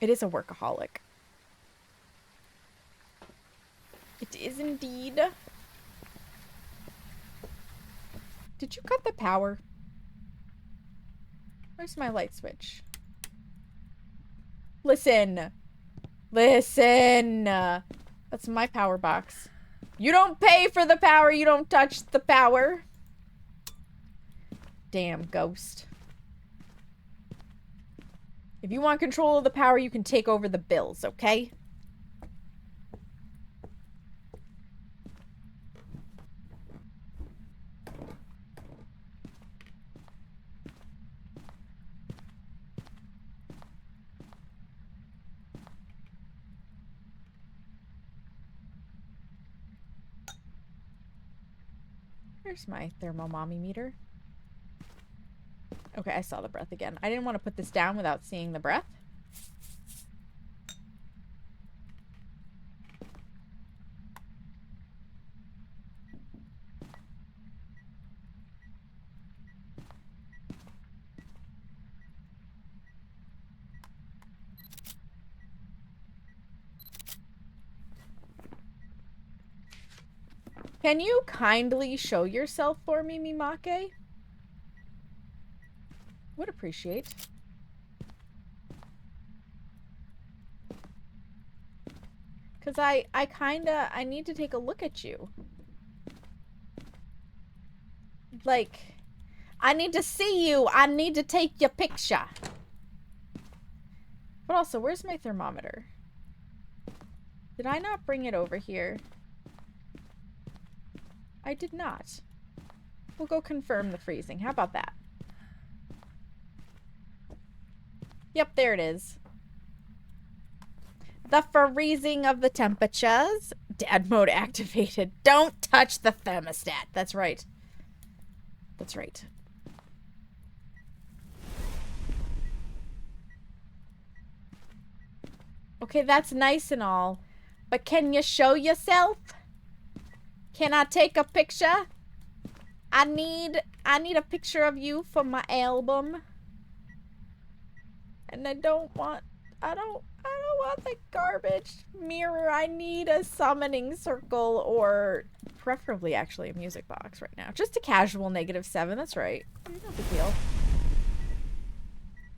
It is a workaholic. It is indeed. Did you cut the power? Where's my light switch? Listen. Listen. That's my power box. You don't pay for the power. You don't touch the power. Damn ghost. If you want control of the power, you can take over the bills, okay? Where's my thermomommy meter? Okay, I saw the breath again. I didn't want to put this down without seeing the breath. Can you kindly show yourself for me, Mimake? Would appreciate. Cause I need to take a look at you. Like, I need to see you. I need to take your picture. But also, where's my thermometer? Did I not bring it over here? I did not. We'll go confirm the freezing. How about that? Yep, there it is. The freezing of the temperatures. Dad mode activated. Don't touch the thermostat. That's right. That's right. Okay, that's nice and all. But can you show yourself? Can I take a picture? I need a picture of you for my album. And I don't want the garbage mirror. I need a summoning circle, or preferably actually a music box right now. Just a casual -7, that's right. No big deal.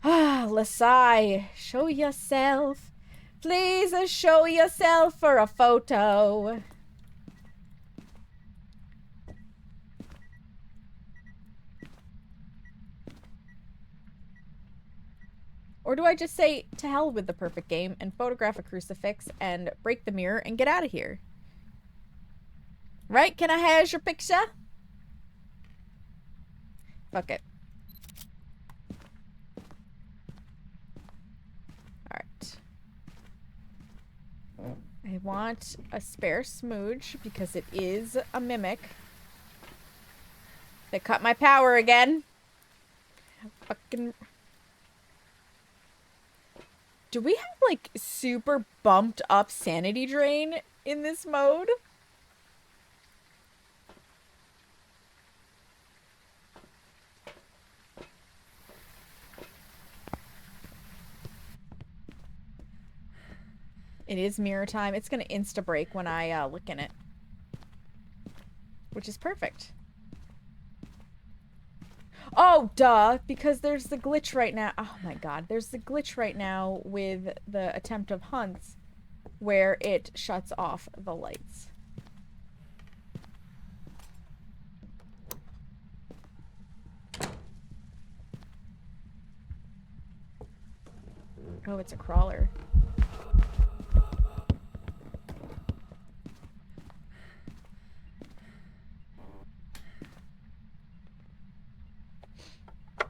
Ah, Lasai, show yourself. Please show yourself for a photo. Or do I just say, to hell with the perfect game, and photograph a crucifix, and break the mirror, and get out of here? Right? Can I have your picture? Fuck it. Alright. I want a spare smooge, because it is a mimic. They cut my power again. Fucking... Do we have, like, super bumped up sanity drain in this mode? It is mirror time. It's gonna insta-break when I look in it. Which is perfect. Oh, duh, because there's the glitch right now. Oh my god, there's the glitch right now with the attempt of hunts where it shuts off the lights. Oh, it's a crawler.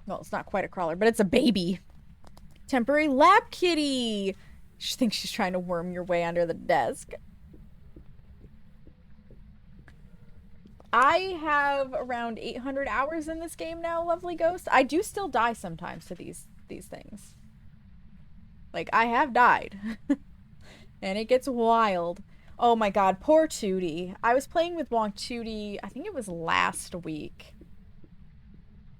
Well, it's not quite a crawler, but it's a baby. Temporary lap kitty. She thinks she's trying to worm your way under the desk. I have around 800 hours in this game now, lovely ghost. I do still die sometimes to these things. Like, I have died. And it gets wild. Oh my god, poor Tootie. I was playing with Wonk Tootie, I think it was last week.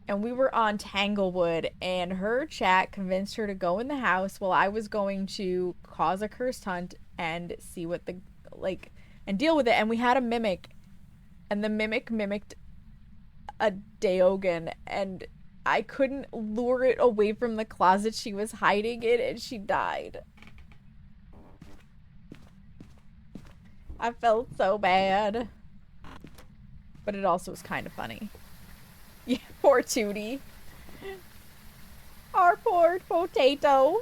And we were on Tanglewood, and her chat convinced her to go in the house while I was going to cause a cursed hunt and see what the, like, and deal with it. And we had a mimic, and the mimic mimicked a Daogan, and I couldn't lure it away from the closet she was hiding in, and she died. I felt so bad. But it also was kind of funny. Yeah, poor Tootie. Our poor potato.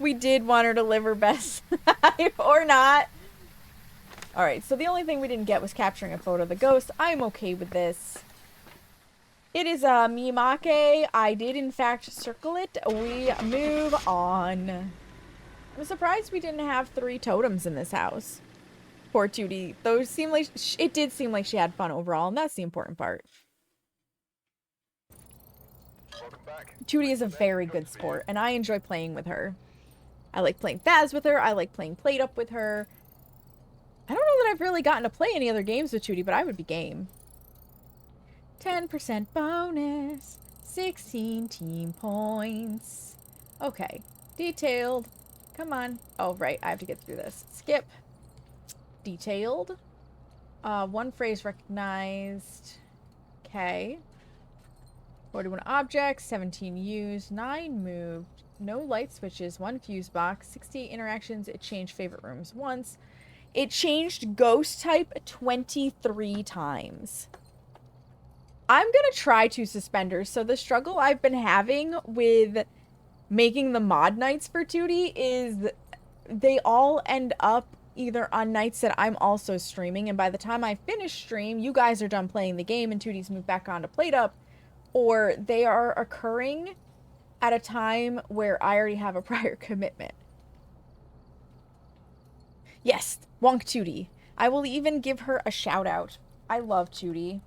We did want her to live her best life, or not. Alright, so the only thing we didn't get was capturing a photo of the ghost. I'm okay with this. It is a Mimake. I did, in fact, circle it. We move on. I'm surprised we didn't have 3 totems in this house. Poor Tootie. Those seem like it did seem like she had fun overall, and that's the important part. Tootie is a very good sport, and I enjoy playing with her. I like playing Phas with her. I like playing Plate Up with her. I don't know that I've really gotten to play any other games with Tootie, but I would be game. 10% bonus. 16 team points. Okay. Detailed. Come on. Oh, right. I have to get through this. Skip. Detailed. 1 phrase recognized. Okay. 41 objects, 17 used, 9 moved, no light switches, 1 fuse box, 68 interactions. It changed favorite rooms once. It changed ghost type 23 times. I'm gonna try 2 suspenders. So the struggle I've been having with making the mod nights for Tootie is they all end up either on nights that I'm also streaming, and by the time I finish stream, you guys are done playing the game and Tootie's moved back on to Plate Up, or they are occurring at a time where I already have a prior commitment. Yes, Wonk Tootie. I will even give her a shout out. I love Tootie.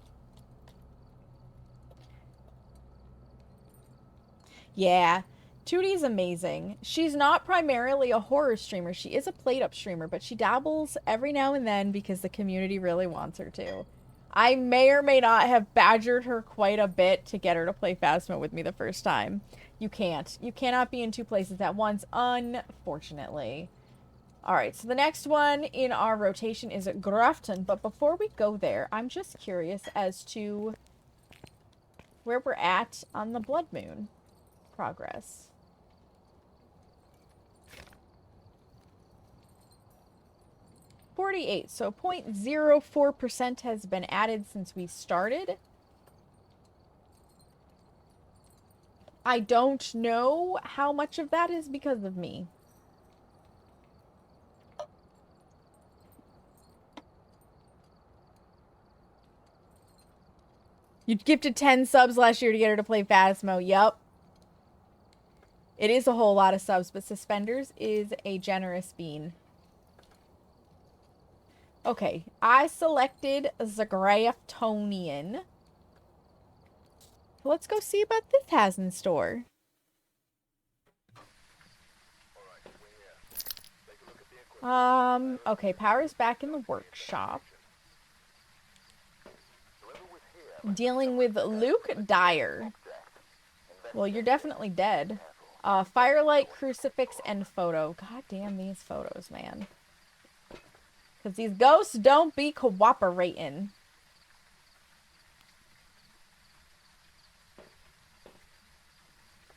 Yeah, Tootie's amazing. She's not primarily a horror streamer. She is a plate-up streamer, but she dabbles every now and then because the community really wants her to. I may or may not have badgered her quite a bit to get her to play Phasmo with me the first time. You can't. You cannot be in two places at once, unfortunately. Alright, so the next one in our rotation is Grafton, but before we go there, I'm just curious as to where we're at on the Blood Moon progress. .48, so 0.04% has been added since we started. I don't know how much of that is because of me. You gifted 10 subs last year to get her to play Phasmo. Yup. It is a whole lot of subs, but Suspenders is a generous bean. Okay, I selected Zagraftonian. Let's go see what this has in store. Okay, Power's back in the workshop. Dealing with Luke Dyer. Well, you're definitely dead. Firelight, Crucifix, and Photo. God damn these photos, man. Because these ghosts don't be cooperating.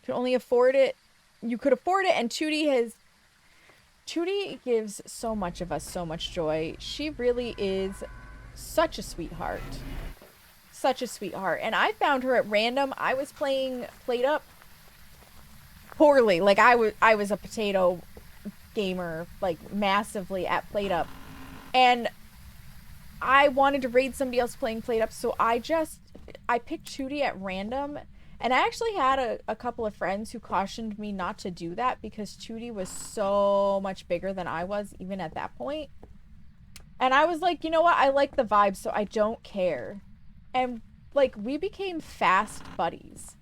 Could only afford it. You could afford it, and Tootie gives so much of us so much joy. She really is such a sweetheart. Such a sweetheart. And I found her at random. I was playing Plate Up poorly. Like, I was a potato gamer, like, massively at Plate Up. And I wanted to raid somebody else playing Plate Up, so I picked Tootie at random. And I actually had a couple of friends who cautioned me not to do that because Tootie was so much bigger than I was, even at that point. And I was like, you know what? I like the vibe, so I don't care. And, like, we became fast buddies.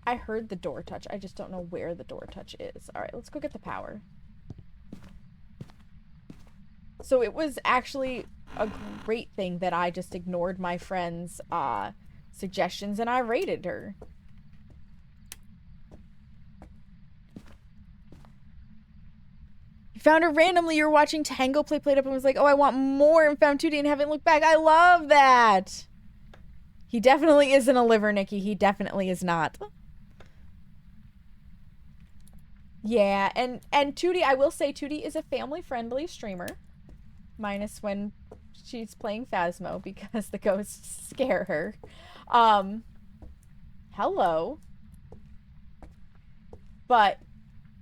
I heard the door touch. I just don't know where the door touch is. Alright, let's go get the power. So it was actually a great thing that I just ignored my friend's suggestions and I raided her. You found her randomly. You were watching Tango play Plate Up and was like, oh, I want more, and found Tootie and haven't looked back. I love that. He definitely isn't a liver, Nikki. He definitely is not. Yeah, and Tootie, I will say Tootie is a family-friendly streamer. Minus when she's playing Phasmo because the ghosts scare her. Hello. But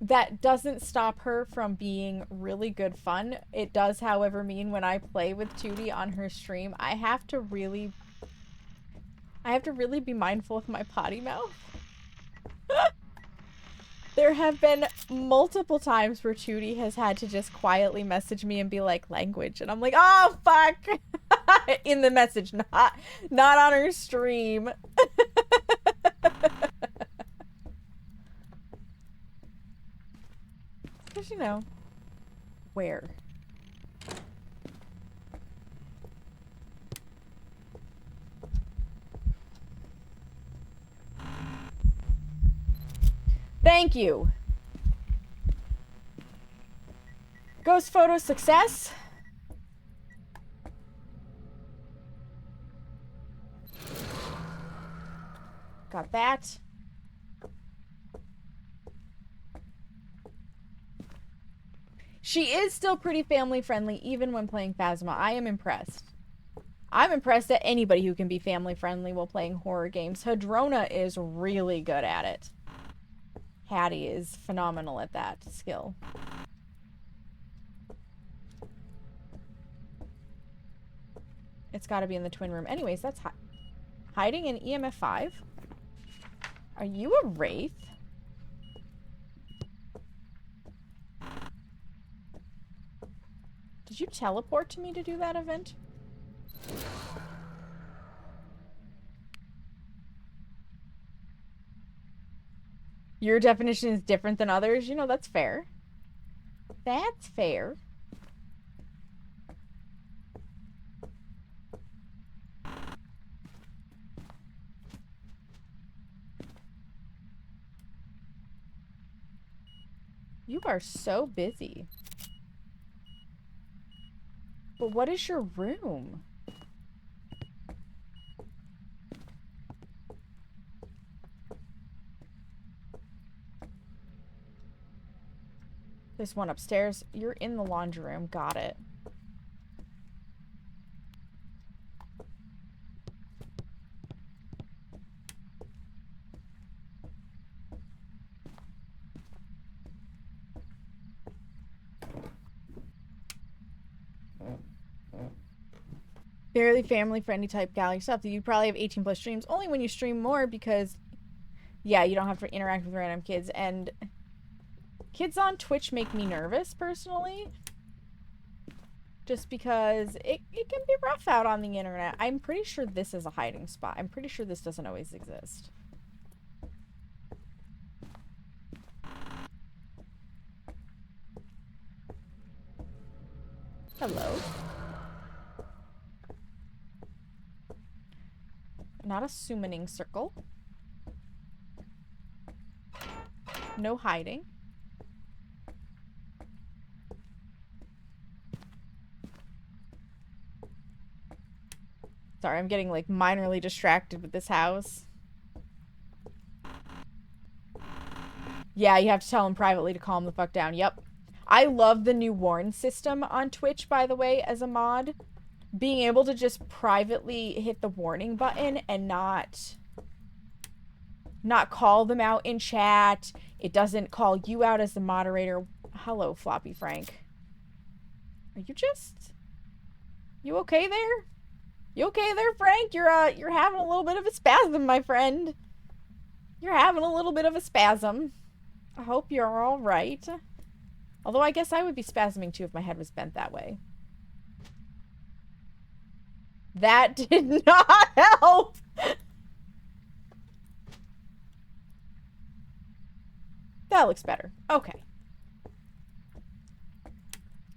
that doesn't stop her from being really good fun. It does, however, mean when I play with Tootie on her stream, I have to really be mindful of my potty mouth. There have been multiple times where Tootie has had to just quietly message me and be like, language. And I'm like, oh, fuck. In the message, not on her stream. Because, you know, where? Thank you. Ghost photo success. Got that. She is still pretty family friendly even when playing Phasma. I am impressed. I'm impressed at anybody who can be family friendly while playing horror games. Hadrona is really good at it. Hattie is phenomenal at that skill. It's got to be in the twin room. Anyways, that's hiding in EMF 5. Are you a wraith? Did you teleport to me to do that event? Your definition is different than others. You know, that's fair. That's fair. You are so busy. But what is your room? There's one upstairs. You're in the laundry room. Got it. Fairly family-friendly type galley stuff. You probably have 18 plus streams. Only when you stream more because, yeah, you don't have to interact with random kids. And kids on Twitch make me nervous, personally. Just because it can be rough out on the internet. I'm pretty sure this is a hiding spot. I'm pretty sure this doesn't always exist. Hello. Not a summoning circle. No hiding. Sorry, I'm getting like minorly distracted with this house. Yeah, you have to tell him privately to calm the fuck down. Yep. I love the new warn system on Twitch, by the way, as a mod. Being able to just privately hit the warning button and not call them out in chat. It doesn't call you out as the moderator. Hello, Floppy Frank. Are you just... You okay there? You okay there, Frank? You're having a little bit of a spasm, my friend. You're having a little bit of a spasm. I hope you're all right. Although I guess I would be spasming too if my head was bent that way. That did not help. That looks better. Okay.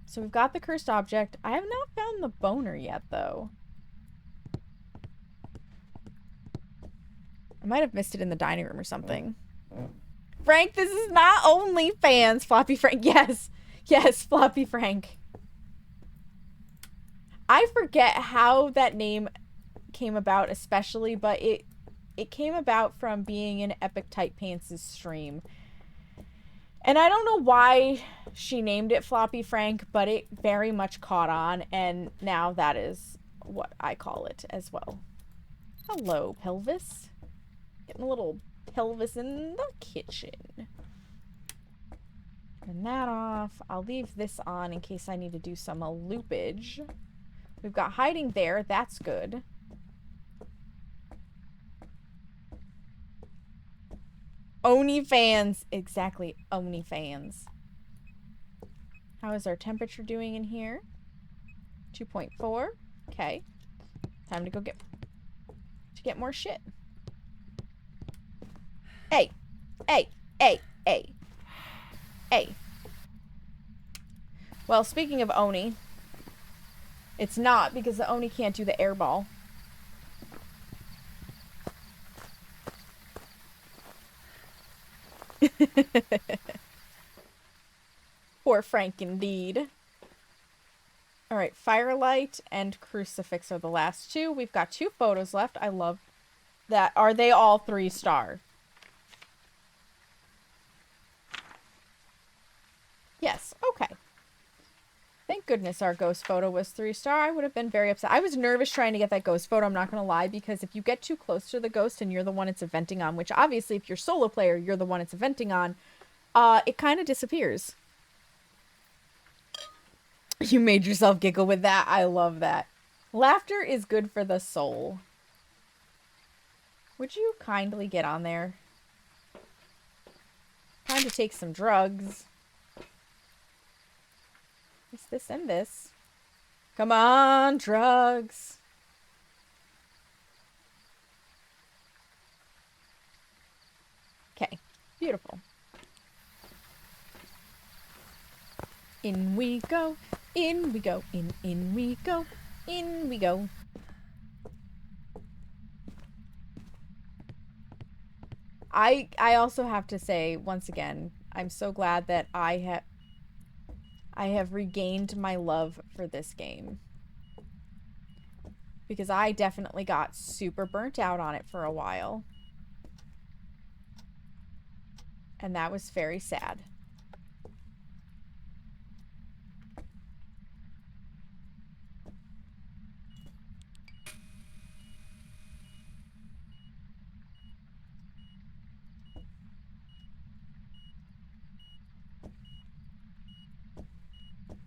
So we've got the cursed object. I have not found the boner yet, though. I might have missed it in the dining room or something. Frank, this is not OnlyFans, Floppy Frank. Yes. Yes, Floppy Frank. I forget how that name came about, especially, but it came about from being in Epic Tight Pants' stream. And I don't know why she named it Floppy Frank, but it very much caught on, and now that is what I call it as well. Hello, pelvis. Getting a little pelvis in the kitchen. Turn that off. I'll leave this on in case I need to do some loopage. We've got hiding there. That's good. OnlyFans. Exactly. OnlyFans. How is our temperature doing in here? 2.4. Okay. Time to go get more shit. Hey. Hey. Hey. Hey. Hey. Well, speaking of Oni, it's not because the Oni can't do the air ball. Poor Frank indeed. Alright, Firelight and Crucifix are the last two. We've got 2 photos left. I love that. Are they all 3-star? Yes, okay. Thank goodness our ghost photo was 3-star. I would have been very upset. I was nervous trying to get that ghost photo, I'm not going to lie, because if you get too close to the ghost and you're the one it's eventing on, which obviously if you're solo player, you're the one it's eventing on, it kind of disappears. You made yourself giggle with that. I love that. Laughter is good for the soul. Would you kindly get on there? trying to take some drugs. It's this and this. Come on, drugs. Okay, beautiful. In we go, in we go, in we go, in we go. I also have to say, once again, I'm so glad that I have regained my love for this game. Because I definitely got super burnt out on it for a while. And that was very sad.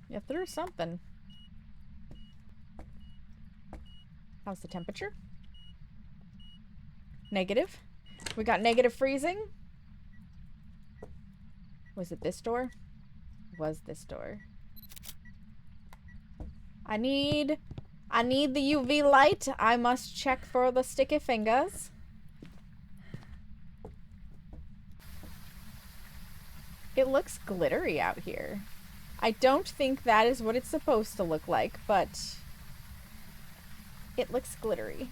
You threw something. How's the temperature? Negative. We got negative freezing. Was it this door? It was this door. I need the UV light. I must check for the sticky fingers. It looks glittery out here. I don't think that is what it's supposed to look like, but it looks glittery.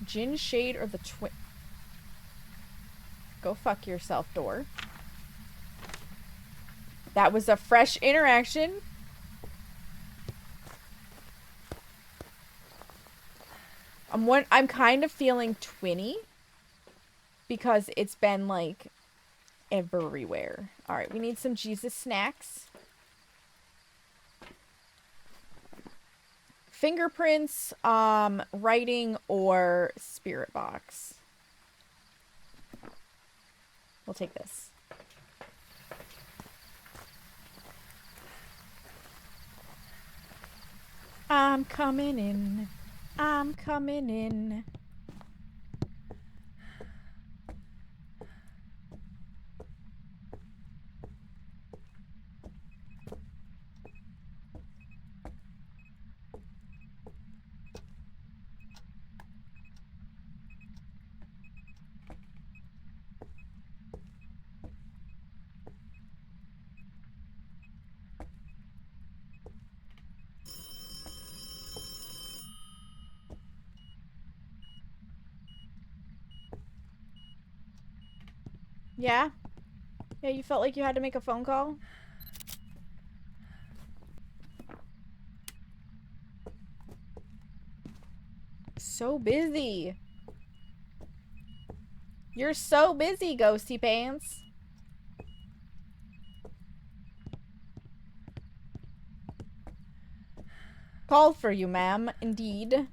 Gin shade or the twin? Go fuck yourself, door. That was a fresh interaction. I'm kind of feeling twinny because it's been like everywhere. All right, we need some Jesus snacks. Fingerprints, writing, or spirit box. We'll take this. I'm coming in. I'm coming in. Yeah? Yeah, you felt like you had to make a phone call? So busy. You're so busy, Ghosty Pants. Called for you, ma'am. Indeed.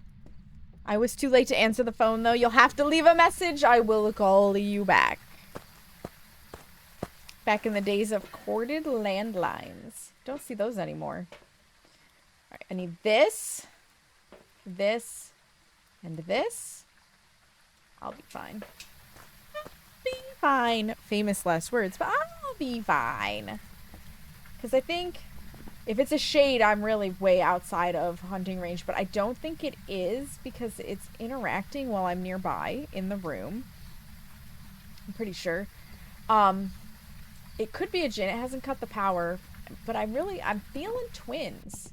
I was too late to answer the phone, though. You'll have to leave a message. I will call you back. Back in the days of corded landlines. Don't see those anymore. Alright, I need this, this, and this. I'll be fine. I'll be fine. Famous last words, but I'll be fine. Because I think if it's a shade, I'm really way outside of hunting range, but I don't think it is because it's interacting while I'm nearby in the room. I'm pretty sure. It could be a Jinn. It hasn't cut the power, but I'm feeling twins.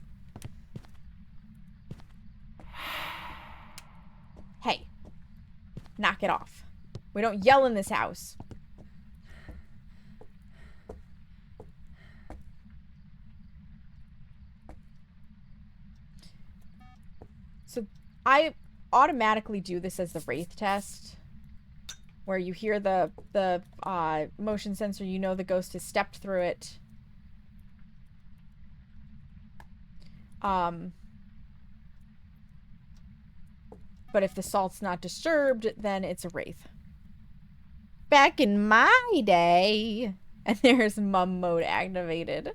Hey, knock it off. We don't yell in this house. So I automatically do this as the Wraith test, where you hear the motion sensor, you know the ghost has stepped through it. But if the salt's not disturbed, then it's a Wraith. Back in my day, and there's mum mode activated.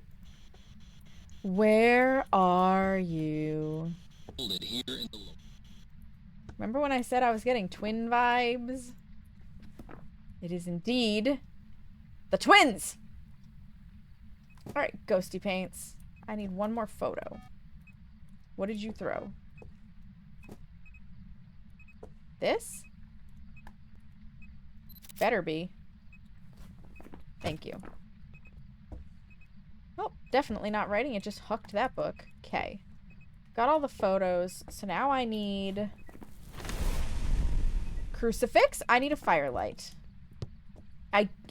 Where are you? Remember when I said I was getting twin vibes? It is indeed the twins. All right, ghosty paints. I need one more photo. What did you throw? This? Better be. Thank you. Oh, definitely not writing. It just hooked that book. Okay. Got all the photos. So now I need... crucifix? I need a firelight.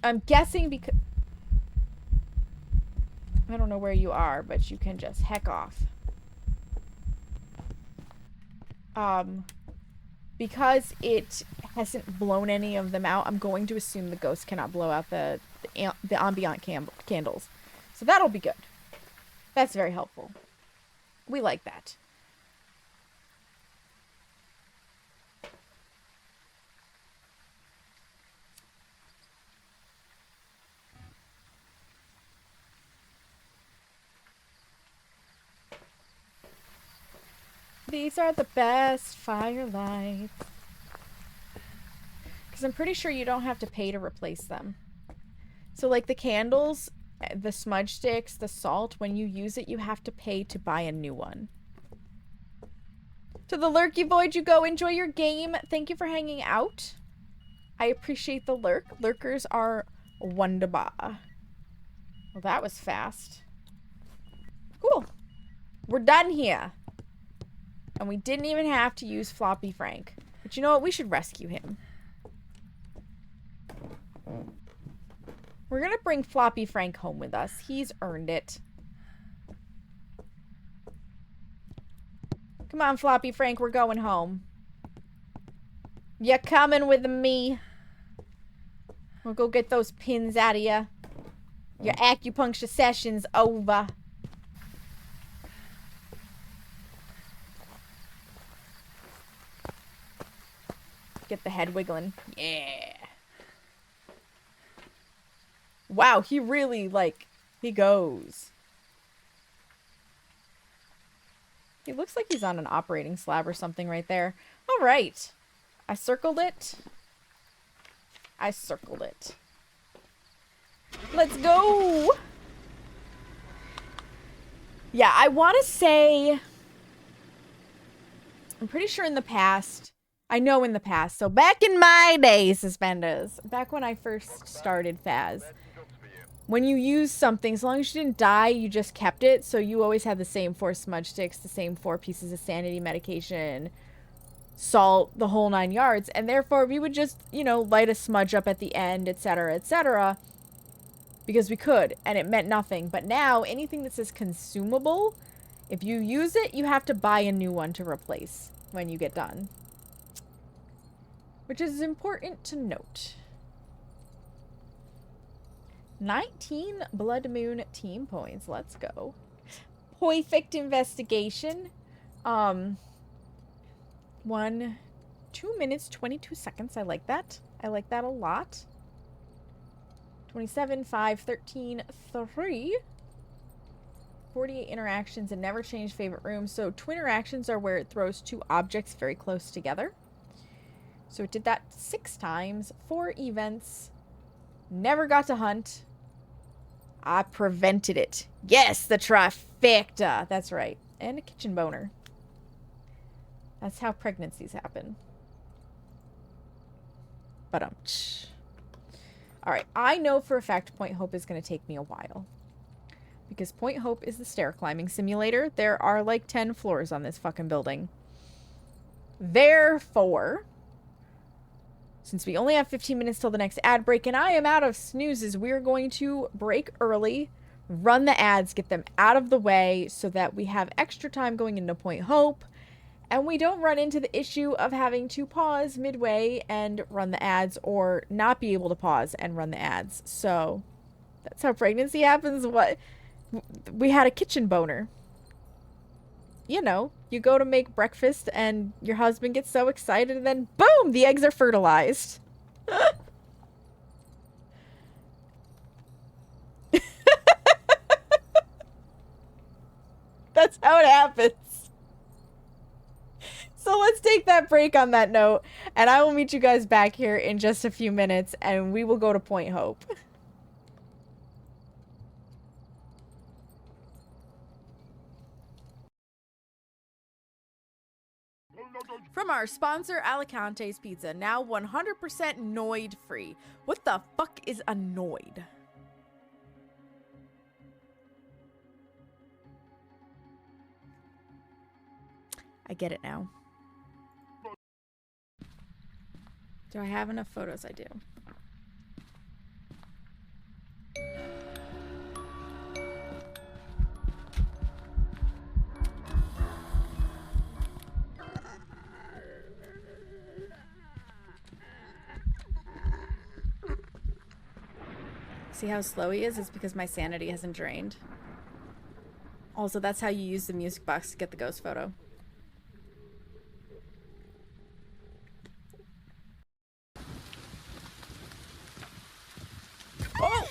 I'm guessing because... I don't know where you are, but you can just heck off. Because it hasn't blown any of them out, I'm going to assume the ghost cannot blow out the ambient candles. So that'll be good. That's very helpful. We like that. These are the best firelights. Because I'm pretty sure you don't have to pay to replace them. So like the candles, the smudge sticks, the salt, when you use it, you have to pay to buy a new one. To the Lurky Void you go. Enjoy your game. Thank you for hanging out. I appreciate the lurk. Lurkers are wonderbar. Well, that was fast. Cool. We're done here. And we didn't even have to use Floppy Frank. But you know what? We should rescue him. We're gonna bring Floppy Frank home with us. He's earned it. Come on, Floppy Frank. We're going home. You coming with me? We'll go get those pins out of you. Your acupuncture session's over. Get the head wiggling. Yeah. Wow, he really, like, he goes. He looks like he's on an operating slab or something right there. All right. I circled it. I circled it. Let's go. Yeah, I want to say... I'm pretty sure in the past... I know in the past. So back in my day, Suspenders. Back when I first started Phas. When you use something, as long as you didn't die, you just kept it. So you always had the same 4 smudge sticks, the same 4 pieces of sanity medication, salt, the whole 9 yards. And therefore, we would just, you know, light a smudge up at the end, etc., etc. Because we could, and it meant nothing. But now, anything that says consumable, if you use it, you have to buy a new one to replace when you get done. Which is important to note. 19 Blood Moon team points. Let's go. Perfect investigation. 2 minutes, 22 seconds. I like that. I like that a lot. 27, 5, 13, 3. 48 interactions and never change favorite room. So 2 interactions are where it throws 2 objects very close together. So it did that 6 times. 4 events. Never got to hunt. I prevented it. Yes, the trifecta. That's right. And a kitchen boner. That's how pregnancies happen. But alright, I know for a fact Point Hope is going to take me a while. Because Point Hope is the stair climbing simulator. There are like 10 floors on this fucking building. Therefore... since we only have 15 minutes till the next ad break, and I am out of snoozes, we're going to break early, run the ads, get them out of the way so that we have extra time going into Point Hope, and we don't run into the issue of having to pause midway and run the ads, or not be able to pause and run the ads. So, that's how pregnancy happens. What? We had a kitchen boner. You know, you go to make breakfast and your husband gets so excited and then boom, the eggs are fertilized. That's how it happens. So let's take that break on that note, and I will meet you guys back here in just a few minutes, and we will go to Point Hope. From our sponsor, Alicante's Pizza, now 100% Noid free. What the fuck is a Noid? I get it now. Do I have enough photos? I do. See how slow he is? It's because my sanity hasn't drained. Also, that's how you use the music box to get the ghost photo. Oh!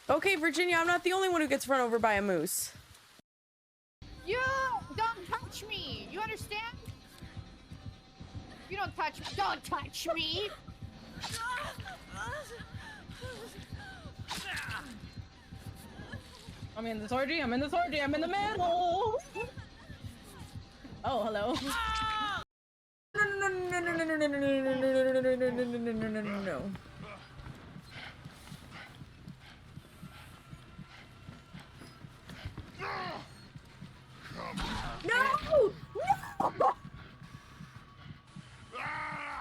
Okay, Virginia, I'm not the only one who gets run over by a moose. You don't touch me. You understand? You don't touch me. Don't touch me. I'm in this orgy. I'm in this orgy. I'm in the middle. Oh, hello. No. No! No!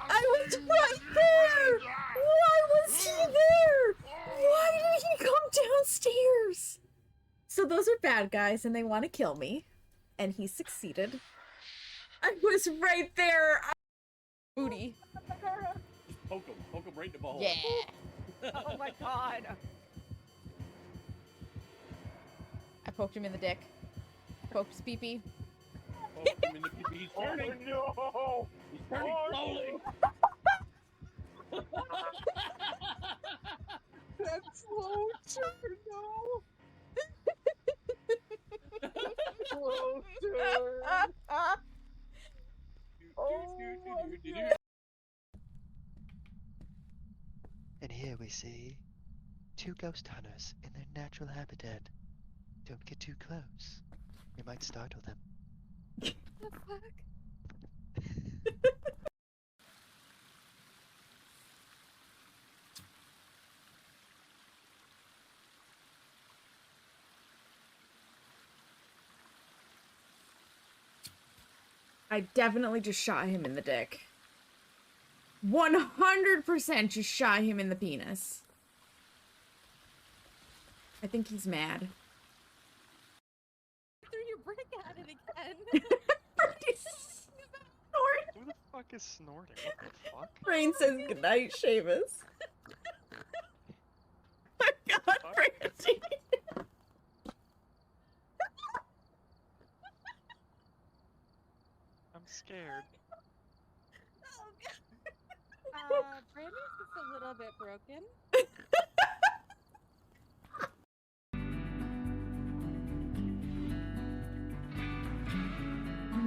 I was right there! Why was he there? Why did he come downstairs? So those are bad guys and they want to kill me. And he succeeded. I was right there. Booty. Poke him right in the ball. Yeah. Oh my god. I poked him in the dick. Poked his pee-pee. Poke him in the pee-pee. He's turning. no! He's turning slowly. That's slow turn, no! Slow turn! And here we see two ghost hunters in their natural habitat. Don't get too close. You might startle them. The fuck? I definitely just shot him in the dick. 100% just shot him in the penis. I think he's mad. Threw your brick at it again. Who the fuck is snorting? What the fuck? Rain says goodnight, Seamus. My god, Brandy. I'm scared. Brandy's just a little bit broken.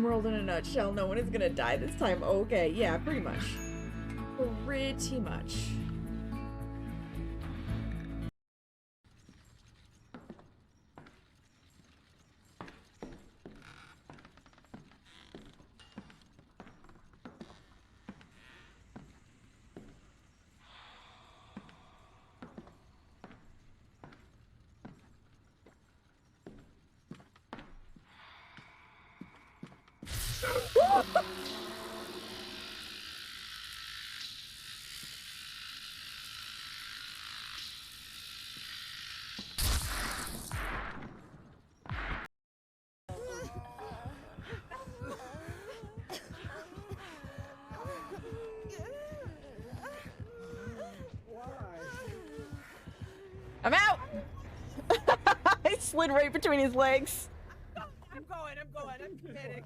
World in a nutshell. No one is gonna die this time. Okay, yeah, pretty much. Pretty much. I'm out! I slid right between his legs. I'm committed.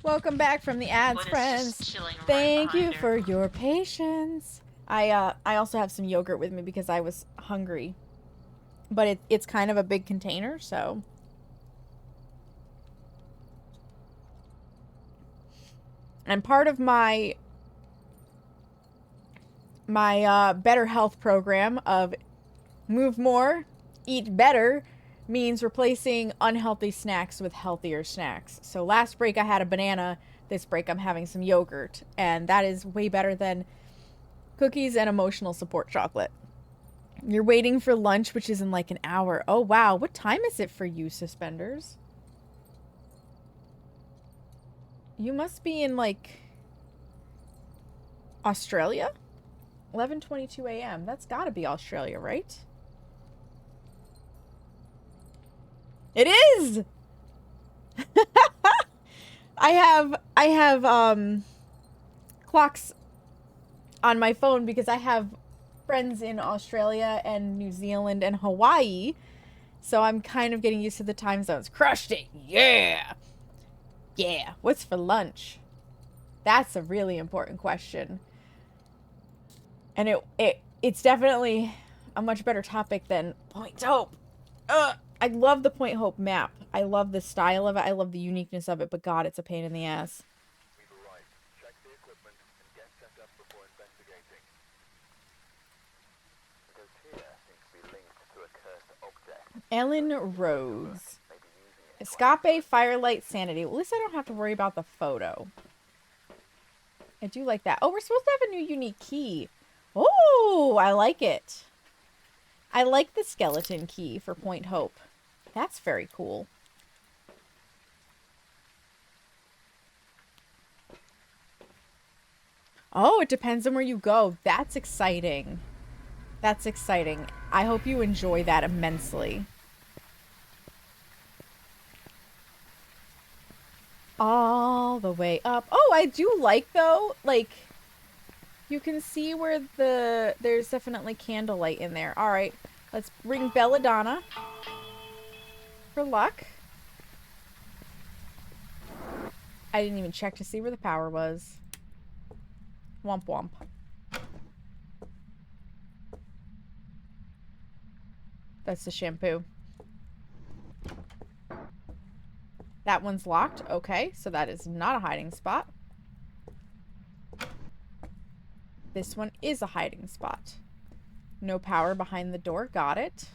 Welcome back from the ads, What is friends. just chilling right Thank you behind her. for your patience. I also have some yogurt with me because I was hungry. But it's kind of a big container, so And part of my better health program of move more, eat better means replacing unhealthy snacks with healthier snacks. So last break I had a banana. This break I'm having some yogurt. And that is way better than cookies and emotional support chocolate. You're waiting for lunch, which is in like an hour. Oh, wow. What time is it for you, Suspenders? You must be in like Australia? 11:22 a.m. That's gotta be Australia, right? It is! I have clocks on my phone because I have friends in Australia and New Zealand and Hawaii. So I'm kind of getting used to the time zones. Crushed it. Yeah. Yeah. What's for lunch? That's a really important question. And it's definitely a much better topic than Point Hope. I love the Point Hope map. I love the style of it. I love the uniqueness of it. But God, it's a pain in the ass. We've arrived. Check the equipment and get set up before investigating. Because here seems to be linked to a cursed object. Ellen Rose. Maybe using it. Escape, Firelight, Sanity. Well, at least I don't have to worry about the photo. I do like that. Oh, we're supposed to have a new unique key. Oh, I like it. I like the skeleton key for Point Hope. That's very cool. Oh, it depends on where you go. That's exciting. That's exciting. I hope you enjoy that immensely. All the way up. Oh, I do like, though, like, you can see where there's definitely candlelight in there. All right, let's ring Belladonna for luck. I didn't even check to see where the power was. Womp womp. That's the shampoo. That one's locked. Okay, so that is not a hiding spot. This one is a hiding spot. No power behind the door. Got it.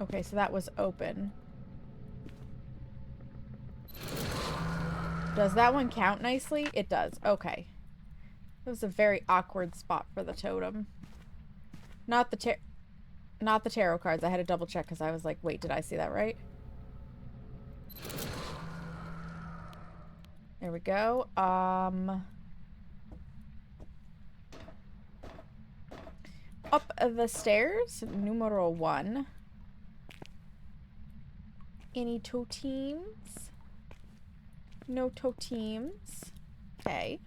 Okay, so that was open. Does that one count nicely? It does. Okay. It was a very awkward spot for the totem. Not the tarot cards. I had to double check because I was like, wait, did I see that right? There we go. Up the stairs. Numero 1. Any totems? No totems. Okay.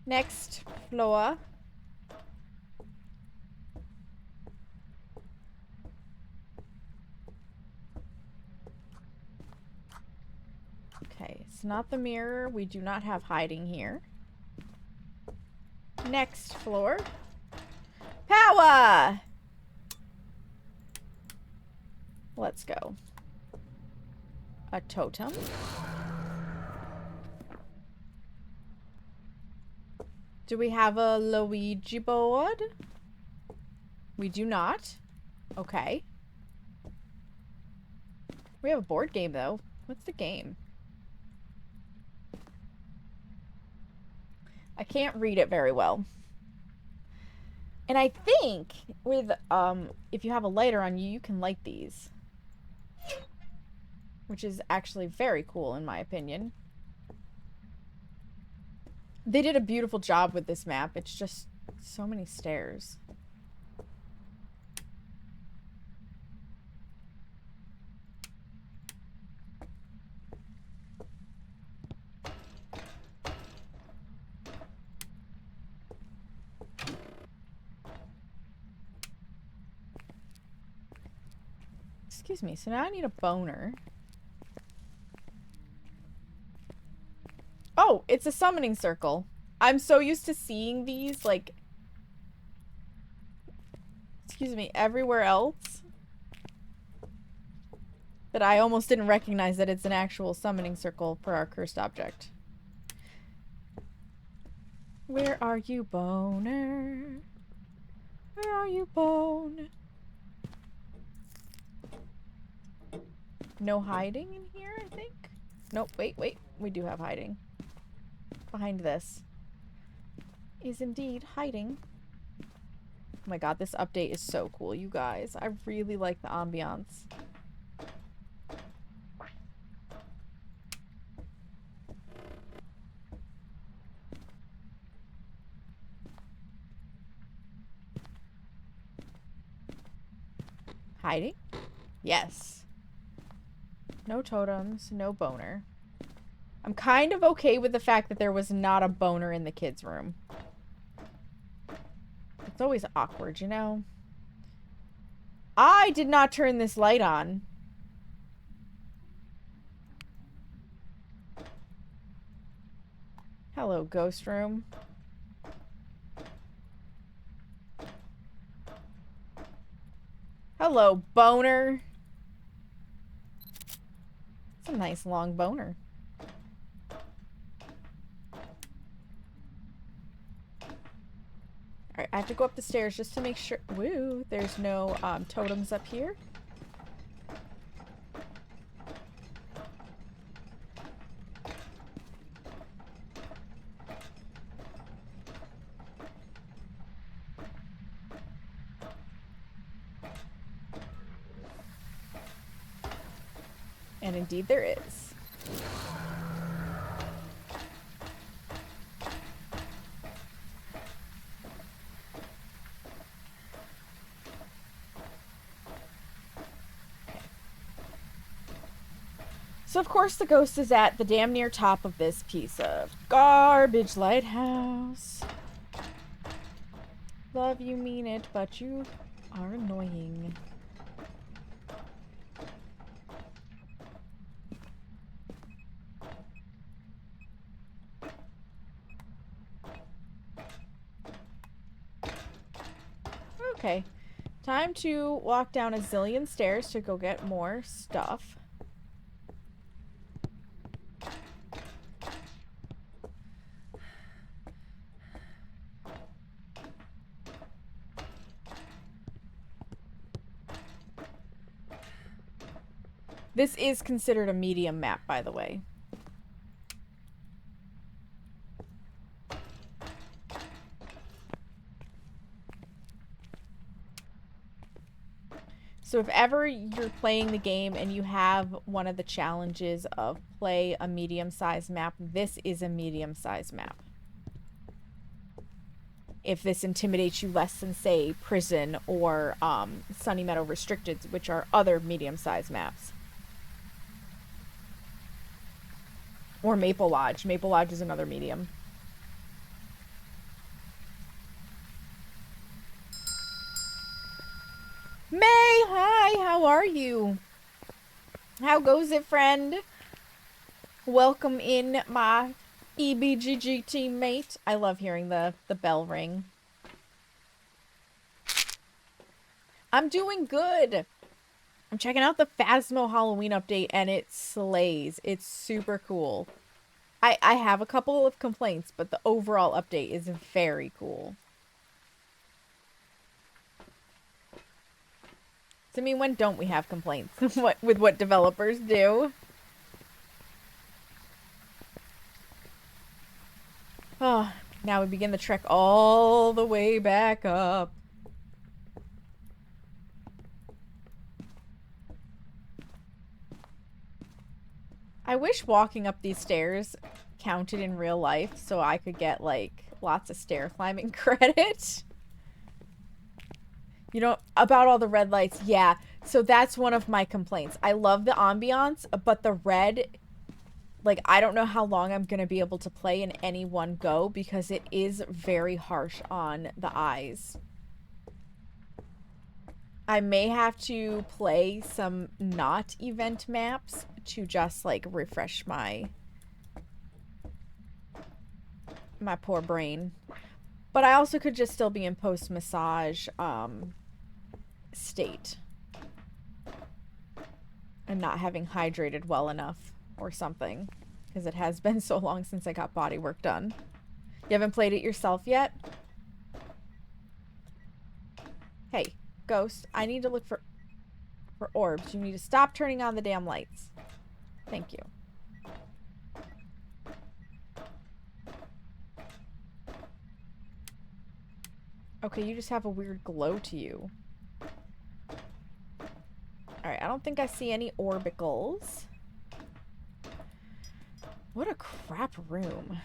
Next floor. Okay, it's not the mirror. We do not have hiding here. Next floor. Power! Let's go. A totem. Do we have a Luigi board? We do not. Okay. We have a board game, though. What's the game? I can't read it very well. And I think with, if you have a lighter on you, you can light these. Which is actually very cool, in my opinion. They did a beautiful job with this map. It's just so many stairs. Excuse me, so now I need a boner. Oh, it's a summoning circle. I'm so used to seeing these, like, excuse me, everywhere else that I almost didn't recognize that it's an actual summoning circle for our cursed object. Where are you, boner? Where are you, bone? No hiding in here, I think? Nope, wait. We do have hiding. Behind this is indeed hiding. Oh my god, this update is so cool, you guys. I really like the ambiance. Hiding? Yes. No totems, no boner. I'm kind of okay with the fact that there was not a boner in the kids' room. It's always awkward, you know? I did not turn this light on. Hello, ghost room. Hello, boner. It's a nice long boner. Alright, I have to go up the stairs just to make sure. Woo, there's no totems up here. And indeed there is. So of course the ghost is at the damn near top of this piece of garbage lighthouse. Love you mean it, but you are annoying. Okay, time to walk down a zillion stairs to go get more stuff. This is considered a medium map, by the way. So if ever you're playing the game and you have one of the challenges of play a medium-sized map, this is a medium-sized map. If this intimidates you less than, say, Prison or Sunny Meadow Restricted, which are other medium-sized maps. Or Maple Lodge. Maple Lodge is another medium. May, hi, how are you? How goes it, friend? Welcome in, my EBGG teammate. I love hearing the bell ring. I'm doing good. I'm checking out the Phasmo Halloween update, and it slays. It's super cool. I have a couple of complaints, but the overall update is very cool. I mean, when don't we have complaints with what developers do? Oh, now we begin the trek all the way back up. I wish walking up these stairs counted in real life so I could get, like, lots of stair climbing credit. You know, about all the red lights, yeah. So that's one of my complaints. I love the ambiance, but the red, like, I don't know how long I'm going to be able to play in any one go because it is very harsh on the eyes. I may have to play some not event maps to just, like, refresh my poor brain. But I also could just still be in post-massage, state. And not having hydrated well enough or something. Because it has been so long since I got body work done. You haven't played it yourself yet? Hey, Ghost, I need to look for orbs. You need to stop turning on the damn lights. Thank you. Okay, you just have a weird glow to you. Alright, I don't think I see any orbicals. What a crap room.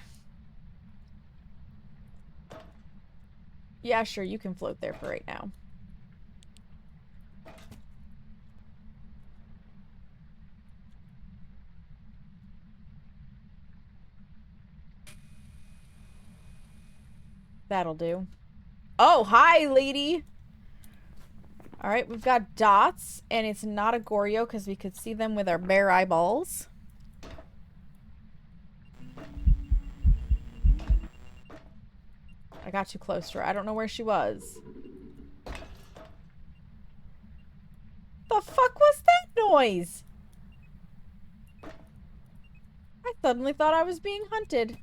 Yeah, sure, you can float there for right now. That'll do. Oh, hi, lady! Alright, we've got dots, and it's not a Goryo because we could see them with our bare eyeballs. I got too close to her. I don't know where she was. The fuck was that noise? I suddenly thought I was being hunted.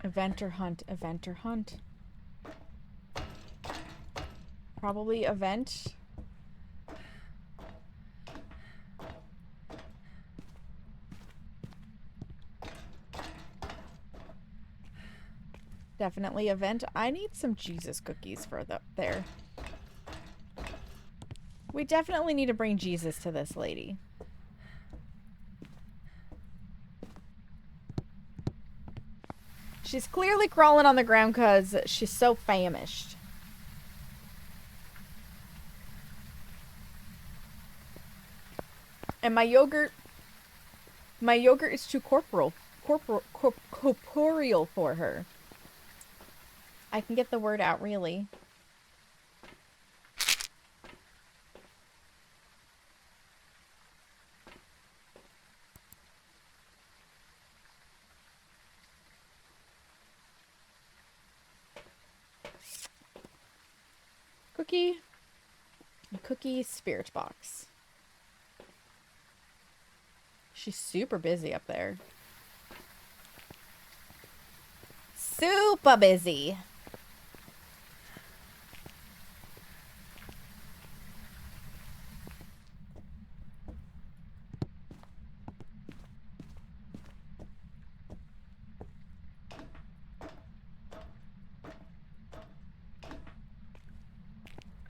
Event or hunt, event or hunt. Probably event. Definitely event. I need some Jesus cookies for there. We definitely need to bring Jesus to this lady. She's clearly crawling on the ground because she's so famished. And my yogurt is too corporeal for her. I can get the word out, really. Cookie spirit box. She's super busy up there. Super busy.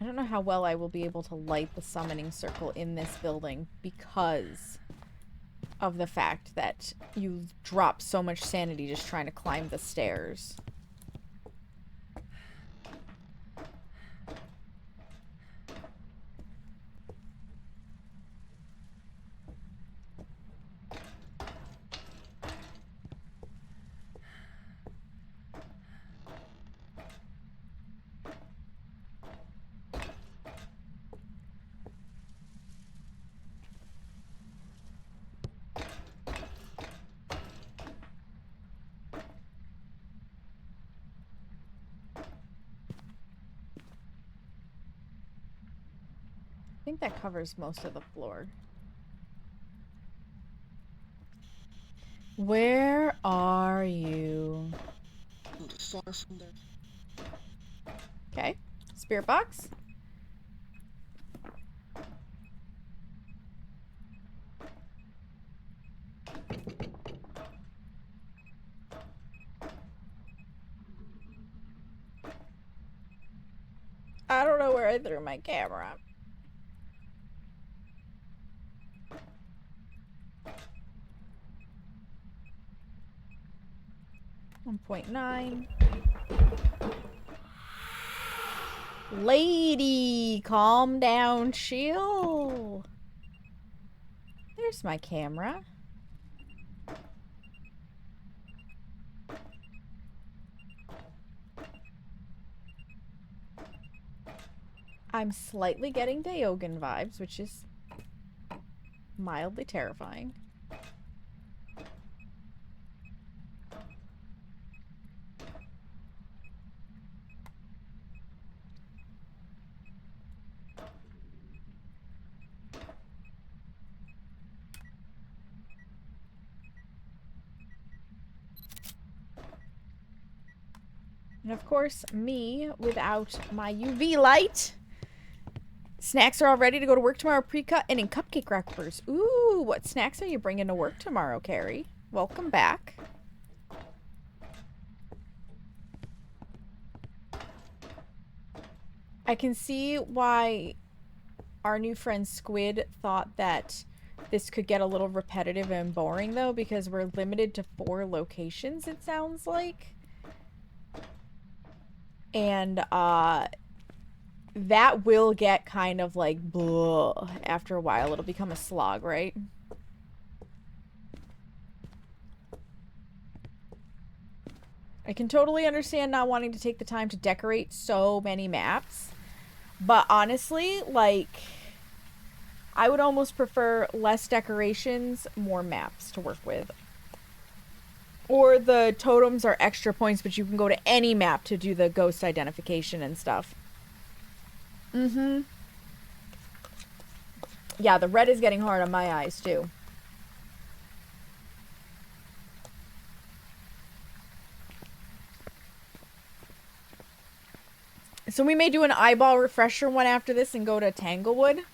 I don't know how well I will be able to light the summoning circle in this building because of the fact that you drop so much sanity just trying to climb the stairs. I think that covers most of the floor. Where are you? Far from there. Okay. Spirit box. I don't know where I threw my camera. .9. Lady, calm down, chill. There's my camera. I'm slightly getting Daogen vibes, which is mildly terrifying. And of course, me without my UV light. Snacks are all ready to go to work tomorrow, pre-cut and in cupcake wrappers. Ooh, what snacks are you bringing to work tomorrow, Carrie? Welcome back. I can see why our new friend Squid thought that this could get a little repetitive and boring, though, because we're limited to 4 locations, it sounds like. And, that will get kind of like, blah, after a while. It'll become a slog, right? I can totally understand not wanting to take the time to decorate so many maps. But honestly, like, I would almost prefer less decorations, more maps to work with. Or the totems are extra points, but you can go to any map to do the ghost identification and stuff. Mm-hmm. Yeah, the red is getting hard on my eyes, too. So we may do an eyeball refresher one after this and go to Tanglewood.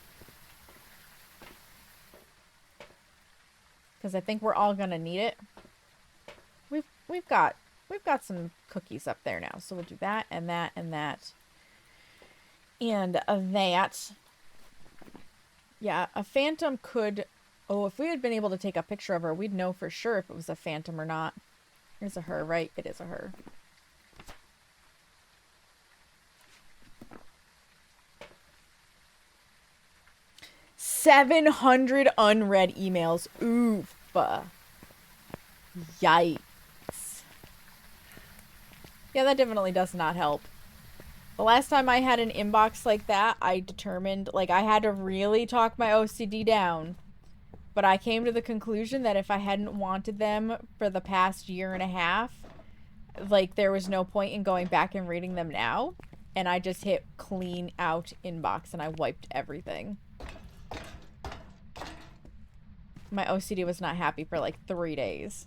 Because I think we're all gonna need it. We've got some cookies up there now, so we'll do that and that and that. And that. Yeah, a phantom could... Oh, if we had been able to take a picture of her, we'd know for sure if it was a phantom or not. Here's a her, right? It is a her. $700 unread emails. Oof. Yikes. Yeah, that definitely does not help. The last time I had an inbox like that, I determined, like, I had to really talk my OCD down. But I came to the conclusion that if I hadn't wanted them for the past year and a half, like, there was no point in going back and reading them now. And I just hit clean out inbox and I wiped everything. My OCD was not happy for like 3 days.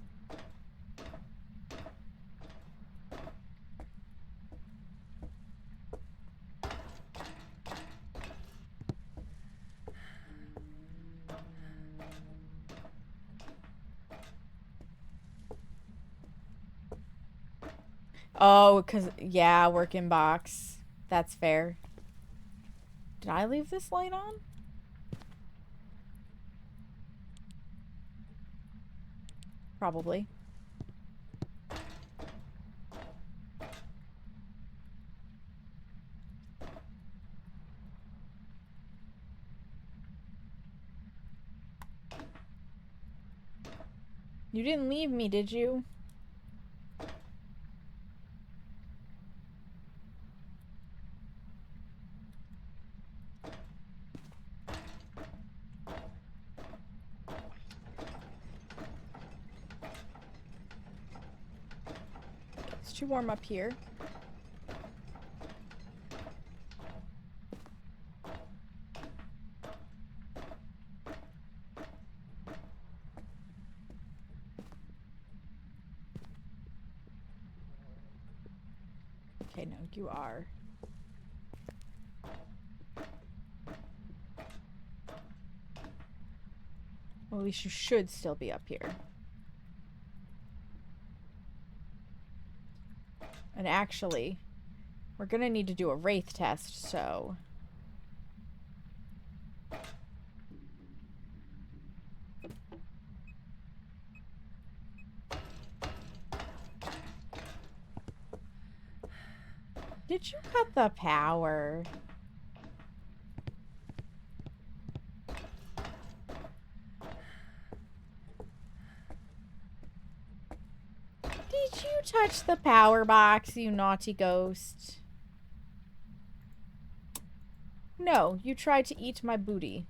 Oh, because, yeah, work inbox. That's fair. Did I leave this light on? Probably. You didn't leave me, did you? It's too warm up here. Okay, no, you are. Well, at least you should still be up here. And actually, we're gonna need to do a wraith test, so... Did you cut the power? Did you touch the power box, you naughty ghost? No, you tried to eat my booty.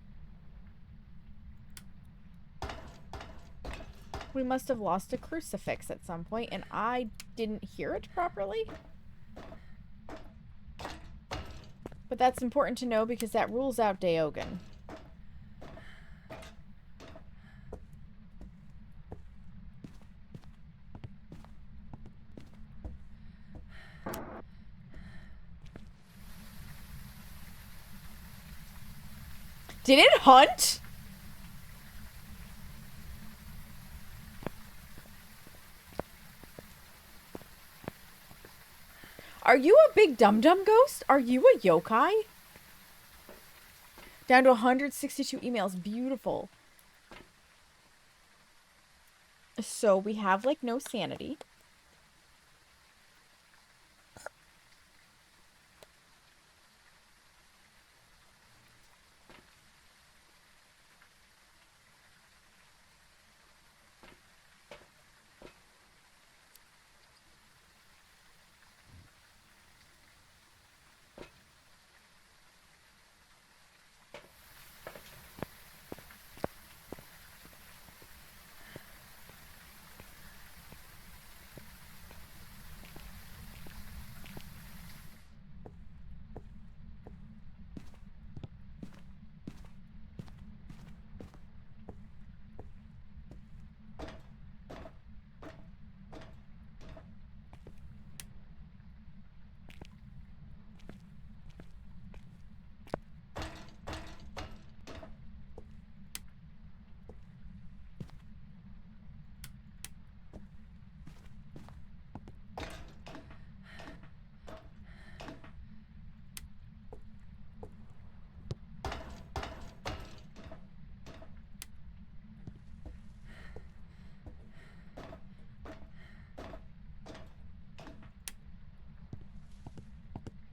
We must have lost a crucifix at some point, and I didn't hear it properly. But that's important to know because that rules out Daogan. Did it hunt? Are you a big dum-dum ghost? Are you a yokai? Down to 162 emails. Beautiful. So we have, like, no sanity.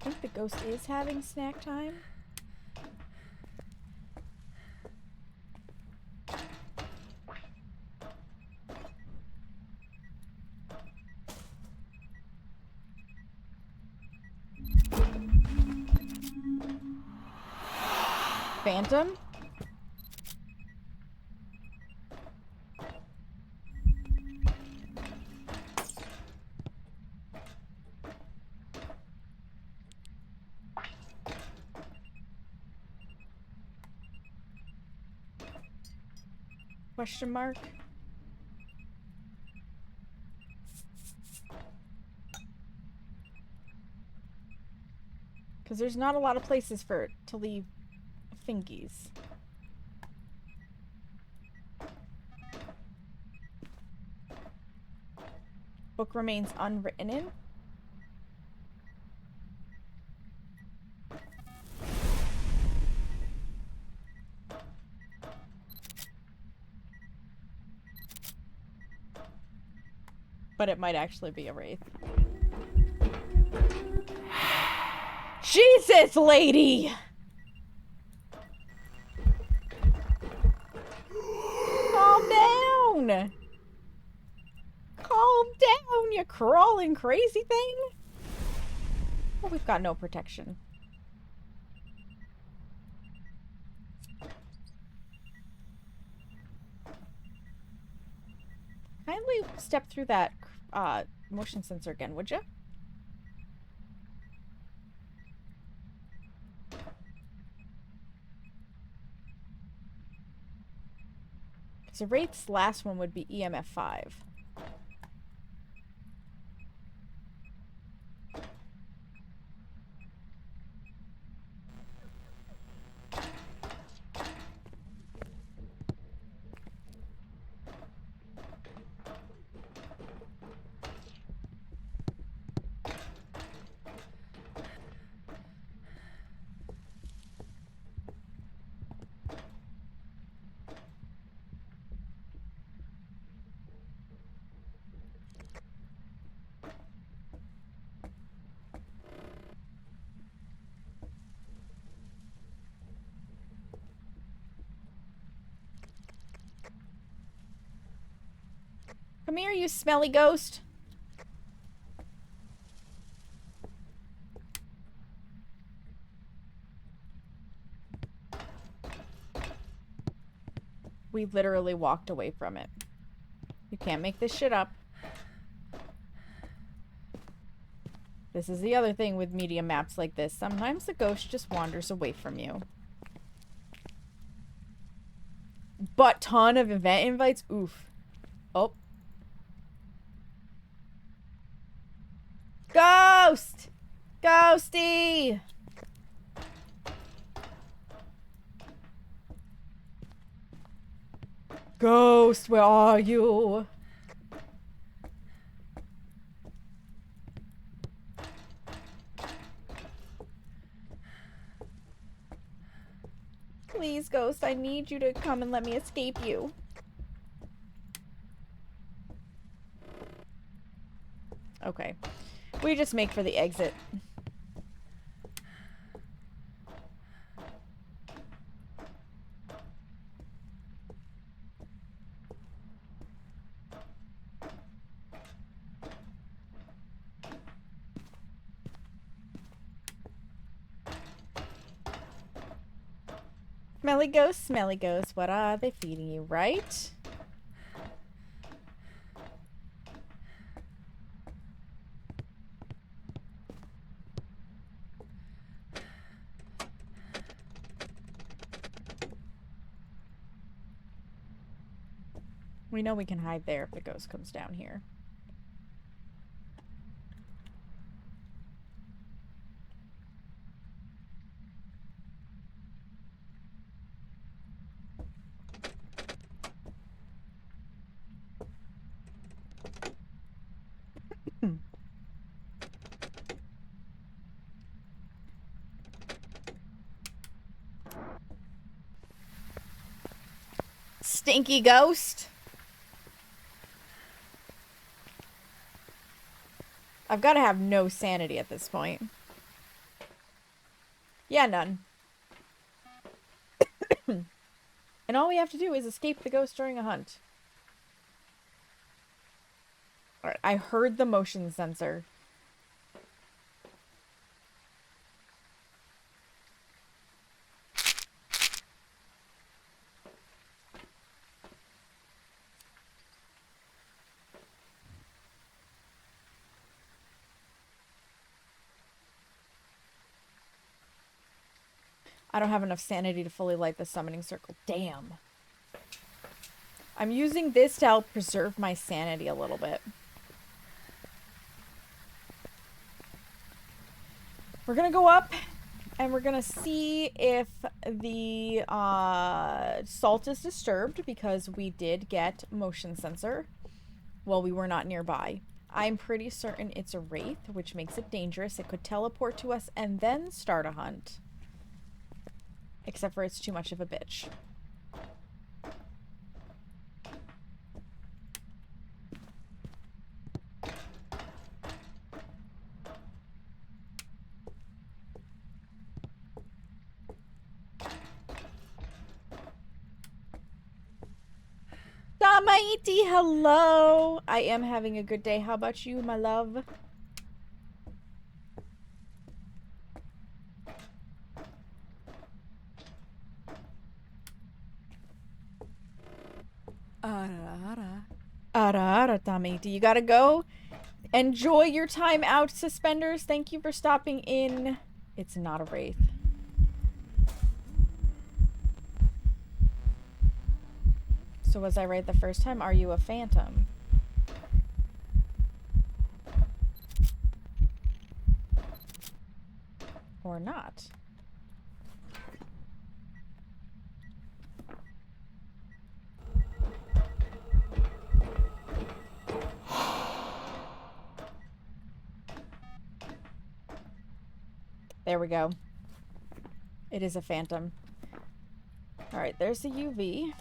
I think the ghost is having snack time. Phantom? Question mark? Because there's not a lot of places for it to leave fingies. Book remains unwritten in. But it might actually be a wraith. Jesus, lady! Calm down! Calm down, you crawling crazy thing! Well, we've got no protection. Kindly step through that motion sensor again, would you? So Wraith's last one would be EMF 5. Come here, you smelly ghost. We literally walked away from it. You can't make this shit up. This is the other thing with media maps like this. Sometimes the ghost just wanders away from you. But ton of event invites? Oof. Oh. Ghost! Ghosty! Ghost, where are you? Please, Ghost, I need you to come and let me escape you. Okay. We just make for the exit. Smelly ghost, what are they feeding you, right? We know we can hide there if the ghost comes down here. Stinky ghost. I've got to have no sanity at this point. Yeah, none. And all we have to do is escape the ghost during a hunt. Alright, I heard the motion sensor. I don't have enough sanity to fully light the summoning circle. Damn. I'm using this to help preserve my sanity a little bit. We're gonna go up and we're gonna see if the salt is disturbed because we did get motion sensor while we were not nearby. I'm pretty certain it's a wraith, which makes it dangerous. It could teleport to us and then start a hunt. Except for it's too much of a bitch. Damaiti, hello! I am having a good day. How about you, my love? Ara, Damaiti. You gotta go. Enjoy your time out, Suspenders. Thank you for stopping in. It's not a wraith. So was I right the first time? Are you a phantom? Or not? There we go. It is a phantom. Alright, there's the UV.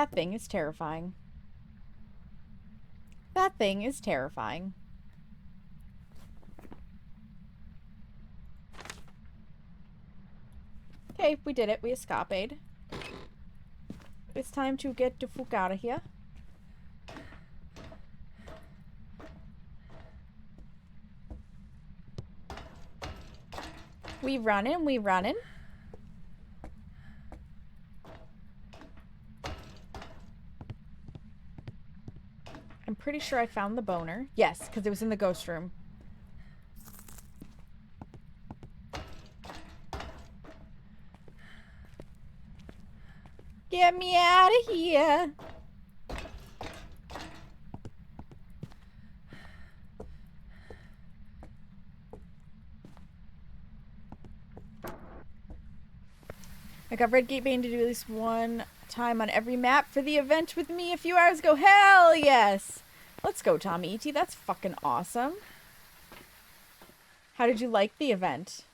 That thing is terrifying. That thing is terrifying. Okay, we did it. We escaped. It's time to get the fuck out of here. We running, we running. I'm pretty sure I found the boner. Yes, because it was in the ghost room. Get me out of here. I got Red Gate Bane to do at least one time on every map for the event with me a few hours ago. Hell yes! Let's go, Tommy E.T. That's fucking awesome. How did you like the event?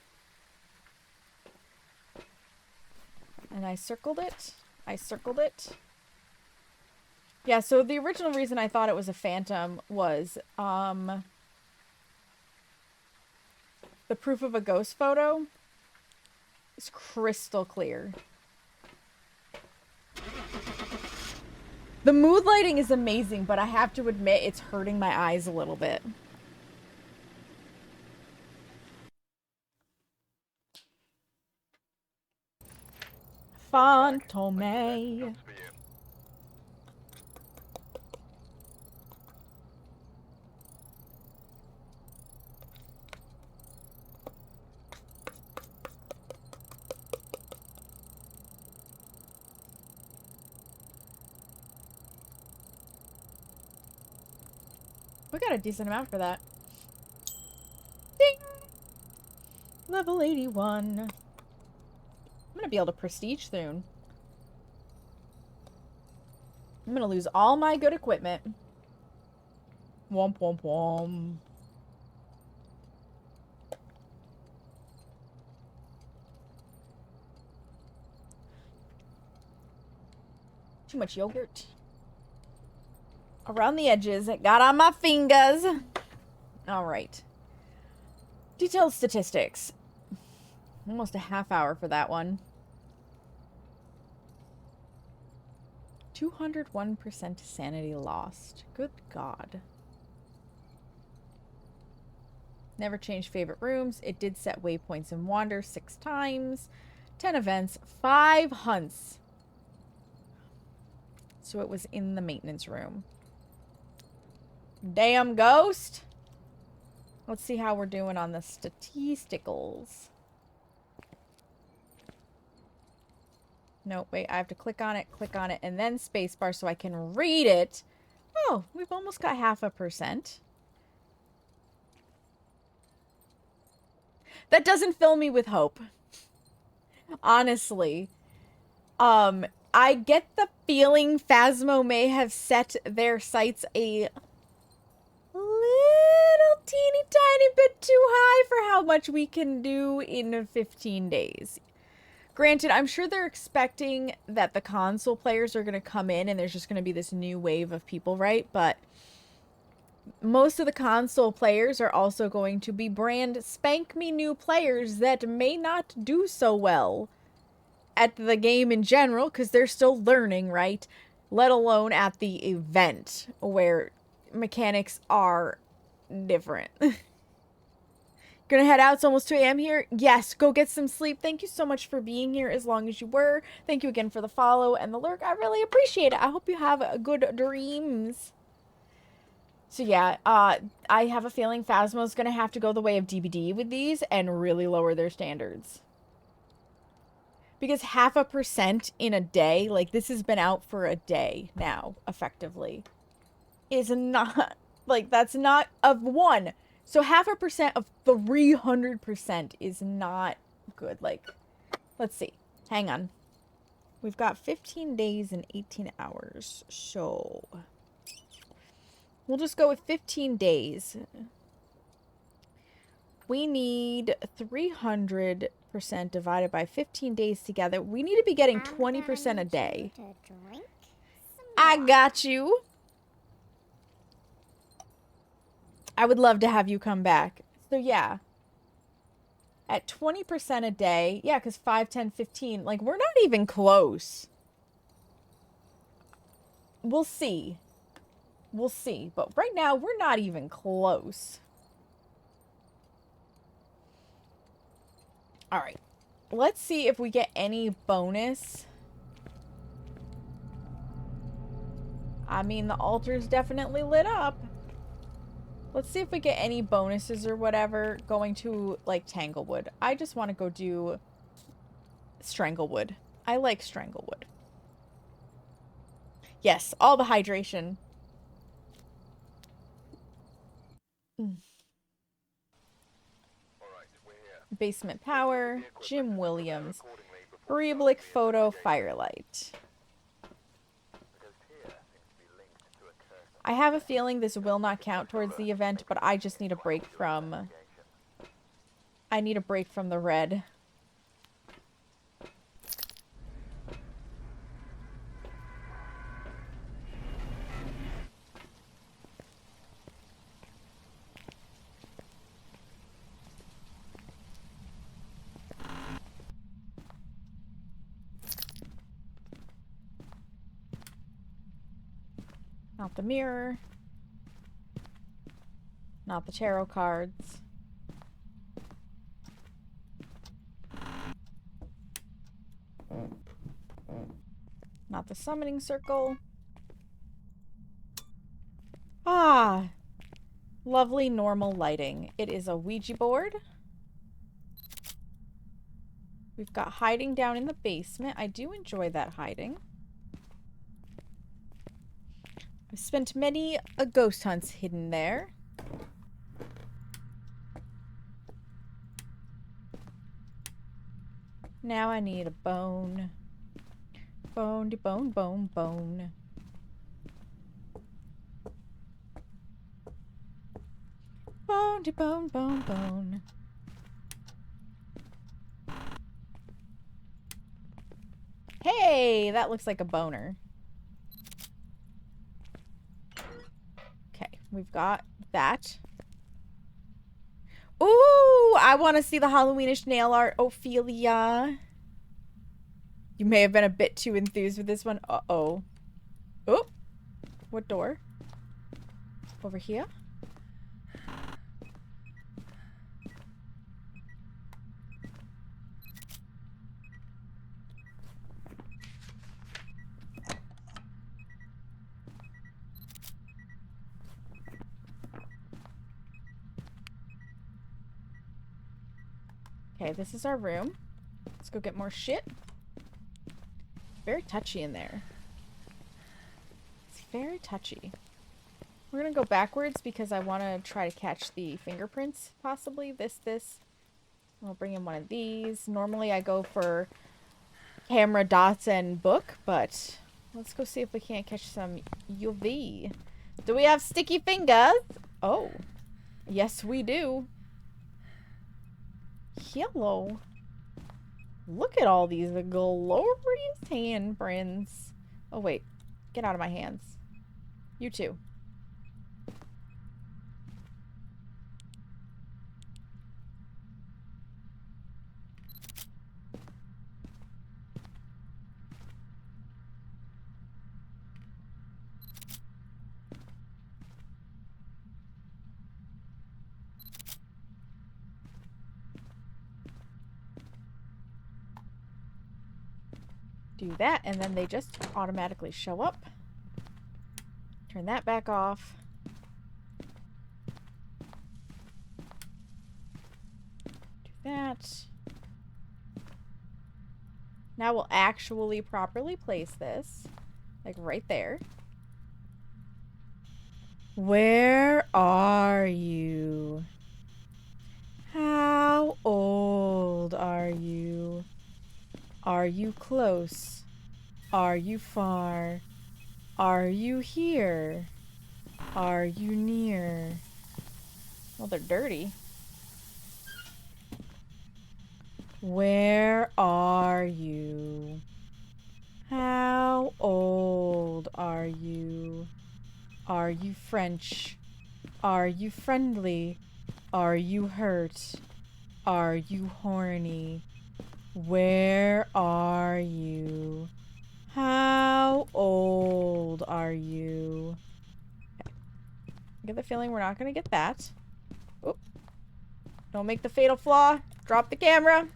And I circled it. I circled it. Yeah, so the original reason I thought it was a phantom was, the proof of a ghost photo is crystal clear. The mood lighting is amazing, but I have to admit it's hurting my eyes a little bit. Fantome. We got a decent amount for that. Ding! Level 81. I'm gonna be able to prestige soon. I'm gonna lose all my good equipment. Womp womp womp. Too much yogurt. Around the edges. It got on my fingers. Alright. Detailed statistics. Almost a half hour for that one. 201% sanity lost. Good God. Never changed favorite rooms. It did set waypoints and wander 6 times. 10 events. 5 hunts. So it was in the maintenance room. Damn ghost. Let's see how we're doing on the statisticals. No, wait, I have to click on it, and then spacebar so I can read it. Oh, we've almost got 0.5%. That doesn't fill me with hope. Honestly. I get the feeling Phasmo may have set their sights a little teeny tiny bit too high for how much we can do in 15 days. Granted, I'm sure they're expecting that the console players are going to come in and there's just going to be this new wave of people, right? But most of the console players are also going to be brand spank me new players that may not do so well at the game in general because they're still learning, right? Let alone at the event where mechanics are different. Gonna head out. It's almost 2 a.m. here. Yes, go get some sleep. Thank you so much for being here as long as you were. Thank you again for the follow and the lurk. I really appreciate it. I hope you have good dreams. So yeah, I have a feeling Phasmo's gonna have to go the way of DBD with these and really lower their standards. Because 0.5% in a day, like this has been out for a day now, effectively, is not, like that's not of 1. So 0.5% of 300% is not good. Like, let's see. Hang on. We've got 15 days and 18 hours. So we'll just go with 15 days. We need 300% divided by 15 days together. We need to be getting 20% a day. I got you. I would love to have you come back. So yeah. At 20% a day. Yeah, because 5, 10, 15. Like, we're not even close. We'll see. We'll see. But right now, we're not even close. Alright. Let's see if we get any bonus. I mean, the altar's definitely lit up. Let's see if we get any bonuses or whatever going to, like, Tanglewood. I just want to go do Stranglewood. I like Stranglewood. Yes, all the hydration. Basement Power, Jim Williams, Reblick Photo, Firelight. I have a feeling this will not count towards the event, but I just need a break from... I need a break from the red. Not the mirror. Not the tarot cards. Not the summoning circle. Ah! Lovely normal lighting. It is a Ouija board. We've got hiding down in the basement. I do enjoy that hiding. I've spent many ghost hunts hidden there. Now I need a bone. Bone de bone, bone, bone. Bone de bone, bone, bone. Hey, that looks like a boner. Okay, we've got that. Ooh, I want to see the Halloweenish nail art, Ophelia. You may have been a bit too enthused with this one. Uh-oh. Oh, what door? Over here? Okay, this is our room. Let's go get more shit. Very touchy in there. It's very touchy. We're gonna go backwards because I want to try to catch the fingerprints, possibly. This. I'll bring in one of these. Normally I go for camera, dots, and book, but let's go see if we can't catch some UV. Do we have sticky fingers? Oh, yes we do. Hello. Look at all these glorious handprints. Oh, wait. Get out of my hands. You too. Do that, and then they just automatically show up. Turn that back off. Do that. Now we'll actually properly place this. Like right there. Where are you? How old are you? Are you close? Are you far? Are you here? Are you near? Well, they're dirty. Where are you? How old are you? Are you French? Are you friendly? Are you hurt? Are you horny? Where are you? How old are you? Okay. I get the feeling we're not gonna get that. Oop. Don't make the fatal flaw. Drop the camera.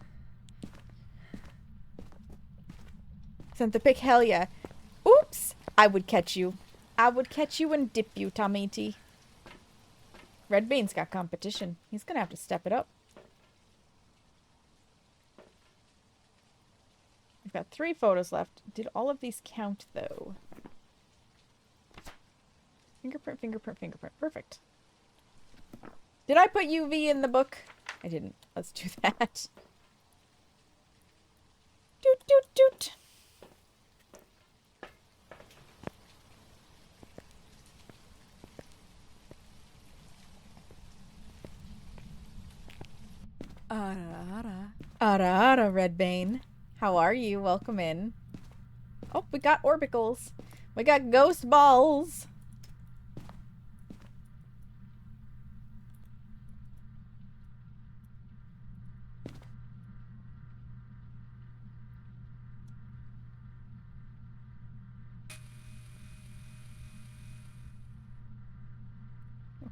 Sent the pic, hell yeah. Oops! I would catch you. I would catch you and dip you, Tomiti. Red Bean's got competition. He's gonna have to step it up. We've got 3 photos left. Did all of these count, though? Fingerprint, fingerprint, fingerprint. Perfect. Did I put UV in the book? I didn't. Let's do that. Doot, doot, doot. Ara ara, Redbane. How are you? Welcome in. Oh, we got orbicals. We got ghost balls.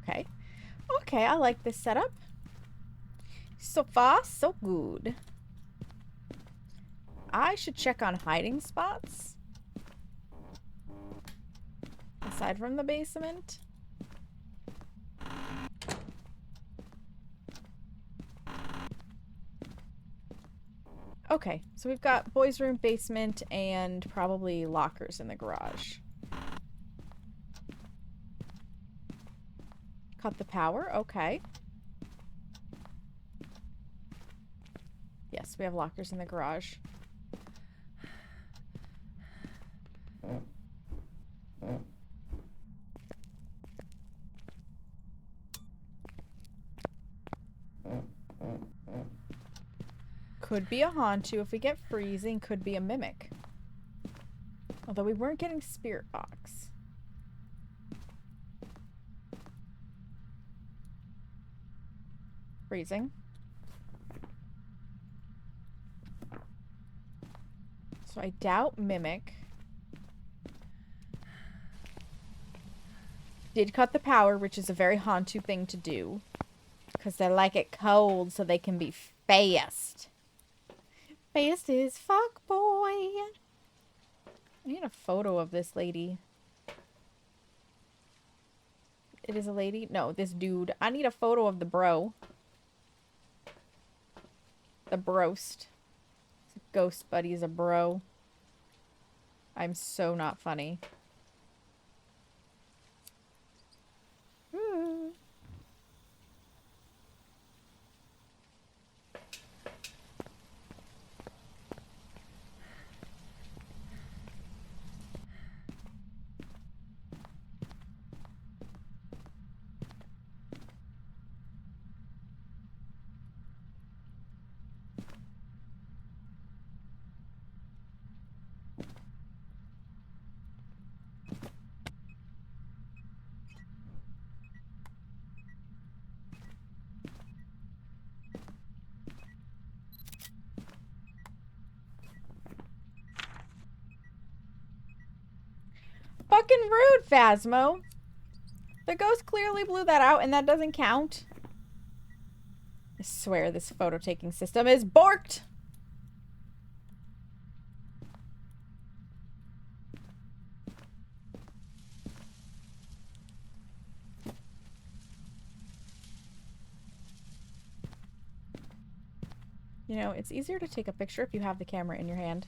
Okay. Okay, I like this setup. So far, so good. I should check on hiding spots. Aside from the basement. Okay, so we've got boys' room, basement, and probably lockers in the garage. Cut the power, okay. Yes, we have lockers in the garage. Could be a Hantu if we get freezing, could be a mimic. Although we weren't getting spirit box. Freezing. So I doubt mimic. Did cut the power, which is a very Hantu thing to do. Because they like it cold so they can be fast. Fast as fuck, boy. I need a photo of this lady. It is a lady? No, this dude. I need a photo of the bro. The broast. Ghost buddy's a bro. I'm so not funny. Fucking rude, Phasmo. The ghost clearly blew that out and that doesn't count. I swear this photo taking system is borked. You know, it's easier to take a picture if you have the camera in your hand.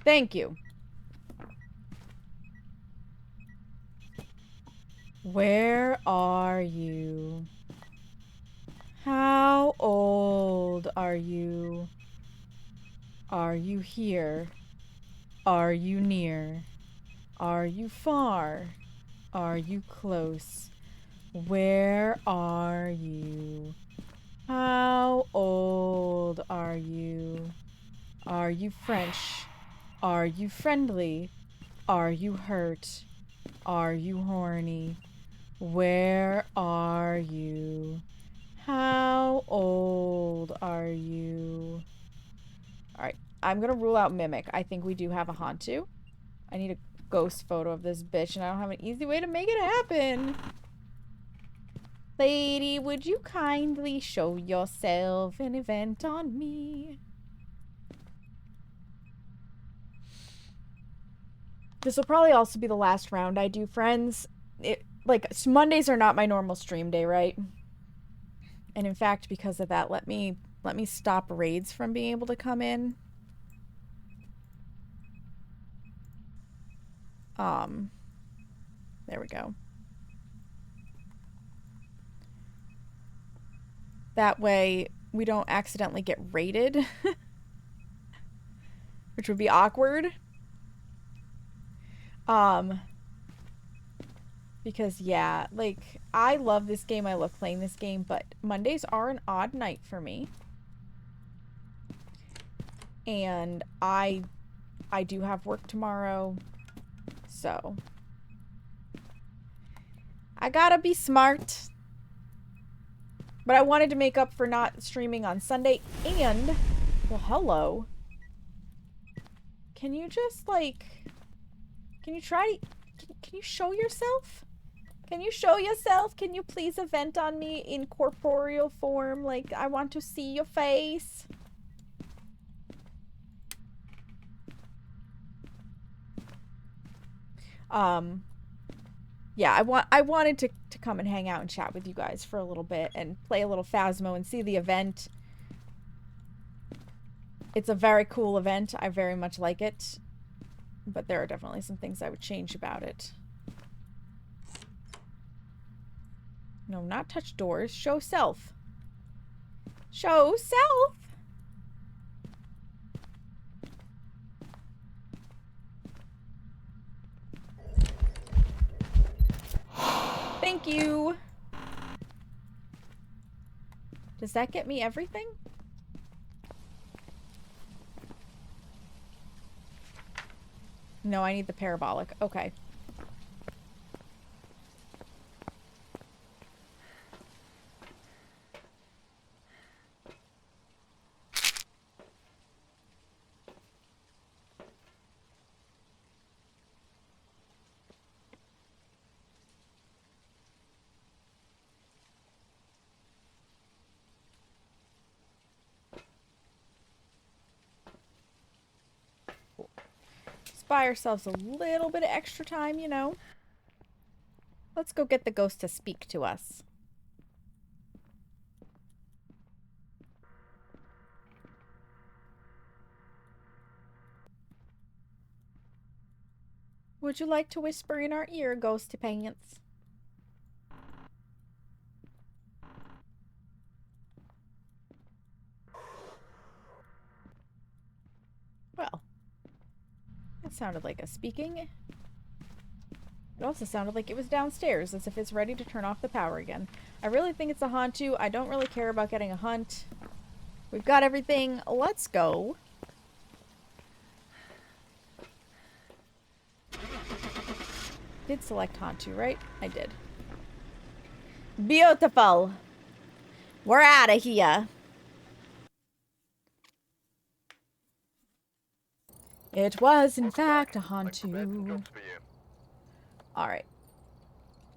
Thank you. Where are you? How old are you? Are you here? Are you near? Are you far? Are you close? Where are you? How old are you? Are you French? Are you friendly? Are you hurt? Are you horny? Where are you? How old are you? Alright, I'm gonna rule out Mimic. I think we do have a Hantu. I need a ghost photo of this bitch, and I don't have an easy way to make it happen. Lady, would you kindly show yourself an event on me? This will probably also be the last round I do, friends. Mondays are not my normal stream day, right? And in fact, because of that, let me stop raids from being able to come in. There we go. That way we don't accidentally get raided, which would be awkward. Because yeah, like, I love this game, I love playing this game, but Mondays are an odd night for me. And I do have work tomorrow, so I gotta be smart. But I wanted to make up for not streaming on Sunday, and, well, hello. Can you just, like, can you try to, can you show yourself? Can you show yourself? Can you please event on me in corporeal form? Like, I want to see your face. Yeah, I wanted to come and hang out and chat with you guys for a little bit and play a little Phasmo and see the event. It's a very cool event. I very much like it. But there are definitely some things I would change about it. No, not touch doors. Show self. Show self! Thank you! Does that get me everything? No, I need the parabolic. Okay. Let's buy ourselves a little bit of extra time, you know. Let's go get the ghost to speak to us. Would you like to whisper in our ear, ghosty pants? Well, that sounded like a speaking. It also sounded like it was downstairs, as if it's ready to turn off the power again. I really think it's a Hantu. I don't really care about getting a hunt. We've got everything. Let's go. Did select Hantu, right? I did. Beautiful. We're out of here. It was, in fact, a Hantu. Alright.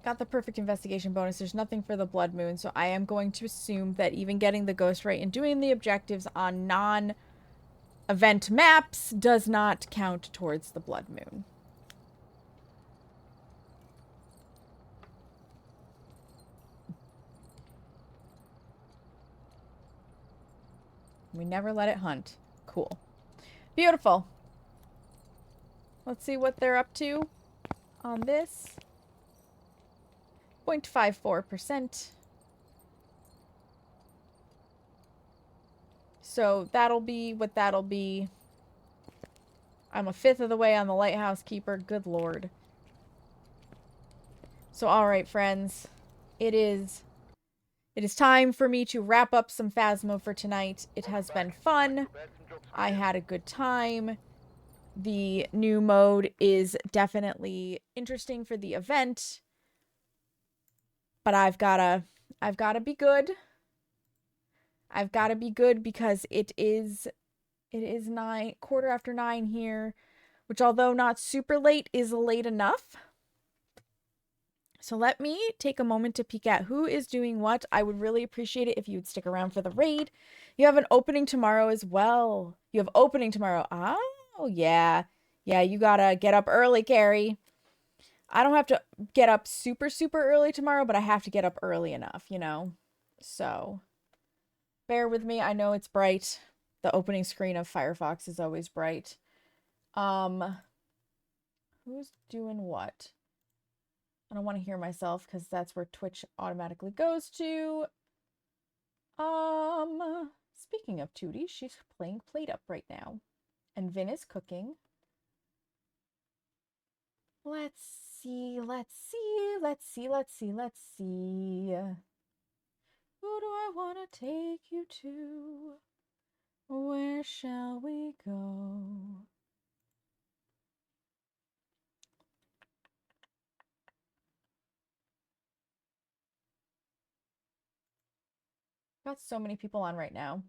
Got the perfect investigation bonus. There's nothing for the blood moon, so I am going to assume that even getting the ghost right and doing the objectives on non-event maps does not count towards the blood moon. We never let it hunt. Cool. Beautiful. Let's see what they're up to on this. 0.54%. So that'll be what that'll be. I'm a fifth of the way on the lighthouse keeper. Good lord. So alright, friends. It is time for me to wrap up some Phasmo for tonight. It has been fun. I had a good time. The new mode is definitely interesting for the event. But I've gotta be good. I've gotta be good because it is 9:15 here, which although not super late is late enough. So let me take a moment to peek at who is doing what. I would really appreciate it if you would stick around for the raid. You have an opening tomorrow as well. You have opening tomorrow. Oh, yeah. Yeah, you gotta get up early, Carrie. I don't have to get up super, super early tomorrow, but I have to get up early enough, you know? So, bear with me. I know it's bright. The opening screen of Firefox is always bright. Who's doing what? I don't want to hear myself because that's where Twitch automatically goes to. Speaking of Tootie, she's playing Plate Up right now. And Vin is cooking. Let's see. Who do I want to take you to? Where shall we go? Got so many people on right now.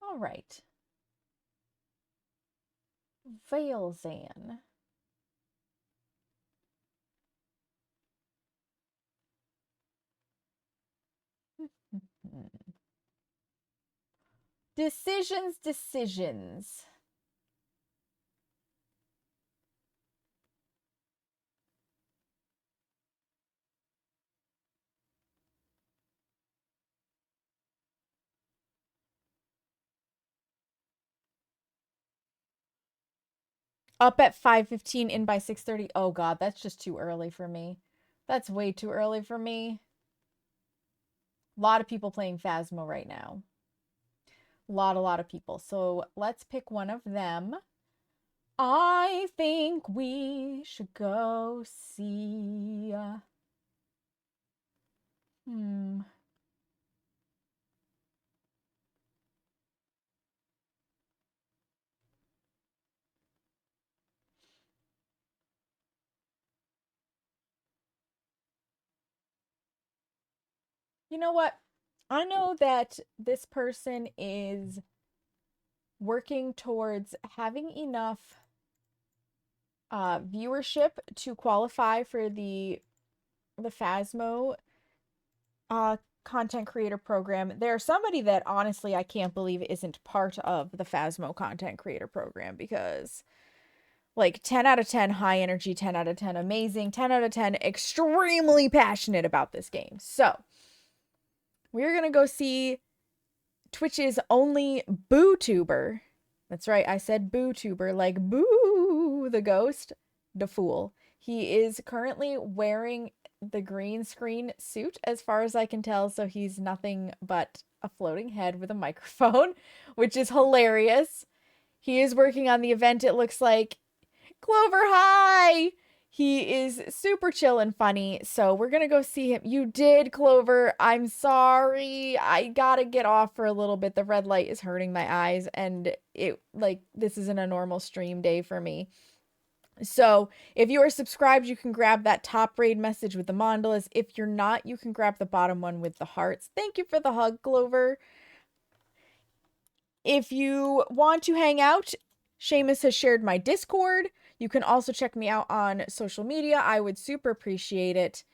All right. Veilzan. Decisions. Up at 5:15, in by 6:30. Oh god, that's just too early for me. That's way too early for me. A lot of people playing Phasmo right now. A lot of people. So let's pick one of them. I think we should go see... You know what? I know that this person is working towards having enough viewership to qualify for the Phasmo content creator program. There's somebody that honestly I can't believe isn't part of the Phasmo content creator program because like 10 out of 10 high energy, 10 out of 10 amazing, 10 out of 10 extremely passionate about this game. So we're going to go see Twitch's only boo-tuber. That's right, I said boo-tuber, like boo the ghost, the fool. He is currently wearing the green screen suit as far as I can tell, so he's nothing but a floating head with a microphone, which is hilarious. He is working on the event, it looks like. Clover, hi! He is super chill and funny, so we're gonna go see him. You did, Clover. I'm sorry. I gotta get off for a little bit. The red light is hurting my eyes, and this isn't a normal stream day for me. So, if you are subscribed, you can grab that top raid message with the mandalas. If you're not, you can grab the bottom one with the hearts. Thank you for the hug, Clover. If you want to hang out, Seamus has shared my Discord. You can also check me out on social media. I would super appreciate it.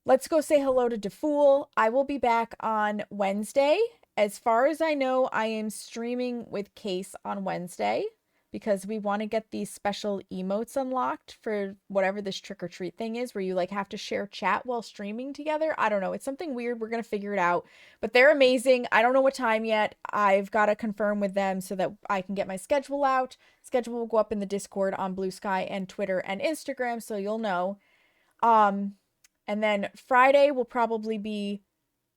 Let's go say hello to DeFool. I will be back on Wednesday. As far as I know, I am streaming with Case on Wednesday because we want to get these special emotes unlocked for whatever this trick-or-treat thing is where you like have to share chat while streaming together. I don't know. It's something weird. We're going to figure it out. But they're amazing. I don't know what time yet. I've got to confirm with them so that I can get my schedule out. Schedule will go up in the Discord on Blue Sky and Twitter and Instagram, so you'll know. And then Friday will probably be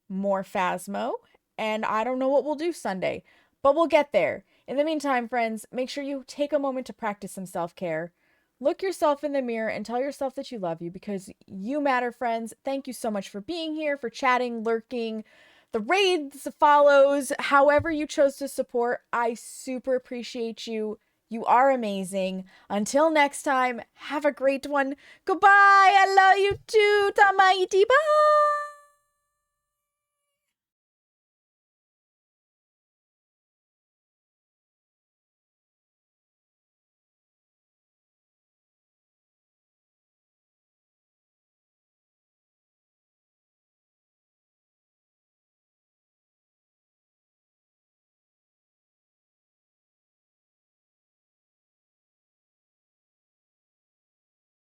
more Phasmo. And I don't know what we'll do Sunday, but we'll get there. In the meantime, friends, make sure you take a moment to practice some self-care. Look yourself in the mirror and tell yourself that you love you because you matter, friends. Thank you so much for being here, for chatting, lurking, the raids, the follows, however you chose to support. I super appreciate you. You are amazing. Until next time, have a great one. Goodbye. I love you too, Tamaiti. Bye.